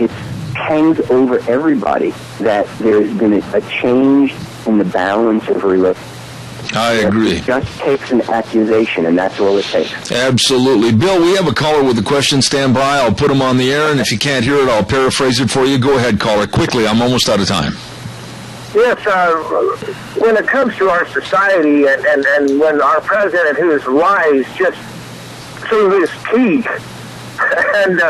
It hangs over everybody that there's been a change in the balance of relations. I agree. It just takes an accusation, and that's all it takes. Absolutely. Bill, we have a caller with a question. Stand by. I'll put him on the air, and if you can't hear it, I'll paraphrase it for you. Go ahead, caller. Quickly. I'm almost out of time. Yes, when it comes to our society and when our president, whose lies just through his teeth, and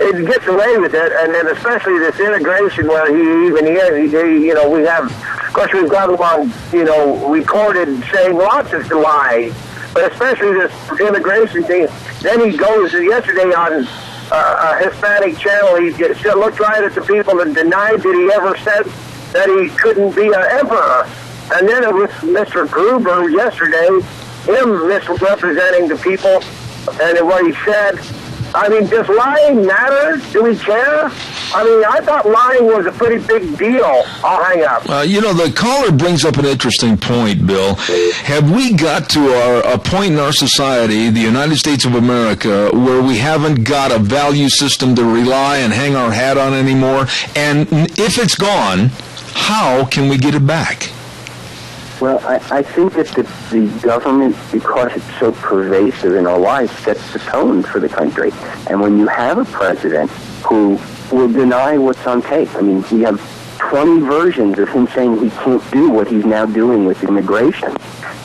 it gets away with it, and then especially this integration where we have, of course, we've got him on, recorded saying lots of lies, but especially this integration thing. Then he goes yesterday on a Hispanic channel. He looked right at the people and denied that he ever said that he couldn't be an emperor. And then it was Mr. Gruber yesterday, him misrepresenting the people, and what he said. I mean, does lying matter? Do we care? I mean, I thought lying was a pretty big deal. I'll hang up. The caller brings up an interesting point, Bill. Have we got to a point in our society, the United States of America, where we haven't got a value system to rely and hang our hat on anymore? And if it's gone, how can we get it back? Well, I think that the government, because it's so pervasive in our lives, sets the tone for the country. And when you have a president who will deny what's on tape, I mean, we have 20 versions of him saying he can't do what he's now doing with immigration.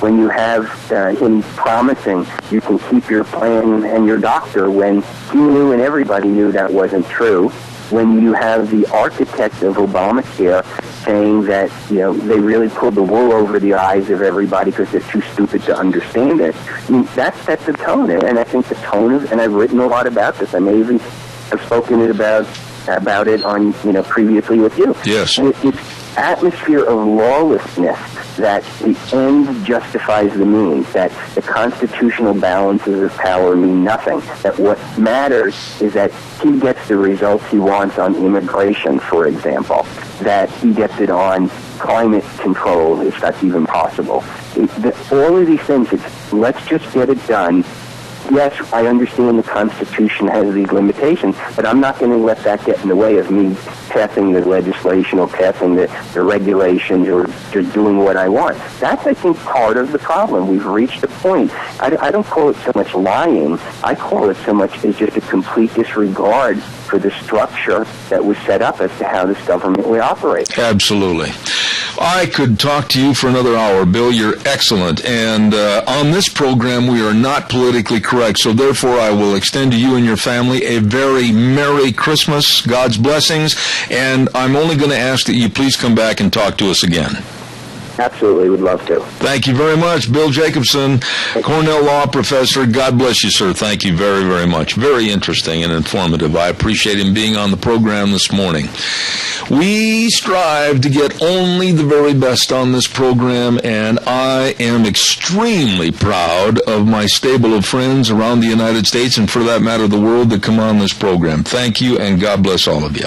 When you have him promising you can keep your plan and your doctor when he knew and everybody knew that wasn't true. When you have the architect of Obamacare saying that, they really pulled the wool over the eyes of everybody because they're too stupid to understand it. I mean, that sets the tone. And I think the tone of, and I've written a lot about this. I may even have spoken about it on, previously with you. Yes. It's atmosphere of lawlessness that the end justifies the means, that the constitutional balances of power mean nothing, that what matters is that he gets the results he wants on immigration, for example, that he gets it on climate control, if that's even possible. All of these things, let's just get it done. Yes, I understand the Constitution has these limitations, but I'm not going to let that get in the way of me passing the legislation or passing the regulations or just doing what I want. That's, I think, part of the problem. We've reached a point. I don't call it so much lying. I call it so much as just a complete disregard for the structure that was set up as to how this government would operate. Absolutely. I could talk to you for another hour, Bill. You're excellent. And on this program, we are not politically correct. So therefore, I will extend to you and your family a very Merry Christmas, God's blessings. And I'm only going to ask that you please come back and talk to us again. Absolutely, would love to. Thank you very much, Bill Jacobson, Cornell Law Professor. God bless you, sir. Thank you very, very much. Very interesting and informative. I appreciate him being on the program this morning. We strive to get only the very best on this program, and I am extremely proud of my stable of friends around the United States, and for that matter, the world, that come on this program. Thank you, and God bless all of you.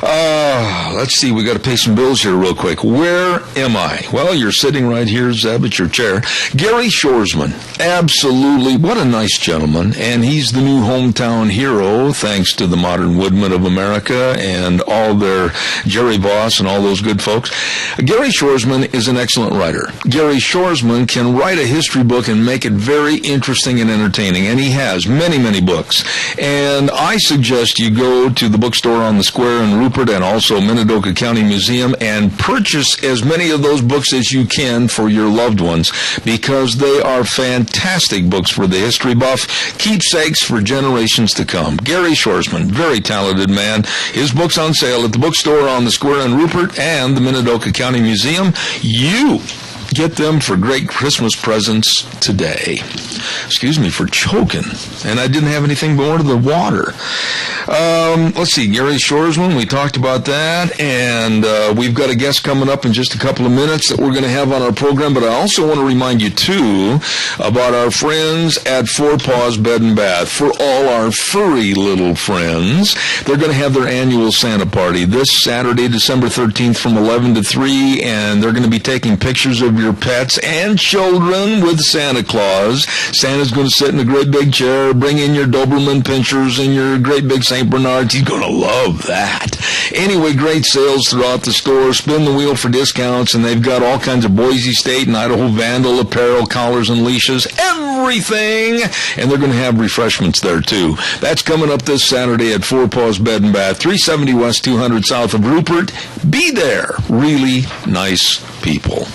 Let's see, we got to pay some bills here real quick. Where am I? Well, you're sitting right here, Zeb, at your chair. Gary Shoresman, absolutely, what a nice gentleman, and he's the new hometown hero, thanks to the Modern Woodmen of America and all their Jerry Voss and all those good folks. Gary Shoresman is an excellent writer. Gary Shoresman can write a history book and make it very interesting and entertaining, and he has many, many books. And I suggest you go to the bookstore on the square in Rupert and also Minidoka County Museum and purchase as many of those books as you can for your loved ones, because they are fantastic books for the history buff, keepsakes for generations to come. Gary Shoresman, very talented man. His book's on sale at the bookstore on the square in Rupert and the Minidoka County Museum. You get them for great Christmas presents today. Excuse me for choking. And I didn't have anything more to the water. Let's see, Gary Shoresman, we talked about that, and we've got a guest coming up in just a couple of minutes that we're going to have on our program, but I also want to remind you, too, about our friends at Four Paws Bed and Bath. For all our furry little friends, they're going to have their annual Santa party this Saturday, December 13th from 11 to 3, and they're going to be taking pictures of your pets and children with Santa Claus. Santa's going to sit in a great big chair, bring in your Doberman pinchers and your great big St. Bernards. He's going to love that. Anyway, great sales throughout the store. Spin the wheel for discounts, and they've got all kinds of Boise State and Idaho Vandal apparel, collars and leashes, everything. And they're going to have refreshments there, too. That's coming up this Saturday at Four Paws Bed and Bath, 370 West 200 south of Rupert. Be there. Really nice people.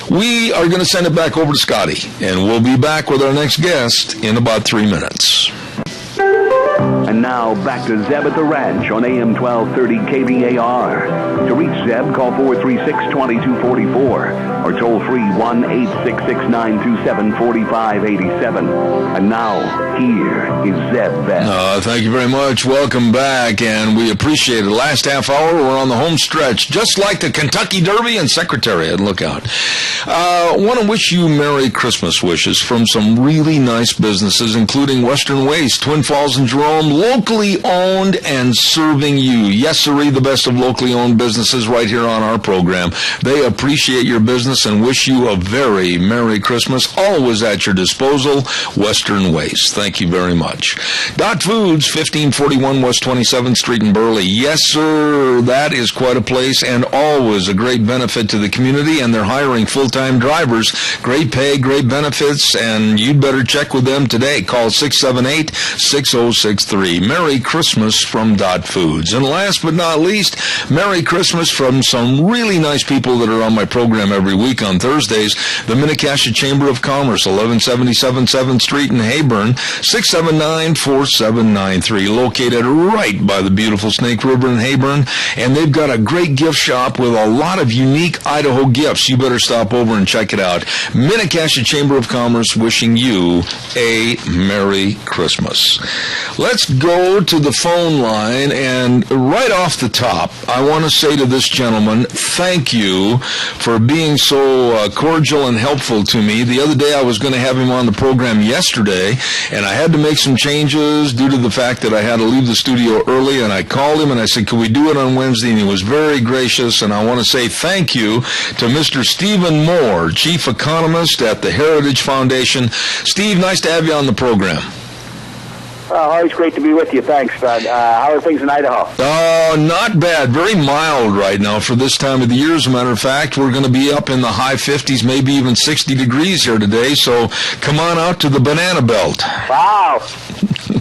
We are going to send it back over to Scotty, and we'll be back with our next guest in about 3 minutes. And now back to Zeb at the Ranch on AM 1230 KVAR. To reach Zeb, call 436-2244 or toll free 1-866-927-4587. And now, here is Zeb Best. Thank you very much. Welcome back, and we appreciate it. Last half hour, we're on the home stretch, just like the Kentucky Derby and Secretariat. Look out. Want to wish you Merry Christmas wishes from some really nice businesses, including Western Waste, Twin Falls and Jerome, locally owned and serving you. Yes, sirree, the best of locally owned businesses right here on our program. They appreciate your business and wish you a very Merry Christmas. Always at your disposal, Western Waste. Thank you very much. Dot Foods, 1541 West 27th Street in Burley. Yes, sir, that is quite a place and always a great benefit to the community, and they're hiring full-time drivers. Great pay, great benefits, and you'd better check with them today. Call 678-6063. Merry Christmas from Dot Foods. And last but not least, Merry Christmas from some really nice people that are on my program every week on Thursdays. The Minnecasia Chamber of Commerce, 1177 7th Street in Hayburn, 679-4793, located right by the beautiful Snake River in Hayburn. And they've got a great gift shop with a lot of unique Idaho gifts. You better stop over and check it out. Minnecasia Chamber of Commerce wishing you a Merry Christmas. Let's go to the phone line, and right off the top, I want to say to this gentleman, thank you for being so cordial and helpful to me. The other day I was going to have him on the program yesterday, and I had to make some changes due to the fact that I had to leave the studio early, and I called him and I said, can we do it on Wednesday? And he was very gracious, and I want to say thank you to Mr. Stephen Moore, Chief Economist at the Heritage Foundation. Steve, nice to have you on the program. Always great to be with you. Thanks, bud. How are things in Idaho? Oh, not bad. Very mild right now for this time of the year. As a matter of fact, we're going to be up in the high 50s, maybe even 60 degrees here today. So come on out to the Banana Belt. Wow.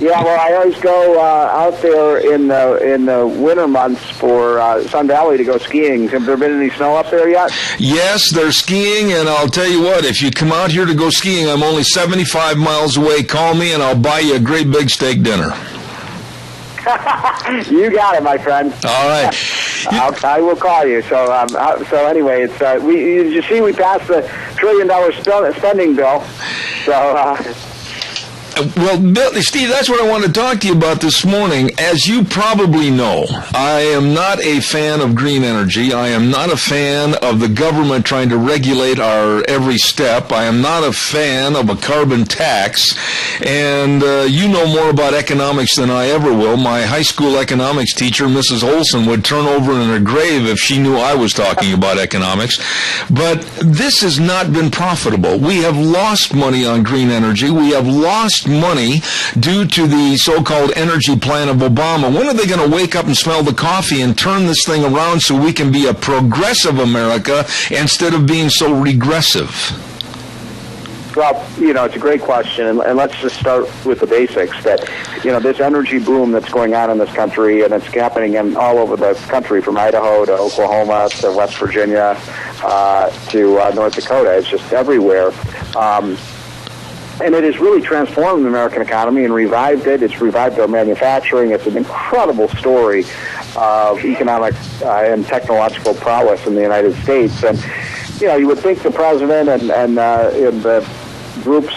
Yeah, well, I always go out there in the winter months for Sun Valley to go skiing. Have there been any snow up there yet? Yes, they're skiing, and I'll tell you what, if you come out here to go skiing, I'm only 75 miles away. Call me, and I'll buy you a great big steak dinner. You got it, my friend. All right. I will call you. So anyway, it's you see, we passed the $1 trillion spending bill. So. Well, Bill, Steve, that's what I want to talk to you about this morning. As you probably know, I am not a fan of green energy. I am not a fan of the government trying to regulate our every step. I am not a fan of a carbon tax. And you know more about economics than I ever will. My high school economics teacher, Mrs. Olson, would turn over in her grave if she knew I was talking about economics. But this has not been profitable. We have lost money on green energy. We have lost money due to the so-called energy plan of Obama. When are they going to wake up and smell the coffee and turn this thing around so we can be a progressive America instead of being so regressive? Well, it's a great question, and let's just start with the basics. That, this energy boom that's going on in this country, and it's happening all over the country, from Idaho to Oklahoma to West Virginia to North Dakota. It's just everywhere. And it has really transformed the American economy and revived it. It's revived our manufacturing. It's an incredible story of economic and technological prowess in the United States. And, you would think the president and the groups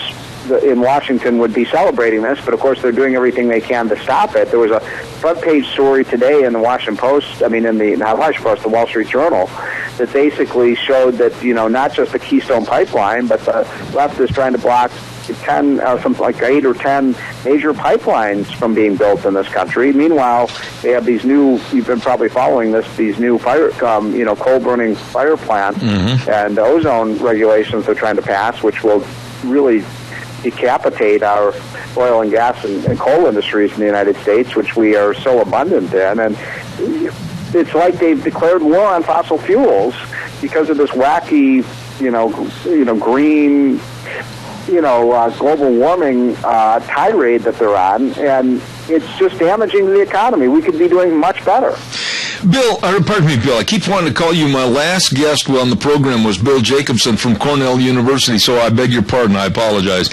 in Washington would be celebrating this, but of course they're doing everything they can to stop it. There was a front page story today in the Washington Post, the Wall Street Journal, that basically showed that, not just the Keystone Pipeline, but the left is trying to block 8 or 10 major pipelines from being built in this country. Meanwhile, they have these new, you've been probably following this, these new coal-burning fire plant and ozone regulations they're trying to pass, which will really decapitate our oil and gas and coal industries in the United States, which we are so abundant in. And it's like they've declared war on fossil fuels because of this wacky, green, global warming tirade that they're on, and it's just damaging the economy. We could be doing much better. Bill, I keep wanting to call you. My last guest on the program was Bill Jacobson from Cornell University, so I beg your pardon. I apologize.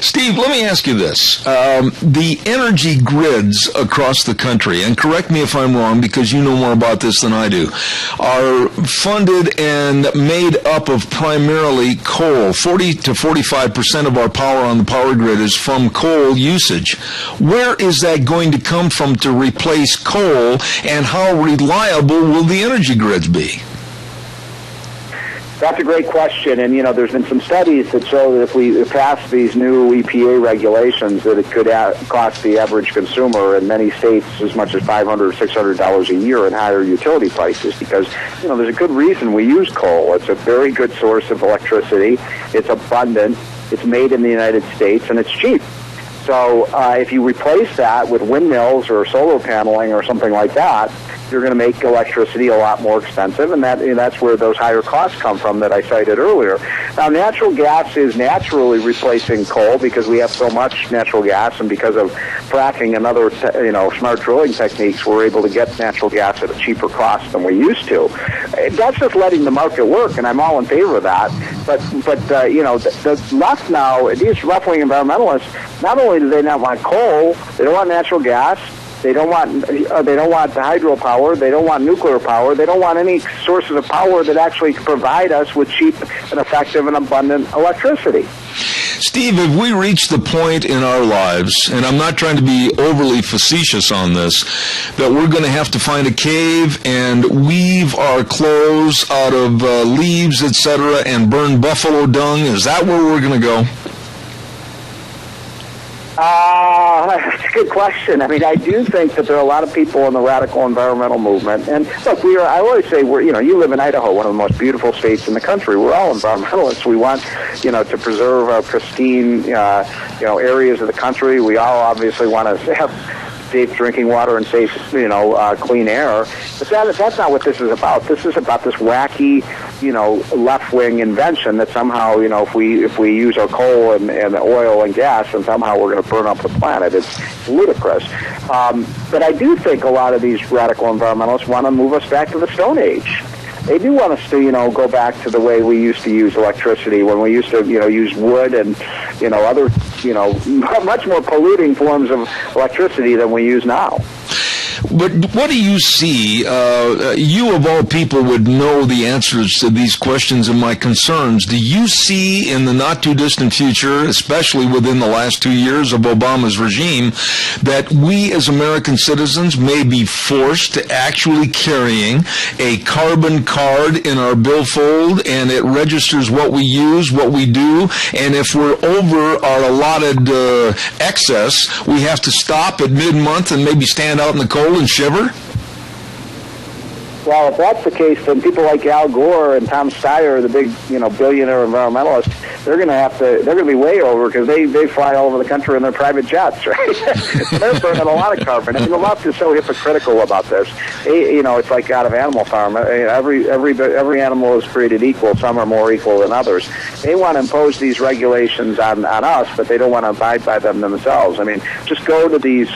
Steve, let me ask you this. The energy grids across the country, and correct me if I'm wrong because you know more about this than I do, are funded and made up of primarily coal. 40 to 45% of our power on the power grid is from coal usage. Where is that going to come from to replace coal, and how reliable will the energy grids be? That's a great question, and there's been some studies that show that if we pass these new EPA regulations, that it could cost the average consumer in many states as much as $500 or $600 a year in higher utility prices, because there's a good reason we use coal. It's a very good source of electricity. It's abundant. It's made in the United States, and it's cheap. So if you replace that with windmills or solar paneling or something like that, you're going to make electricity a lot more expensive, and that's where those higher costs come from that I cited earlier. Now, natural gas is naturally replacing coal because we have so much natural gas, and because of fracking and other smart drilling techniques, we're able to get natural gas at a cheaper cost than we used to. That's just letting the market work, and I'm all in favor of that. But the left now, these left-wing environmentalists, not only do they not want coal, they don't want natural gas. They don't want the hydropower. They don't want nuclear power. They don't want any sources of power that actually provide us with cheap and effective and abundant electricity. Steve, have we reached the point in our lives, and I'm not trying to be overly facetious on this, that we're going to have to find a cave and weave our clothes out of leaves, etc., and burn buffalo dung? Is that where we're going to go? That's a good question. I mean, I do think that there are a lot of people in the radical environmental movement. And look, I always say you live in Idaho, one of the most beautiful states in the country. We're all environmentalists. We want, to preserve our pristine, areas of the country. We all obviously want to have safe drinking water and safe, clean air. But that's not what this is about. This is about this wacky, left-wing invention that somehow, if we use our coal and oil and gas, and somehow we're going to burn up the planet. It's ludicrous. But I do think a lot of these radical environmentalists want to move us back to the Stone Age. They do want us to, go back to the way we used to use electricity, when we used to, use wood and, other, much more polluting forms of electricity than we use now. But what do you see? You, of all people, would know the answers to these questions and my concerns. Do you see in the not-too-distant future, especially within the last 2 years of Obama's regime, that we as American citizens may be forced to actually carrying a carbon card in our billfold, and it registers what we use, what we do, and if we're over our allotted excess, we have to stop at mid-month and maybe stand out in the cold and shiver? Well, if that's the case, then people like Al Gore and Tom Steyer, the big, billionaire environmentalists, they're going to be way over because they fly all over the country in their private jets, right? So they're burning a lot of carbon. And the left is so hypocritical about this. It's like out of Animal Farm. Every animal is created equal. Some are more equal than others. They want to impose these regulations on us, but they don't want to abide by them themselves. I mean, just go to these,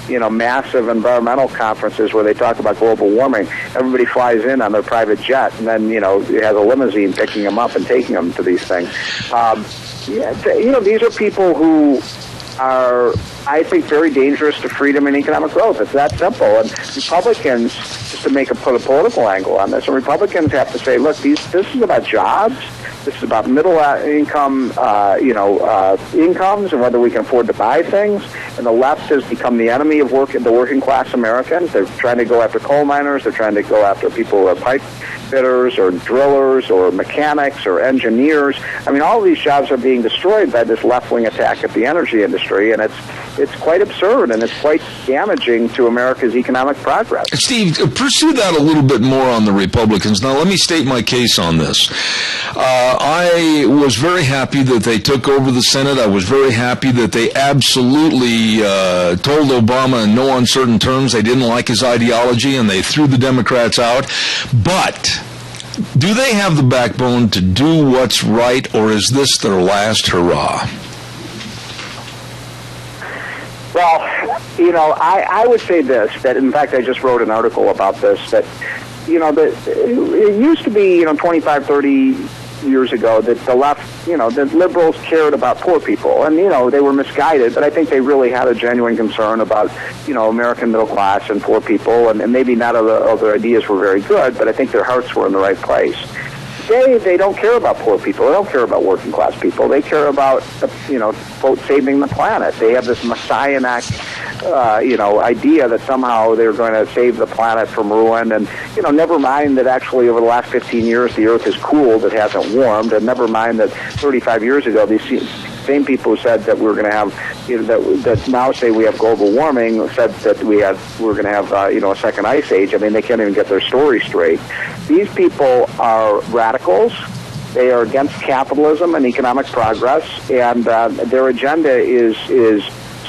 massive environmental conferences where they talk about global warming. Everybody flies in on their private jet, and then, it has a limousine picking them up and taking them to these things. These are people who are, I think, very dangerous to freedom and economic growth. It's that simple. And Republicans, just to put a political angle on this, and Republicans have to say, look, this is about jobs. This is about middle income, incomes and whether we can afford to buy things. And the left has become the enemy of the working class Americans. They're trying to go after coal miners. They're trying to go after people who are pipe fitters or drillers or mechanics or engineers. I mean, all of these jobs are being destroyed by this left-wing attack at the energy industry, and it's quite absurd, and it's quite damaging to America's economic progress. Steve, pursue that a little bit more on the Republicans. Now, let me state my case on this. I was very happy that they took over the Senate. I was very happy that they absolutely told Obama in no uncertain terms they didn't like his ideology, and they threw the Democrats out. But do they have the backbone to do what's right, or is this their last hurrah? Well, I would say this, that in fact I just wrote an article about this, that, it used to be, 25, 30 years ago that the left, the liberals cared about poor people, and, they were misguided, but I think they really had a genuine concern about, American middle class and poor people, and maybe not all their ideas were very good, but I think their hearts were in the right place. Today, they don't care about poor people. They don't care about working class people. They care about, quote, saving the planet. They have this messianic, idea that somehow they're going to save the planet from ruin. And, never mind that actually over the last 15 years, the Earth has cooled. It hasn't warmed. And never mind that 35 years ago, these same people who said that we're going to have, that now say we have global warming, said that we're going to have, a second ice age. I mean, they can't even get their story straight. These people are radicals. They are against capitalism and economic progress, and their agenda is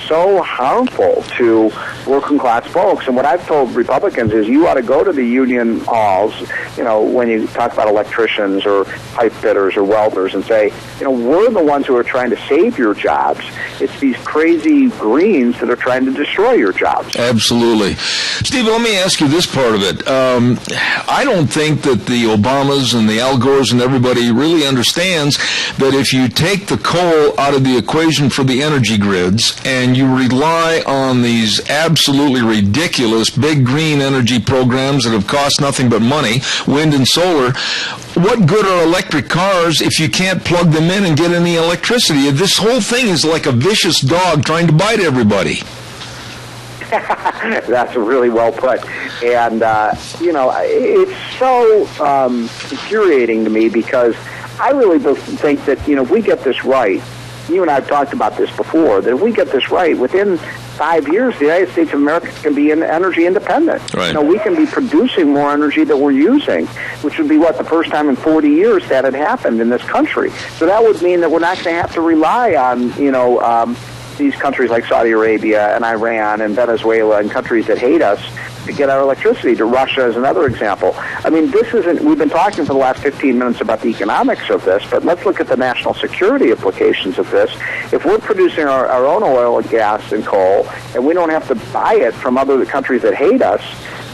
so harmful to working class folks. And what I've told Republicans is you ought to go to the union halls, when you talk about electricians or pipe fitters or welders, and say, we're the ones who are trying to save your jobs. It's these crazy Greens that are trying to destroy your jobs. Absolutely. Steve, let me ask you this part of it. I don't think that the Obamas and the Al Gores and everybody really understands that if you take the coal out of the equation for the energy grids and you rely on these absolutely ridiculous big green energy programs that have cost nothing but money, wind and solar, what good are electric cars if you can't plug them in and get any electricity? This whole thing is like a vicious dog trying to bite everybody. That's really well put. And, it's so infuriating to me because I really think that, if we get this right, you and I have talked about this before, that if we get this right, within 5 years, the United States of America can be energy independent. Right. We can be producing more energy than we're using, which would be, the first time in 40 years that had happened in this country. So that would mean that we're not going to have to rely on, these countries like Saudi Arabia and Iran and Venezuela and countries that hate us to get our electricity. To Russia is another example. I mean, we've been talking for the last 15 minutes about the economics of this, but let's look at the national security implications of this. If we're producing our own oil and gas and coal, and we don't have to buy it from other countries that hate us,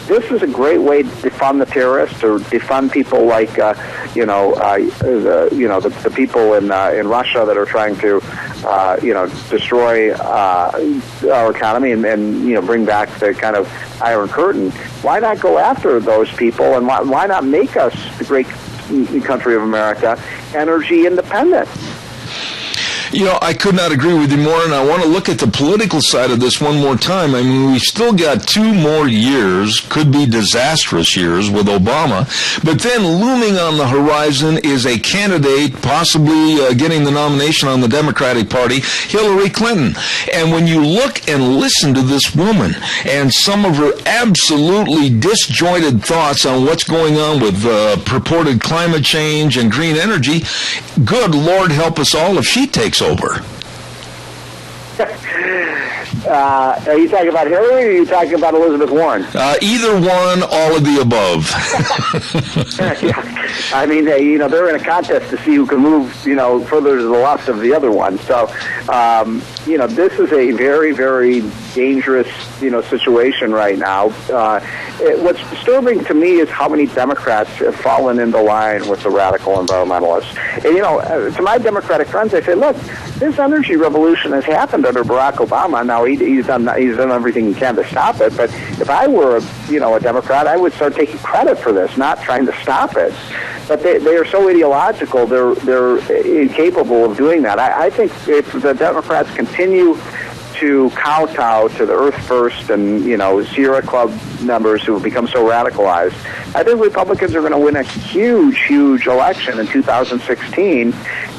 this is a great way to defund the terrorists or defund people like, the people in Russia that are trying to, destroy our economy and bring back the kind of Iron Curtain. Why not go after those people, and why not make us, the great country of America, energy independent? I could not agree with you more, and I want to look at the political side of this one more time. I mean, we've still got 2 more years, could be disastrous years with Obama, but then looming on the horizon is a candidate possibly getting the nomination on the Democratic Party, Hillary Clinton. And when you look and listen to this woman and some of her absolutely disjointed thoughts on what's going on with purported climate change and green energy, good Lord help us all if she takes over. Are you talking about Hillary, or are you talking about Elizabeth Warren? Either one, all of the above. Yeah. I mean, they're in a contest to see who can move, further to the left of the other one. So, this is a very, very dangerous, situation right now. What's disturbing to me is how many Democrats have fallen into line with the radical environmentalists. And, to my Democratic friends, I say, look, this energy revolution has happened under Barack Obama. Now, he's done everything he can to stop it. But if I were, a Democrat, I would start taking credit for this, not trying to stop it. But they are so ideological; they're incapable of doing that. I think if the Democrats continue to kowtow to the Earth First and, Sierra Club members who have become so radicalized, I think Republicans are going to win a huge, huge election in 2016,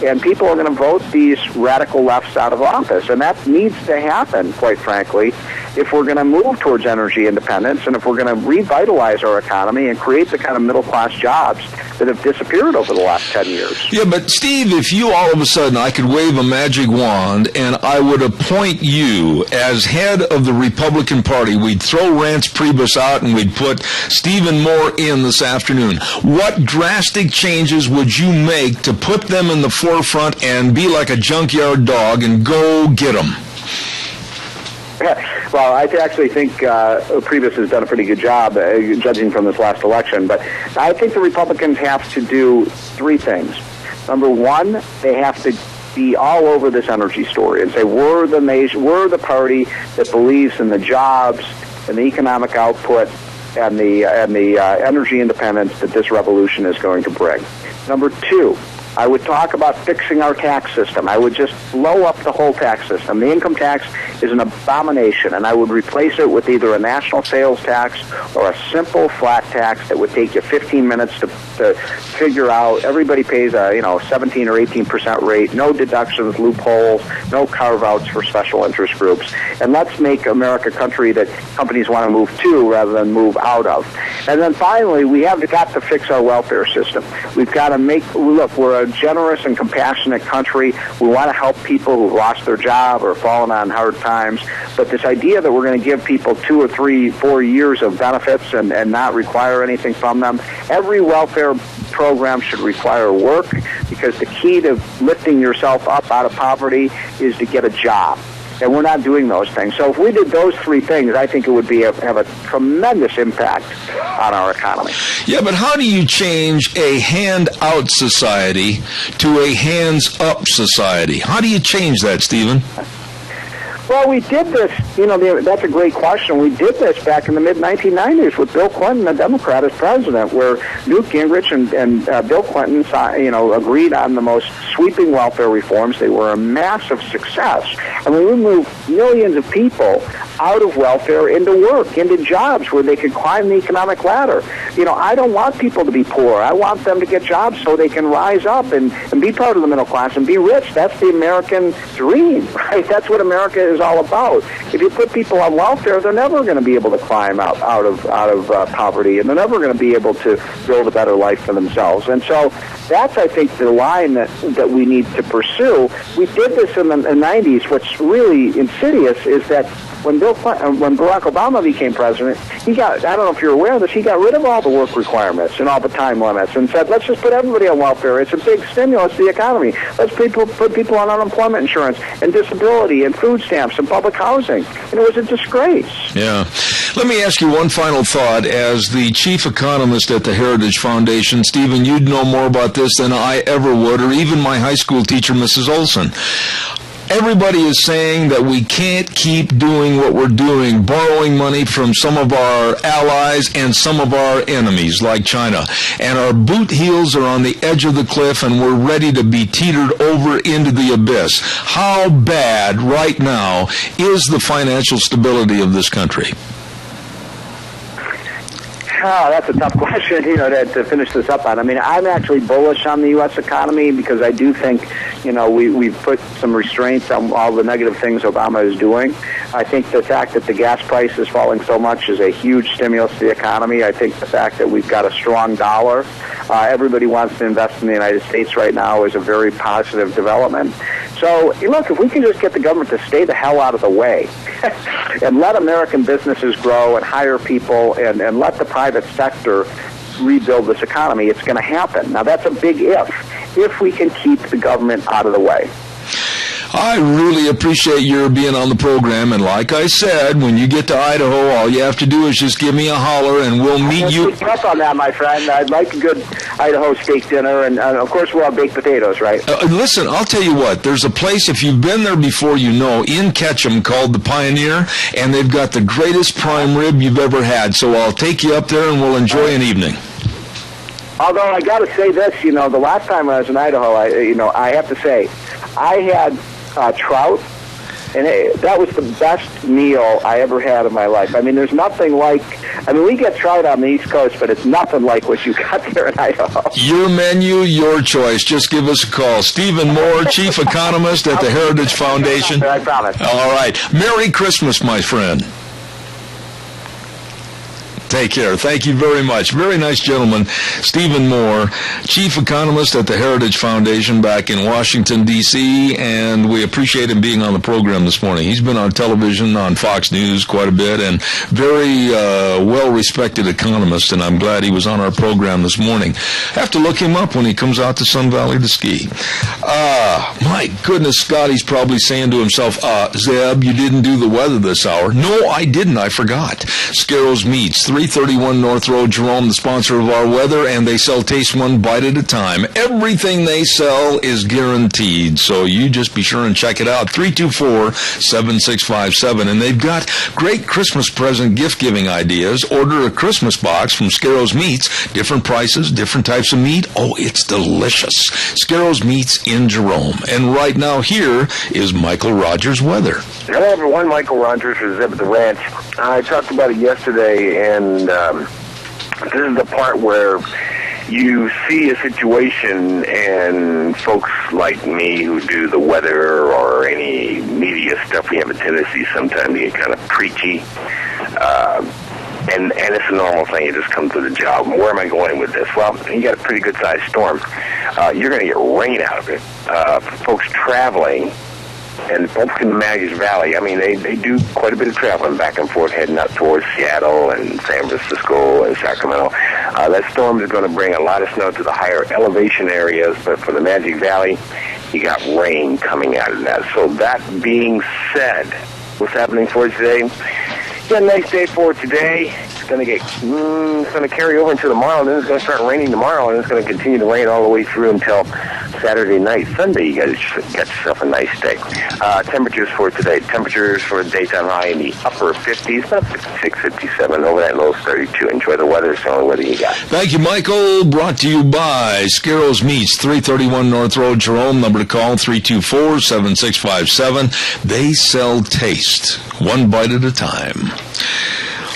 and people are going to vote these radical lefts out of office. And that needs to happen, quite frankly, if we're going to move towards energy independence and if we're going to revitalize our economy and create the kind of middle-class jobs that have disappeared over the last 10 years. Yeah, but Steve, if you all of a sudden, I could wave a magic wand and I would appoint you as head of the Republican Party, we'd throw Rance Priebus out and we'd put Stephen Moore in this afternoon, what drastic changes would you make to put them in the forefront and be like a junkyard dog and go get them? Well, I actually think Priebus has done a pretty good job, judging from this last election. But I think the Republicans have to do 3 things. Number one, they have to be all over this energy story and say we're the nation, we're the party that believes in the jobs and the economic output and the energy independence that this revolution is going to bring. Number 2, I would talk about fixing our tax system. I would just blow up the whole tax system. The income tax is an abomination, and I would replace it with either a national sales tax or a simple flat tax that would take you 15 minutes to figure out. Everybody pays a 17 or 18% rate, no deductions, loopholes, no carve-outs for special interest groups. And let's make America a country that companies want to move to rather than move out of. And then finally, we have got to fix our welfare system. We've got to we're a generous and compassionate country. We want to help people who've lost their job or fallen on hard times. But this idea that we're going to give people 2 or 3, 4 years of benefits and not require anything from them, every welfare program should require work, because the key to lifting yourself up out of poverty is to get a job. And we're not doing those things. So if we did those 3 things, I think it would have a tremendous impact on our economy. Yeah, but how do you change a hand-out society to a hands-up society? How do you change that, Stephen? Well, we did this, that's a great question. We did this back in the mid-1990s with Bill Clinton, a Democrat, as president, where Newt Gingrich and Bill Clinton, agreed on the most sweeping welfare reforms. They were a massive success. And we moved millions of people out of welfare into work, into jobs where they could climb the economic ladder. I don't want people to be poor. I want them to get jobs so they can rise up and be part of the middle class and be rich. That's the American dream, right? That's what America is all about. If you put people on welfare, they're never going to be able to climb out of poverty, and they're never going to be able to build a better life for themselves. And so that's, I think, the line that we need to pursue. We did this in the 90s. What's really insidious is that when Barack Obama became president, I don't know if you're aware of this, he got rid of all the work requirements and all the time limits and said, let's just put everybody on welfare. It's a big stimulus to the economy. Let's put people on unemployment insurance and disability and food stamps and public housing. And it was a disgrace. Yeah. Let me ask you one final thought. As the chief economist at the Heritage Foundation, Stephen, you'd know more about this than I ever would, or even my high school teacher, Mrs. Olson. Everybody is saying that we can't keep doing what we're doing, borrowing money from some of our allies and some of our enemies, like China. And our boot heels are on the edge of the cliff, and we're ready to be teetered over into the abyss. How bad right now is the financial stability of this country? Oh, that's a tough question, to finish this up on. I mean, I'm actually bullish on the U.S. economy because I do think, we've put some restraints on all the negative things Obama is doing. I think the fact that the gas price is falling so much is a huge stimulus to the economy. I think the fact that we've got a strong dollar, everybody wants to invest in the United States right now, is a very positive development. So, look, if we can just get the government to stay the hell out of the way and let American businesses grow and hire people and let the private sector rebuild this economy, it's going to happen. Now, that's a big if we can keep the government out of the way. I really appreciate your being on the program, and like I said, when you get to Idaho, all you have to do is just give me a holler, and we'll meet you. Pick up on that, my friend. I'd like a good Idaho steak dinner, and of course we'll have baked potatoes, right? Listen, I'll tell you what. There's a place, if you've been there before, in Ketchum called the Pioneer, and they've got the greatest prime rib you've ever had. So I'll take you up there, and we'll enjoy an evening. Although I got to say this, the last time I was in Idaho, I have to say, I had trout, and that was the best meal I ever had in my life. I mean, there's nothing like, we get trout on the East Coast, but it's nothing like what you got there in Idaho. Your menu, your choice. Just give us a call. Stephen Moore, Chief Economist at the Heritage Foundation. I promise. All right. Merry Christmas, my friend. Take care. Thank you very much. Very nice gentleman, Stephen Moore, Chief Economist at the Heritage Foundation back in Washington, D.C., and we appreciate him being on the program this morning. He's been on television, on Fox News quite a bit, and very well-respected economist, and I'm glad he was on our program this morning. Have to look him up when he comes out to Sun Valley to ski. My goodness, Scotty's probably saying to himself, Zeb, you didn't do the weather this hour. No, I didn't. I forgot. Scarro's Meats, 331 North Road, Jerome, the sponsor of our weather, and they sell taste one bite at a time. Everything they sell is guaranteed, so you just be sure and check it out. 324-7657, and they've got great Christmas present gift-giving ideas. Order a Christmas box from Scarro's Meats. Different prices, different types of meat. Oh, it's delicious. Scarro's Meats in Jerome. And right now, here is Michael Rogers' weather. Hello, everyone. Michael Rogers for Zeb at the Ranch. I talked about it yesterday, and this is the part where you see a situation and folks like me who do the weather or any media stuff, we have a tendency sometimes to get kind of preachy. And it's a normal thing. You just come to the job. Where am I going with this? Well, you got a pretty good-sized storm. You're going to get rain out of it. Folks traveling, and folks in the Maggies Valley, they do quite a bit of traveling back and forth, heading up towards Seattle and San Francisco and Sacramento. That storm is going to bring a lot of snow to the higher elevation areas, but for the Magic Valley, you got rain coming out of that. So that being said, what's happening for today? Got a nice day for today. It's going to carry over into tomorrow, and then it's going to start raining tomorrow, and it's going to continue to rain all the way through until Saturday night. Sunday, you guys got yourself a nice day. Temperatures for today. Temperatures for the daytime high in the upper 50s, about 56, 57, over that low 32. Enjoy the weather. It's the only weather you got. Thank you, Michael. Brought to you by Scarro's Meats, 331 North Road, Jerome. Number to call, 324-7657. They sell taste, one bite at a time.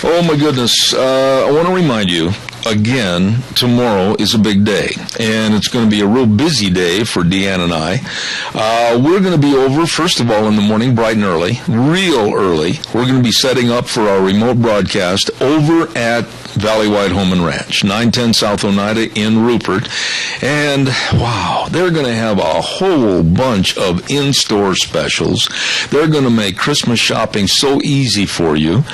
Oh, my goodness. I want to remind you, again, tomorrow is a big day, and it's going to be a real busy day for Deanne and I. We're going to be over, first of all, in the morning, bright and early, real early. We're going to be setting up for our remote broadcast over at Valleywide Home and Ranch, 910 South Oneida in Rupert. And, wow, they're going to have a whole bunch of in-store specials. They're going to make Christmas shopping so easy for you.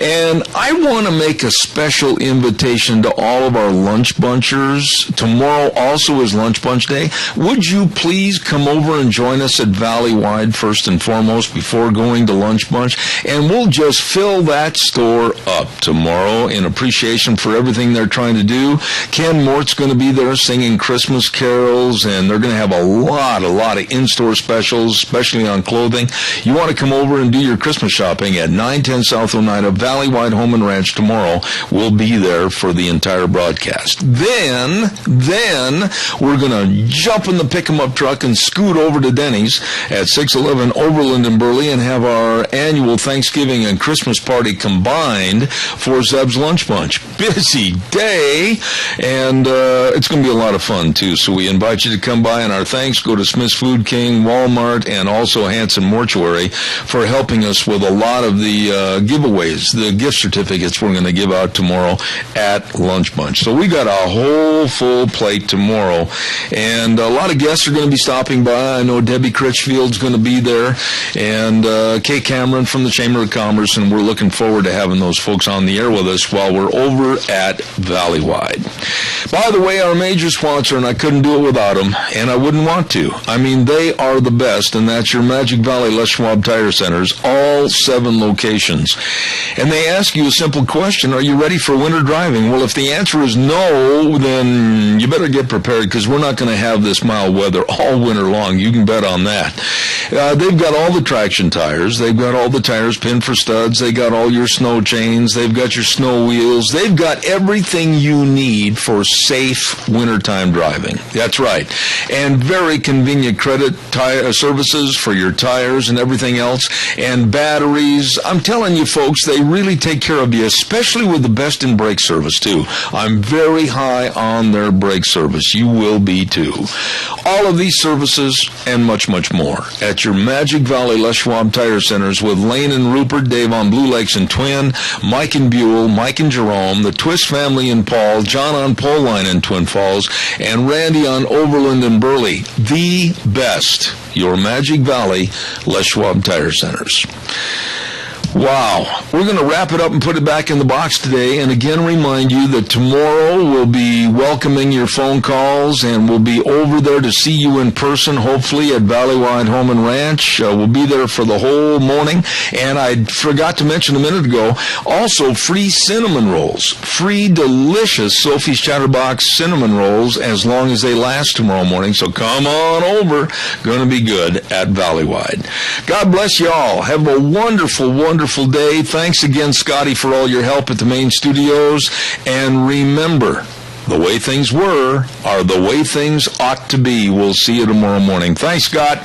And I want to make a special invitation to all of our lunch bunchers. Tomorrow also is Lunch Bunch Day. Would you please come over and join us at Valleywide first and foremost before going to Lunch Bunch? And we'll just fill that store up tomorrow in appreciation for everything they're trying to do. Ken Mort's going to be there singing Christmas carols, and they're going to have a lot of in-store specials, especially on clothing. You want to come over and do your Christmas shopping at 910 South Oneida, Valleywide Home and Ranch tomorrow. We'll be there for the entire broadcast. Then we're going to jump in the pick-em-up truck and scoot over to Denny's at 611 Overland in Burley and have our annual Thanksgiving and Christmas party combined for Zeb's Lunch Bunch. Busy day, and it's going to be a lot of fun, too. So we invite you to come by, and our thanks go to Smith's Food King, Walmart, and also Hanson Mortuary for helping us with a lot of the giveaways, the gift certificates we're going to give out tomorrow at Lunch Bunch. So we got a whole full plate tomorrow, and a lot of guests are going to be stopping by. I know Debbie Critchfield's going to be there, and Kay Cameron from the Chamber of Commerce, and we're looking forward to having those folks on the air with us while we're over at Valleywide. By the way, our major sponsor, and I couldn't do it without them, and I wouldn't want to. I mean, they are the best, and that's your Magic Valley Les Schwab Tire Centers, all 7 locations. And they ask you a simple question: are you ready for winter driving? Well, if the answer is no, then you better get prepared, because we're not going to have this mild weather all winter long. You can bet on that. They've got all the traction tires. They've got all the tires pinned for studs. They got all your snow chains. They've got your snow wheels. They've got everything you need for safe wintertime driving. That's right. And very convenient credit services for your tires and everything else. And batteries. I'm telling you, folks, they really take care of you, especially with the best in brake service, too. I'm very high on their brake service. You will be, too. All of these services and much, much more at your Magic Valley Les Schwab Tire Centers with Lane and Rupert, Dave on Blue Lakes and Twin, Mike and Buell, Mike and Jerome, the Twist family in Paul, John on Pole Line in Twin Falls, and Randy on Overland and Burley. The best, your Magic Valley Les Schwab Tire Centers. Wow. We're going to wrap it up and put it back in the box today, and again remind you that tomorrow we'll be welcoming your phone calls, and we'll be over there to see you in person, hopefully at Valleywide Home and Ranch. We'll be there for the whole morning, and I forgot to mention a minute ago, also free cinnamon rolls, free delicious Sophie's Chatterbox cinnamon rolls as long as they last tomorrow morning, so come on over. Going to be good at Valleywide. God bless you all. Have a wonderful day. Thanks again, Scotty, for all your help at the main studios. And remember, the way things were are the way things ought to be. We'll see you tomorrow morning. Thanks, Scott.